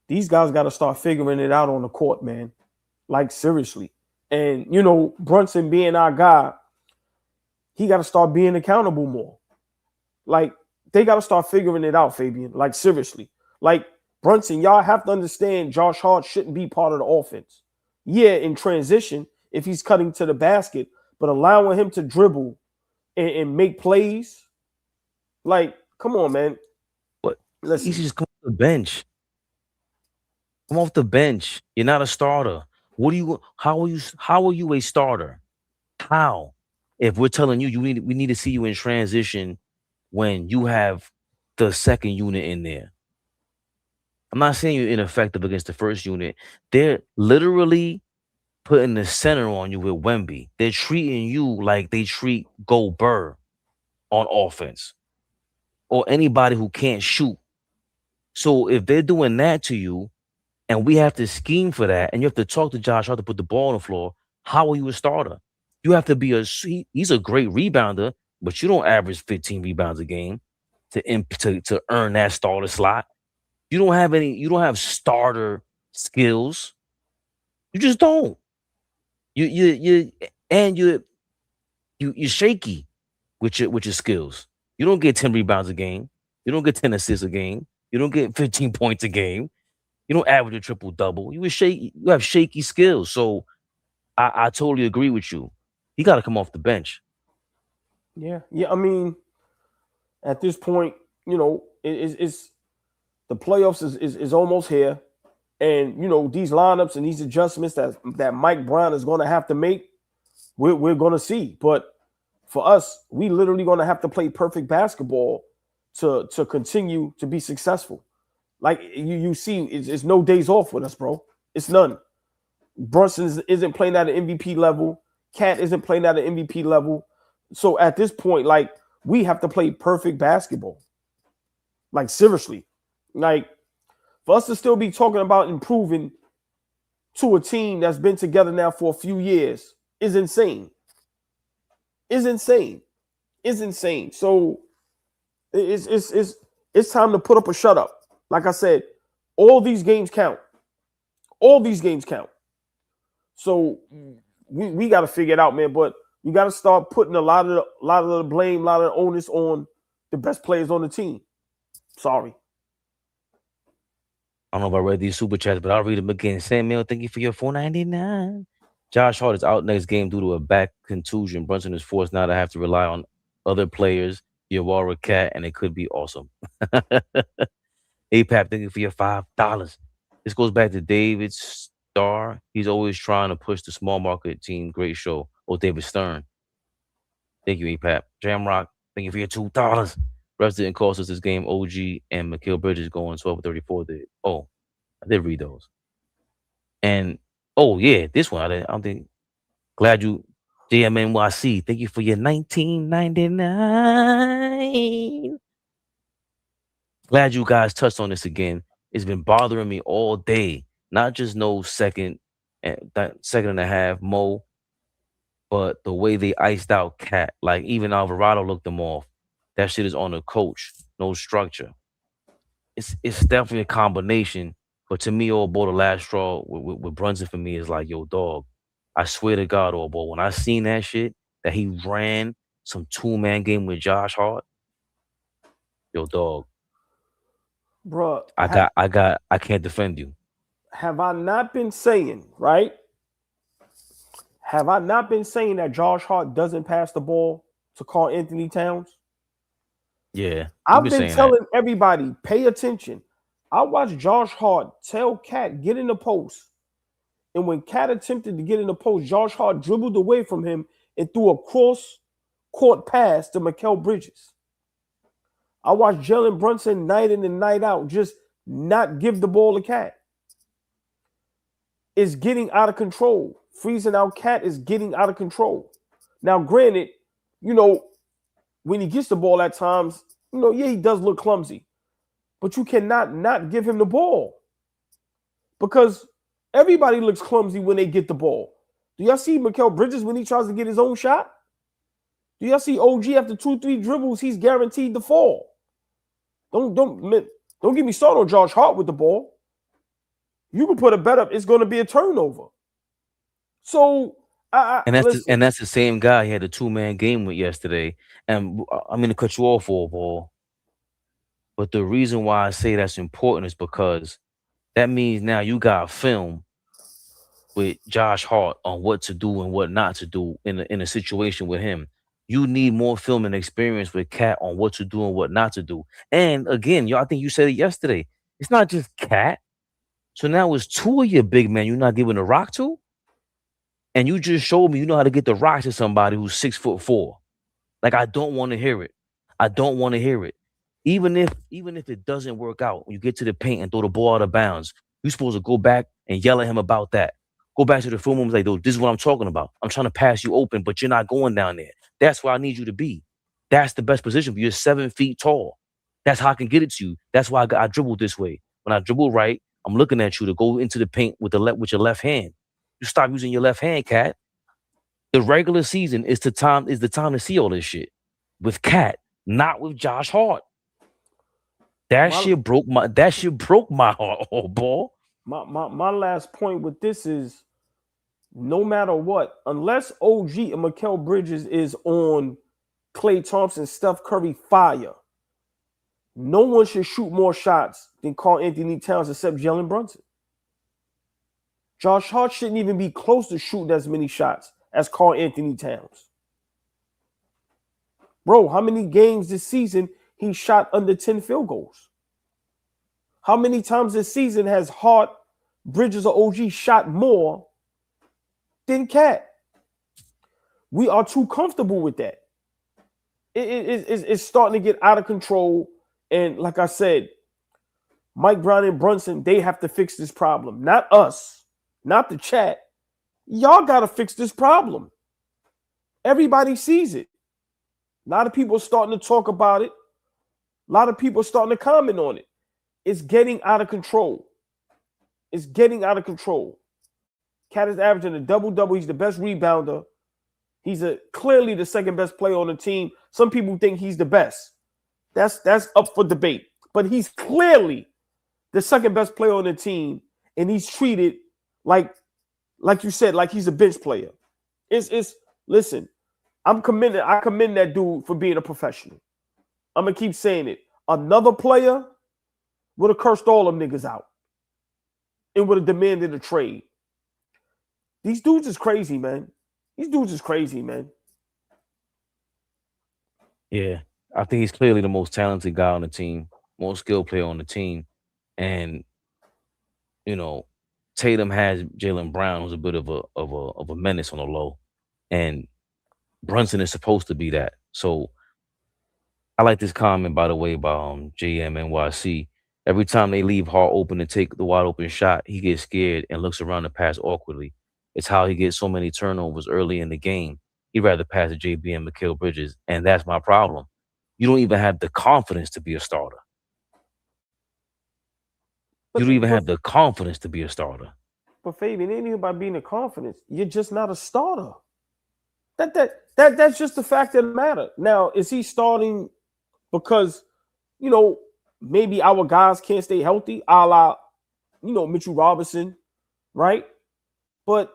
these guys got to start figuring it out on the court, man. Like, seriously. And, Brunson being our guy, he got to start being accountable more. Like, they got to start figuring it out, Fabian. Like, seriously. Like, Brunson, y'all have to understand Josh Hart shouldn't be part of the offense. Yeah, in transition, if he's cutting to the basket, but allowing him to dribble and make plays, like, come on, man. But he should just come off the bench. Come off the bench. You're not a starter. How are you a starter? How? If we're telling you we need to see you in transition when you have the second unit in there. I'm not saying you're ineffective against the first unit. They're literally putting the center on you with Wemby. They're treating you like they treat Gobert on offense or anybody who can't shoot. So if they're doing that to you and we have to scheme for that and you have to talk to Josh Hart to put the ball on the floor, how are you a starter? You have to be he's a great rebounder, but you don't average 15 rebounds a game to earn that starter slot. You don't have starter skills. You just don't. You're shaky with your skills. You don't get 10 rebounds a game. You don't get 10 assists a game. You don't get 15 points a game. You don't average a triple-double. You have shaky skills. So I totally agree with you. He got to come off the bench. Yeah. I mean, at this point, it's the playoffs is almost here. And, these lineups and these adjustments that Mike Brown is going to have to make, we're going to see. But for us, we literally going to have to play perfect basketball to continue to be successful. Like you see, it's no days off with us, bro. It's none. Brunson isn't playing at an MVP level. Cat isn't playing at an MVP level. So at this point, like, we have to play perfect basketball. Like, seriously. Like, for us to still be talking about improving to a team that's been together now for a few years is insane. Is insane. So it's time to put up or shut up. Like I said, all these games count. So we got to figure it out, man. But you got to start putting a lot of the blame, a lot of the onus on the best players on the team. Sorry. I don't know if I read these super chats, but I'll read them again. Samuel, thank you for your $4.99. Josh Hart is out next game due to a back contusion. Brunson is forced now to have to rely on other players your Warrior Cat, and it could be awesome. APAP, thank you for your $5. This goes back to David Starr. He's always trying to push the small market team. Great show. Oh, David Stern. Thank you, APAP. Jamrock, thank you for your $2. Refs didn't cost us this game. OG and Mikal Bridges going 12-34 did. Oh, I did read those. And oh yeah, this one I don't think. Glad you, JMNYC. Thank you for your $19.99. Glad you guys touched on this again. It's been bothering me all day. Not just no second and a half Mo, but the way they iced out Cat. Like even Alvarado looked them off. That shit is on the coach. No structure. It's definitely a combination. But to me, AllBall, the last straw with Brunson for me is like, yo, dog. I swear to God, AllBall, when I seen that shit, that he ran some 2-man game with Josh Hart, yo, dog. Bruh, I can't defend you. Have I not been saying, right? Have I not been saying that Josh Hart doesn't pass the ball to Karl Anthony Towns? Yeah. I've been telling everybody, pay attention. I watched Josh Hart tell Cat, get in the post. And when Cat attempted to get in the post, Josh Hart dribbled away from him and threw a cross-court pass to Mikal Bridges. I watched Jaylen Brunson night in and night out just not give the ball to Cat. It's getting out of control. Freezing out Cat is getting out of control. Now, granted, when he gets the ball at times, yeah, he does look clumsy. But you cannot not give him the ball. Because everybody looks clumsy when they get the ball. Do y'all see Mikal Bridges when he tries to get his own shot? Do y'all see OG after 2-3 dribbles, he's guaranteed to fall? Don't get me started on Josh Hart with the ball. You can put a bet up, it's going to be a turnover. So, and that's the same guy he had a 2-man game with yesterday. And I'm going to cut you off, AllBall. But the reason why I say that's important is because that means now you got film with Josh Hart on what to do and what not to do in a situation with him. You need more film and experience with Cat on what to do and what not to do. And again, I think you said it yesterday. It's not just Cat. So now it's 2 of your big men you're not giving the rock to. And you just showed me you know how to get the rock to somebody who's 6'4". Like, I don't want to hear it. I don't want to hear it. Even if it doesn't work out, when you get to the paint and throw the ball out of bounds, you're supposed to go back and yell at him about that. Go back to the film room like, this is what I'm talking about. I'm trying to pass you open, but you're not going down there. That's where I need you to be. That's the best position for you. You're 7 feet tall. That's how I can get it to you. That's why I dribble this way. When I dribble right, I'm looking at you to go into the paint with your left hand. You stop using your left hand, Cat. The regular season is the time to see all this shit with Cat, not with Josh Hart. That shit broke my heart, AllBall. My last point with this is, no matter what, unless OG and Mikal Bridges is on Klay Thompson, Steph Curry fire, no one should shoot more shots than Karl Anthony Towns except Jaylen Brunson. Josh Hart shouldn't even be close to shooting as many shots as Karl Anthony Towns. Bro, how many games this season he shot under 10 field goals? How many times this season has Hart, Bridges, or OG shot more than Cat? We are too comfortable with that. It's starting to get out of control. And like I said, Mike Brown and Brunson, they have to fix this problem. Not us, not the chat. Y'all got to fix this problem. Everybody sees it. A lot of people are starting to talk about it. A lot of people are starting to comment on it. It's getting out of control. It's getting out of control. Cat is averaging a double-double. He's the best rebounder. He's clearly the second best player on the team. Some people think he's the best. That's up for debate. But he's clearly the second best player on the team, and he's treated like you said, like he's a bench player. Listen, I commend that dude for being a professional. I'm gonna keep saying it. Another player would have cursed all them niggas out and would have demanded a trade. These dudes is crazy, man. These dudes is crazy, man. Yeah. I think he's clearly the most talented guy on the team, most skilled player on the team. And, you know, Tatum has Jaylen Brown, who's a bit of a menace on the low. And Brunson is supposed to be that. So I like this comment, by the way, by JMNYC. Every time they leave Hart open to take the wide open shot, he gets scared and looks around the pass awkwardly. It's how he gets so many turnovers early in the game. He'd rather pass to JB and Mikal Bridges, and that's my problem. You don't even have the confidence to be a starter. You don't even have the confidence to be a starter. But Fabian, it ain't even about being a confidence. You're just not a starter. That's just the fact of the matter. Now, is he starting because, maybe our guys can't stay healthy, a la, Mitchell Robinson, right? But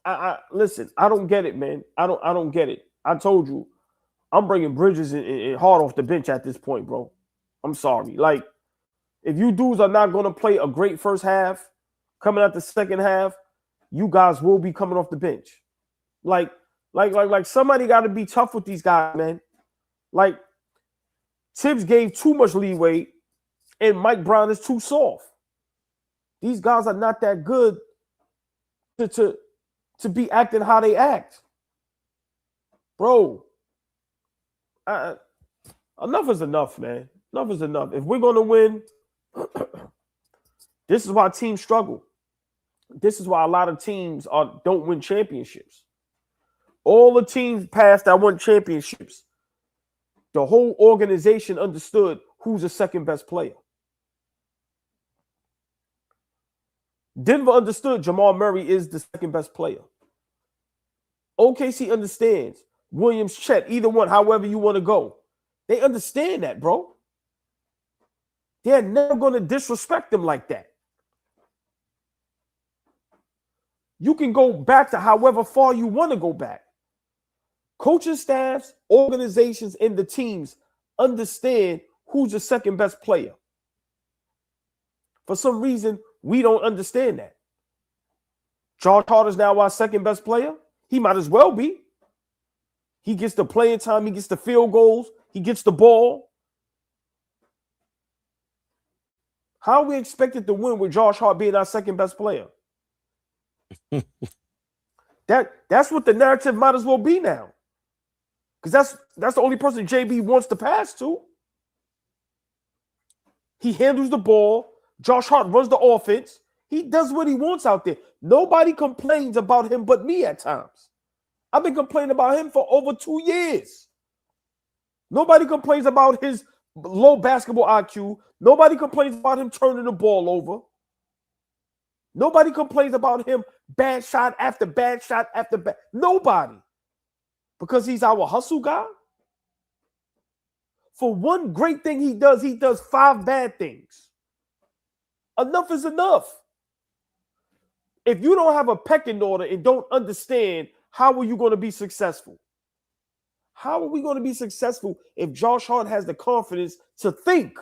I listen, I don't get it, man. I don't get it. I told you, I'm bringing Bridges and Hart off the bench at this point, bro. I'm sorry. Like, if you dudes are not going to play a great first half, coming out the second half, you guys will be coming off the bench. Like somebody got to be tough with these guys, man. Like, Tibbs gave too much leeway, and Mike Brown is too soft. These guys are not that good to be acting how they act. Bro, enough is enough, man. Enough is enough. If we're going to win, this is why teams struggle. This is why a lot of teams don't win championships. All the teams past that won championships, the whole organization understood who's the second best player. Denver understood Jamal Murray is the second best player. OKC understands Williams, Chet, either one, however you want to go. They understand that, bro. They're never going to disrespect them like that. You can go back to however far you want to go back. Coaching staffs, organizations, and the teams understand who's the second best player. For some reason, we don't understand that. Josh Hart is now our second best player. He might as well be. He gets the playing time. He gets the field goals. He gets the ball. How are we expected to win with Josh Hart being our second best player? That's what the narrative might as well be now. Because that's the only person JB wants to pass to. He handles the ball. Josh Hart runs the offense. He does what he wants out there. Nobody complains about him but me at times. I've been complaining about him for over 2 years. Nobody complains about his low basketball IQ. Nobody complains about him turning the ball over. Nobody complains about him bad shot after bad shot after bad. Nobody. Because he's our hustle guy. For one great thing he does 5 bad things. Enough is enough. If you don't have a pecking order and don't understand, how are you going to be successful? How are we going to be successful if Josh Hart has the confidence to think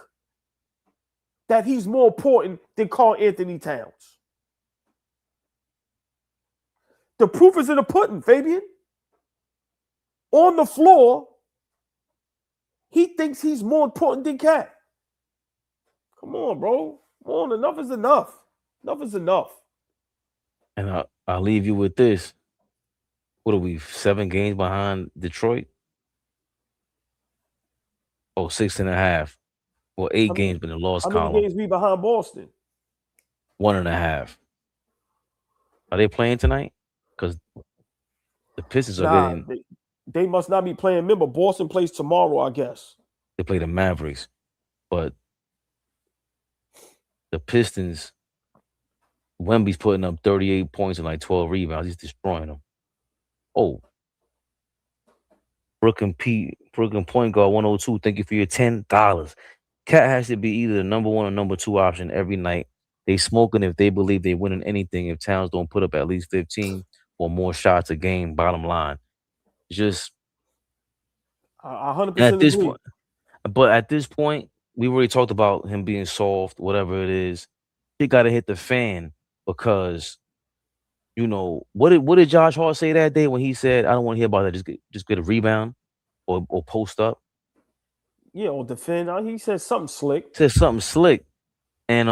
that he's more important than Karl Anthony Towns? The proof is in the pudding, Fabian. On the floor, he thinks he's more important than Cat. Come on, bro. Come on, enough is enough. Enough is enough. And I'll leave you with this. What are we, 7 games behind Detroit? Oh, 6.5. Well, 8 games in the loss column. How many games we behind Boston? 1.5. Are they playing tonight? Because the Pistons are getting... They must not be playing. Remember, Boston plays tomorrow, I guess. They play the Mavericks. But the Pistons, Wemby's putting up 38 points and like 12 rebounds. He's destroying them. Oh. Brooklyn point guard 102. Thank you for your $10. Cat has to be either the number 1 or number 2 option every night. They smoking if they believe they winning anything if Towns don't put up at least 15 or more shots a game, bottom line. Just 100% at this agree. point. But at this point, we already talked about him being soft, whatever it is. He got to hit the fan because, what did Josh Hart say that day when he said, "I don't want to hear about that. Just get a rebound or post up." Yeah, or defend. He said something slick. Said something slick. And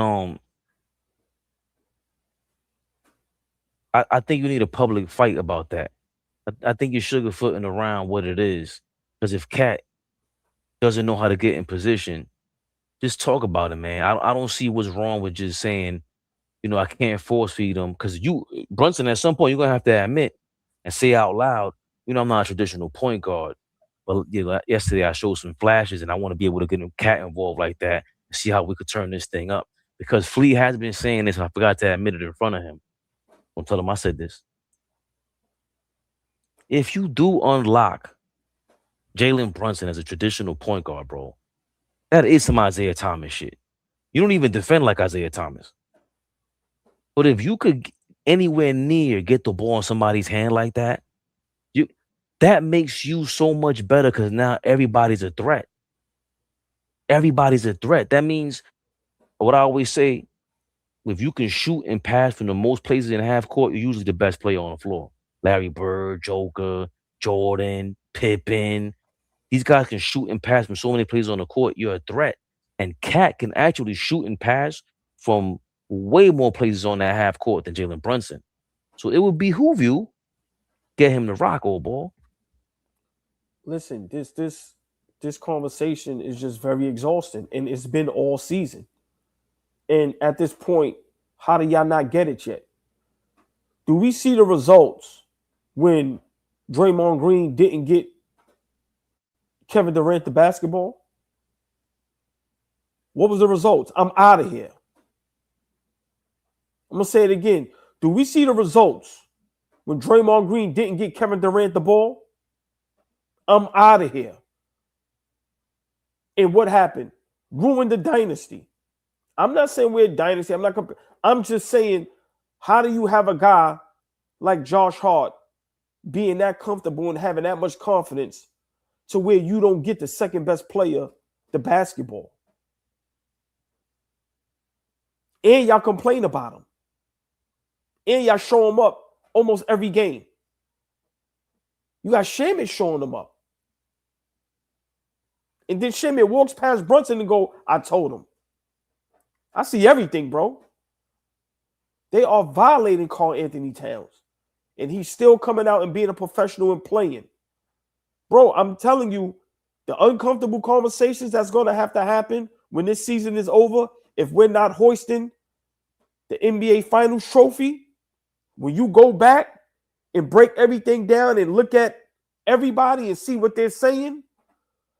I think you need a public fight about that. I think you're sugarfooting around what it is. Because if Cat doesn't know how to get in position, just talk about it, man. I don't see what's wrong with just saying, I can't force feed him. Because Brunson, at some point, you're going to have to admit and say out loud, I'm not a traditional point guard. But yesterday I showed some flashes, and I want to be able to get him Cat involved like that and see how we could turn this thing up. Because Flea has been saying this, and I forgot to admit it in front of him. Don't tell him I said this. If you do unlock Jaylen Brunson as a traditional point guard, bro, that is some Isaiah Thomas shit. You don't even defend like Isaiah Thomas. But if you could anywhere near get the ball in somebody's hand like that, that makes you so much better because now everybody's a threat. Everybody's a threat. That means what I always say, if you can shoot and pass from the most places in half court, you're usually the best player on the floor. Larry Bird, Joker, Jordan, Pippen. These guys can shoot and pass from so many places on the court. You're a threat. And Cat can actually shoot and pass from way more places on that half court than Jaylen Brunson. So it would behoove you get him to rock, old ball. Listen, this conversation is just very exhausting, and it's been all season. And at this point, how do y'all not get it yet? Do we see the results when Draymond Green didn't get Kevin Durant the basketball? What was the results? I'm out of here. I'm going to say it again. Do we see the results when Draymond Green didn't get Kevin Durant the ball? I'm out of here. And what happened? Ruined the dynasty. I'm not saying we're a dynasty. I'm just saying, how do you have a guy like Josh Hart being that comfortable and having that much confidence to where you don't get the second best player the basketball? And y'all complain about him. And y'all show him up almost every game. You got Shaman showing him up. And then Shaman walks past Brunson and go, I told him. I see everything, bro. They are violating Karl Anthony Towns. And he's still coming out and being a professional and playing. Bro, I'm telling you, the uncomfortable conversations that's going to happen when this season is over, if we're not hoisting the NBA Finals trophy, when you go back and break everything down and look at everybody and see what they're saying,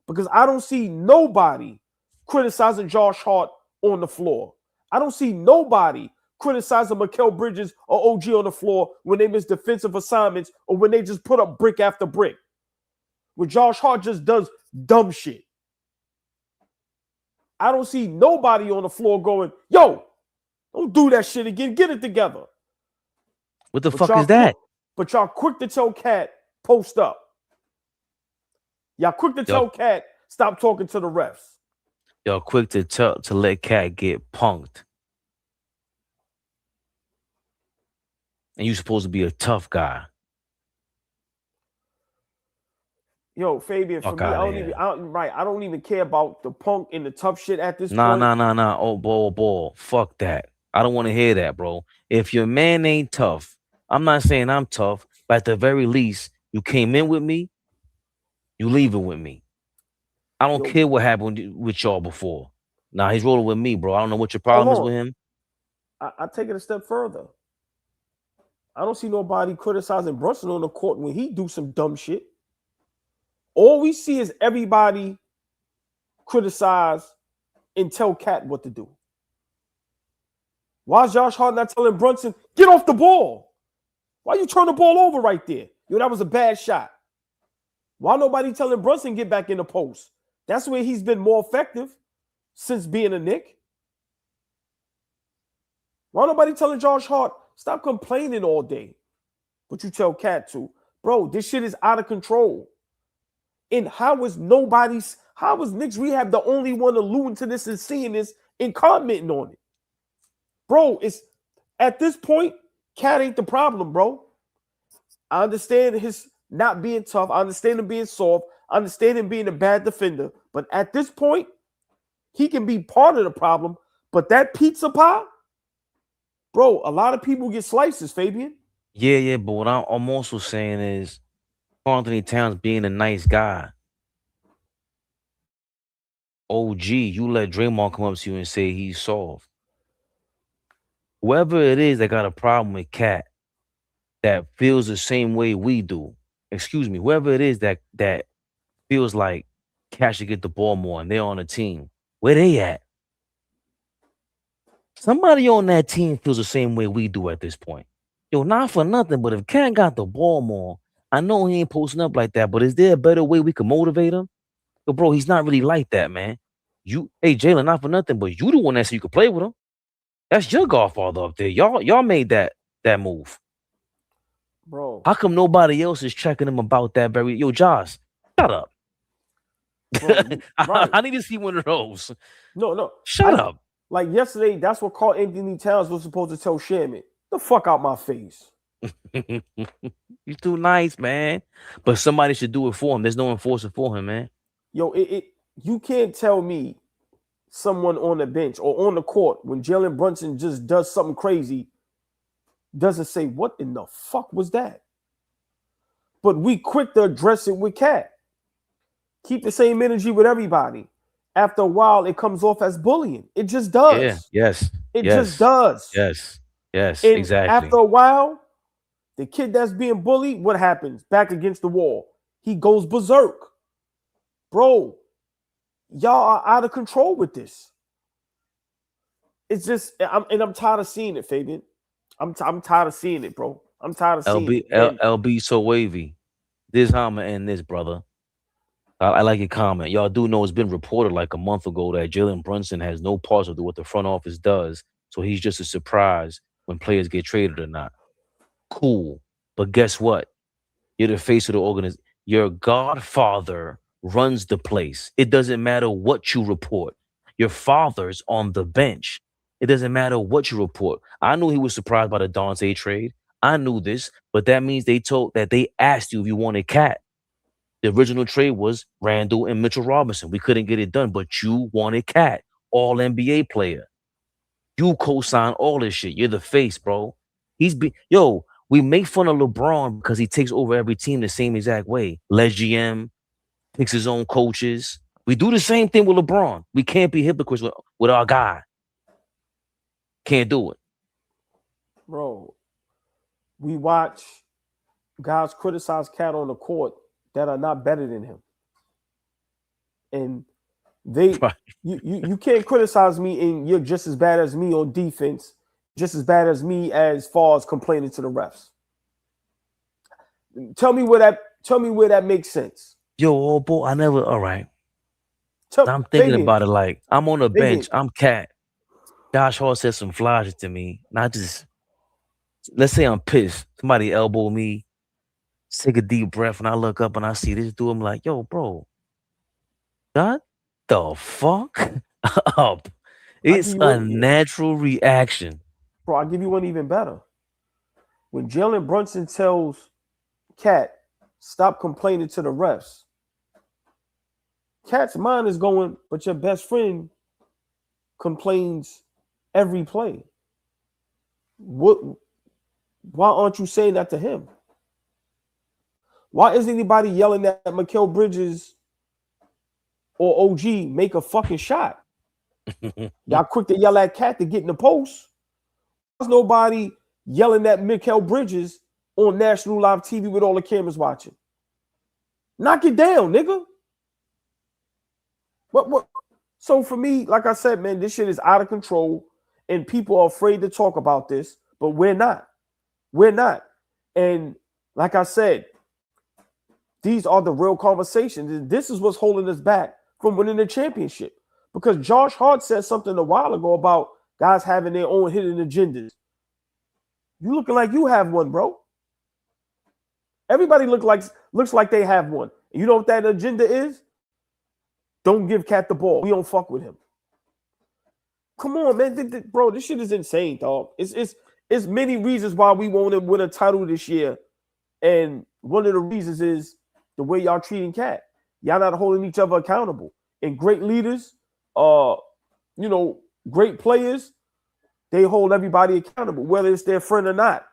because I don't see nobody criticizing Josh Hart on the floor. I don't see nobody criticizing Mikal Bridges or OG on the floor when they miss defensive assignments or when they just put up brick after brick. When Josh Hart just does dumb shit. I don't see nobody on the floor going, yo, don't do that shit again. Get it together. What the fuck is that? But y'all quick to tell Cat, post up. Y'all quick to tell Cat, stop talking to the refs. Y'all quick to let Cat get punked. And you supposed to be a tough guy. Yo, Fabian, for me, I don't even care about the punk and the tough shit at this point. Nah. Oh, ball. Fuck that. I don't want to hear that, bro. If your man ain't tough, I'm not saying I'm tough, but at the very least, you came in with me, you leaving with me. I don't care what happened with y'all before. Nah, he's rolling with me, bro. I don't know what your problem is with him. I take it a step further. I don't see nobody criticizing Brunson on the court when he do some dumb shit. All we see is everybody criticize and tell Cat what to do. Why is Josh Hart not telling Brunson, get off the ball? Why you turn the ball over right there? Yo, that was a bad shot. Why nobody telling Brunson get back in the post? That's where he's been more effective since being a Knick. Why nobody telling Josh Hart, stop complaining all day? But you tell Cat to. Bro, this shit is out of control. And how is Knicks Rehab the only one alluding to this and seeing this and commenting on it? Bro, it's at this point, Cat ain't the problem, bro. I understand not being tough. I understand him being soft. I understand him being a bad defender. But at this point, he can be part of the problem. But that pizza pie, bro, a lot of people get slices, Fabian. Yeah, but what I'm also saying is Anthony Towns being a nice guy. OG, you let Draymond come up to you and say he's soft. Whoever it is that got a problem with Cat that feels the same way we do, excuse me, whoever it is that feels like Cat should get the ball more and they're on a team, where they at? Somebody on that team feels the same way we do at this point. Yo, not for nothing, but if Cat got the ball more, I know he ain't posting up like that, but is there a better way we can motivate him? Yo, bro, he's not really like that, man. Hey, Jaylen, not for nothing, but you the one that said you could play with him. That's your godfather up there. Y'all made that move. Bro. How come nobody else is checking him about that Yo, Josh, shut up. Bro, right. I need to see one of those. No. Shut up. Like yesterday, that's what Carl Anthony Towns was supposed to tell Sherman. The fuck out my face. You're too nice, man. But somebody should do it for him. There's no enforcer for him, man. Yo, you can't tell me someone on the bench or on the court when Jaylen Brunson just does something crazy doesn't say, what in the fuck was that? But we quick to address it with Cat. Keep the same energy with everybody. After a while, it comes off as bullying. It just does. Yeah, yes. It just does. Yes, and exactly. After a while, the kid that's being bullied, what happens? Back against the wall. He goes berserk. Bro, y'all are out of control with this. It's just, I'm tired of seeing it, Fabian. I'm tired of seeing it, bro. I'm tired of seeing it. LB so wavy. This is how I'm gonna end this, brother. I like your comment. Y'all do know it's been reported like a month ago that Jaylen Brunson has no parts of what the front office does, so he's just a surprise when players get traded or not. Cool. But guess what? You're the face of the organization. Your godfather runs the place. It doesn't matter what you report. Your father's on the bench. It doesn't matter what you report. I knew he was surprised by the Dante trade. I knew this, but that means they asked you if you wanted Cat. The original trade was Randall and Mitchell Robinson. We couldn't get it done, but you wanted Cat, all NBA player. You co-sign all this shit. You're the face, bro. We make fun of LeBron because he takes over every team the same exact way. Les GM picks his own coaches. We do the same thing with LeBron. We can't be hypocrites with our guy. Can't do it. Bro, we watch guys criticize Cat on the court that are not better than him. And you can't criticize me and you're just as bad as me on defense, just as bad as me as far as complaining to the refs. Tell me where that makes sense. Yo, all right. I'm thinking about it like I'm on the bench. I'm Cat. Josh Hart said some fly shit to me. Let's say I'm pissed. Somebody elbow me. Take a deep breath, and I look up and I see this dude. I'm like, yo, bro, shut the fuck up. It's a natural reaction. Bro, I'll give you one even better. When Jaylen Brunson tells Cat, stop complaining to the refs, Cat's mind is going, but your best friend complains every play. Why aren't you saying that to him? Why isn't anybody yelling at Mikal Bridges or OG make a fucking shot? Y'all quick to yell at Cat to get in the post. There's nobody yelling at Mikal Bridges on national live TV with all the cameras watching. Knock it down, nigga. What? So for me, like I said, man, this shit is out of control and people are afraid to talk about this, but we're not. We're not. And like I said, these are the real conversations. And this is what's holding us back from winning the championship. Because Josh Hart said something a while ago about guys having their own hidden agendas. You looking like you have one, bro. Everybody looks like they have one. And you know what that agenda is? Don't give Cat the ball. We don't fuck with him. Come on, man. Bro, this shit is insane, dog. It's many reasons why we won't win a title this year. And one of the reasons is the way y'all treating Cat. Y'all not holding each other accountable. And great leaders, great players, they hold everybody accountable, whether it's their friend or not.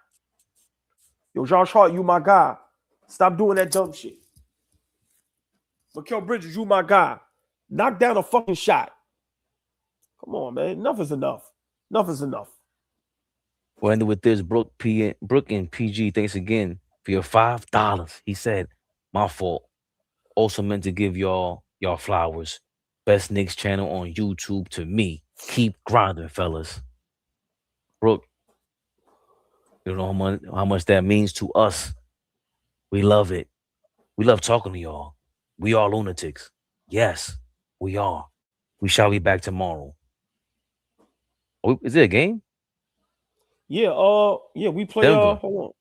Yo, Josh Hart, you my guy. Stop doing that dumb shit. Mikal Bridges, you my guy. Knock down a fucking shot. Come on, man. Enough is enough. Enough is enough. We'll end it with this. Brooke and PG, thanks again for your $5. He said, my fault. Also meant to give y'all flowers. Best Knicks channel on YouTube to me. Keep grinding, fellas. Brooke, you know how much that means to us. We love it. We love talking to y'all. We are lunatics. Yes, we are. We shall be back tomorrow. Oh, is it a game? Yeah, we play. Denver. Hold on.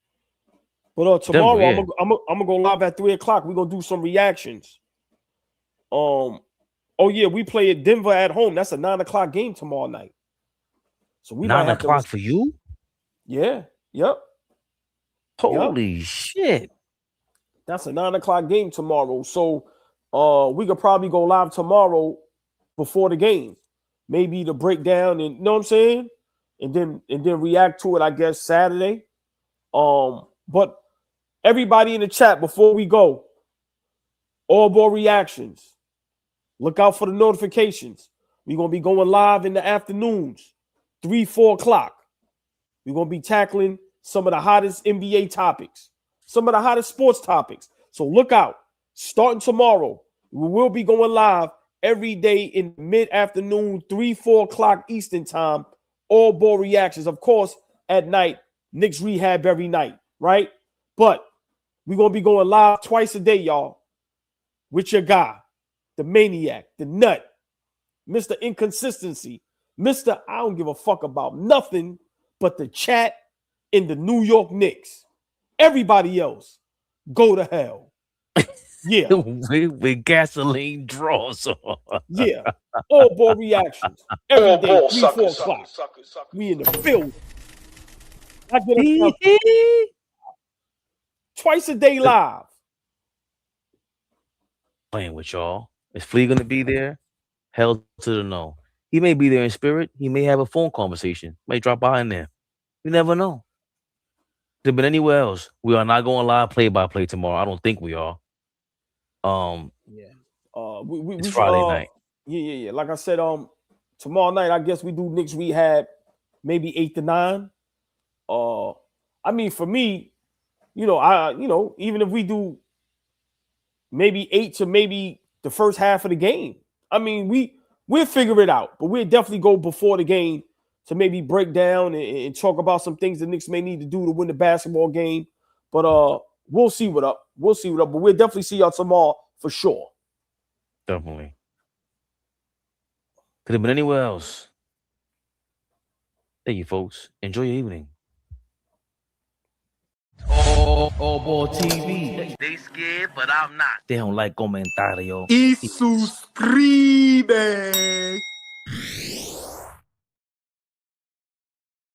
But tomorrow Denver, I'm gonna go live at 3:00. We're gonna do some reactions. We play at Denver at home. That's a 9:00 game tomorrow night. So we 9 o'clock for you? Yeah. Yep. Holy shit. That's a 9:00 game tomorrow. So we could probably go live tomorrow before the game. Maybe to break down and you know what I'm saying? And then react to it, I guess, Saturday. But everybody in the chat before we go, AllBall reactions. Look out for the notifications. We're gonna be going live in the afternoons, 3-4 o'clock. We're gonna be tackling some of the hottest NBA topics, some of the hottest sports topics. So look out. Starting tomorrow, we will be going live every day in mid-afternoon, 3-4 o'clock Eastern time. AllBall reactions, of course, at night. Knicks rehab every night, right? But we're going to be going live twice a day, y'all, with your guy, the maniac, the nut, Mr. Inconsistency, Mr. I don't give a fuck about nothing but the chat in the New York Knicks. Everybody else, go to hell. Yeah. with gasoline draws on. Yeah. AllBall reactions. Every day, 3-4 o'clock. We in the field. I get up twice a day live. Playing with y'all. Is Flea gonna be there? Hell to the no. He may be there in spirit. He may have a phone conversation. May drop by in there. You never know. But anywhere else, we are not going live play-by-play tomorrow. I don't think we are. It's Friday night. Yeah. Like I said, tomorrow night, I guess we do Knicks rehab, maybe 8 to 9. I mean, for me, even if we do maybe 8 to maybe the first half of the game, I mean, we'll figure it out, but we'll definitely go before the game to maybe break down and talk about some things the Knicks may need to do to win the basketball game. But we'll see what up. But we'll definitely see y'all tomorrow for sure. Definitely. Could have been anywhere else. Thank you, folks. Enjoy your evening. AllBall TV. They scared, but I'm not. They don't like comentario. Y suscribe.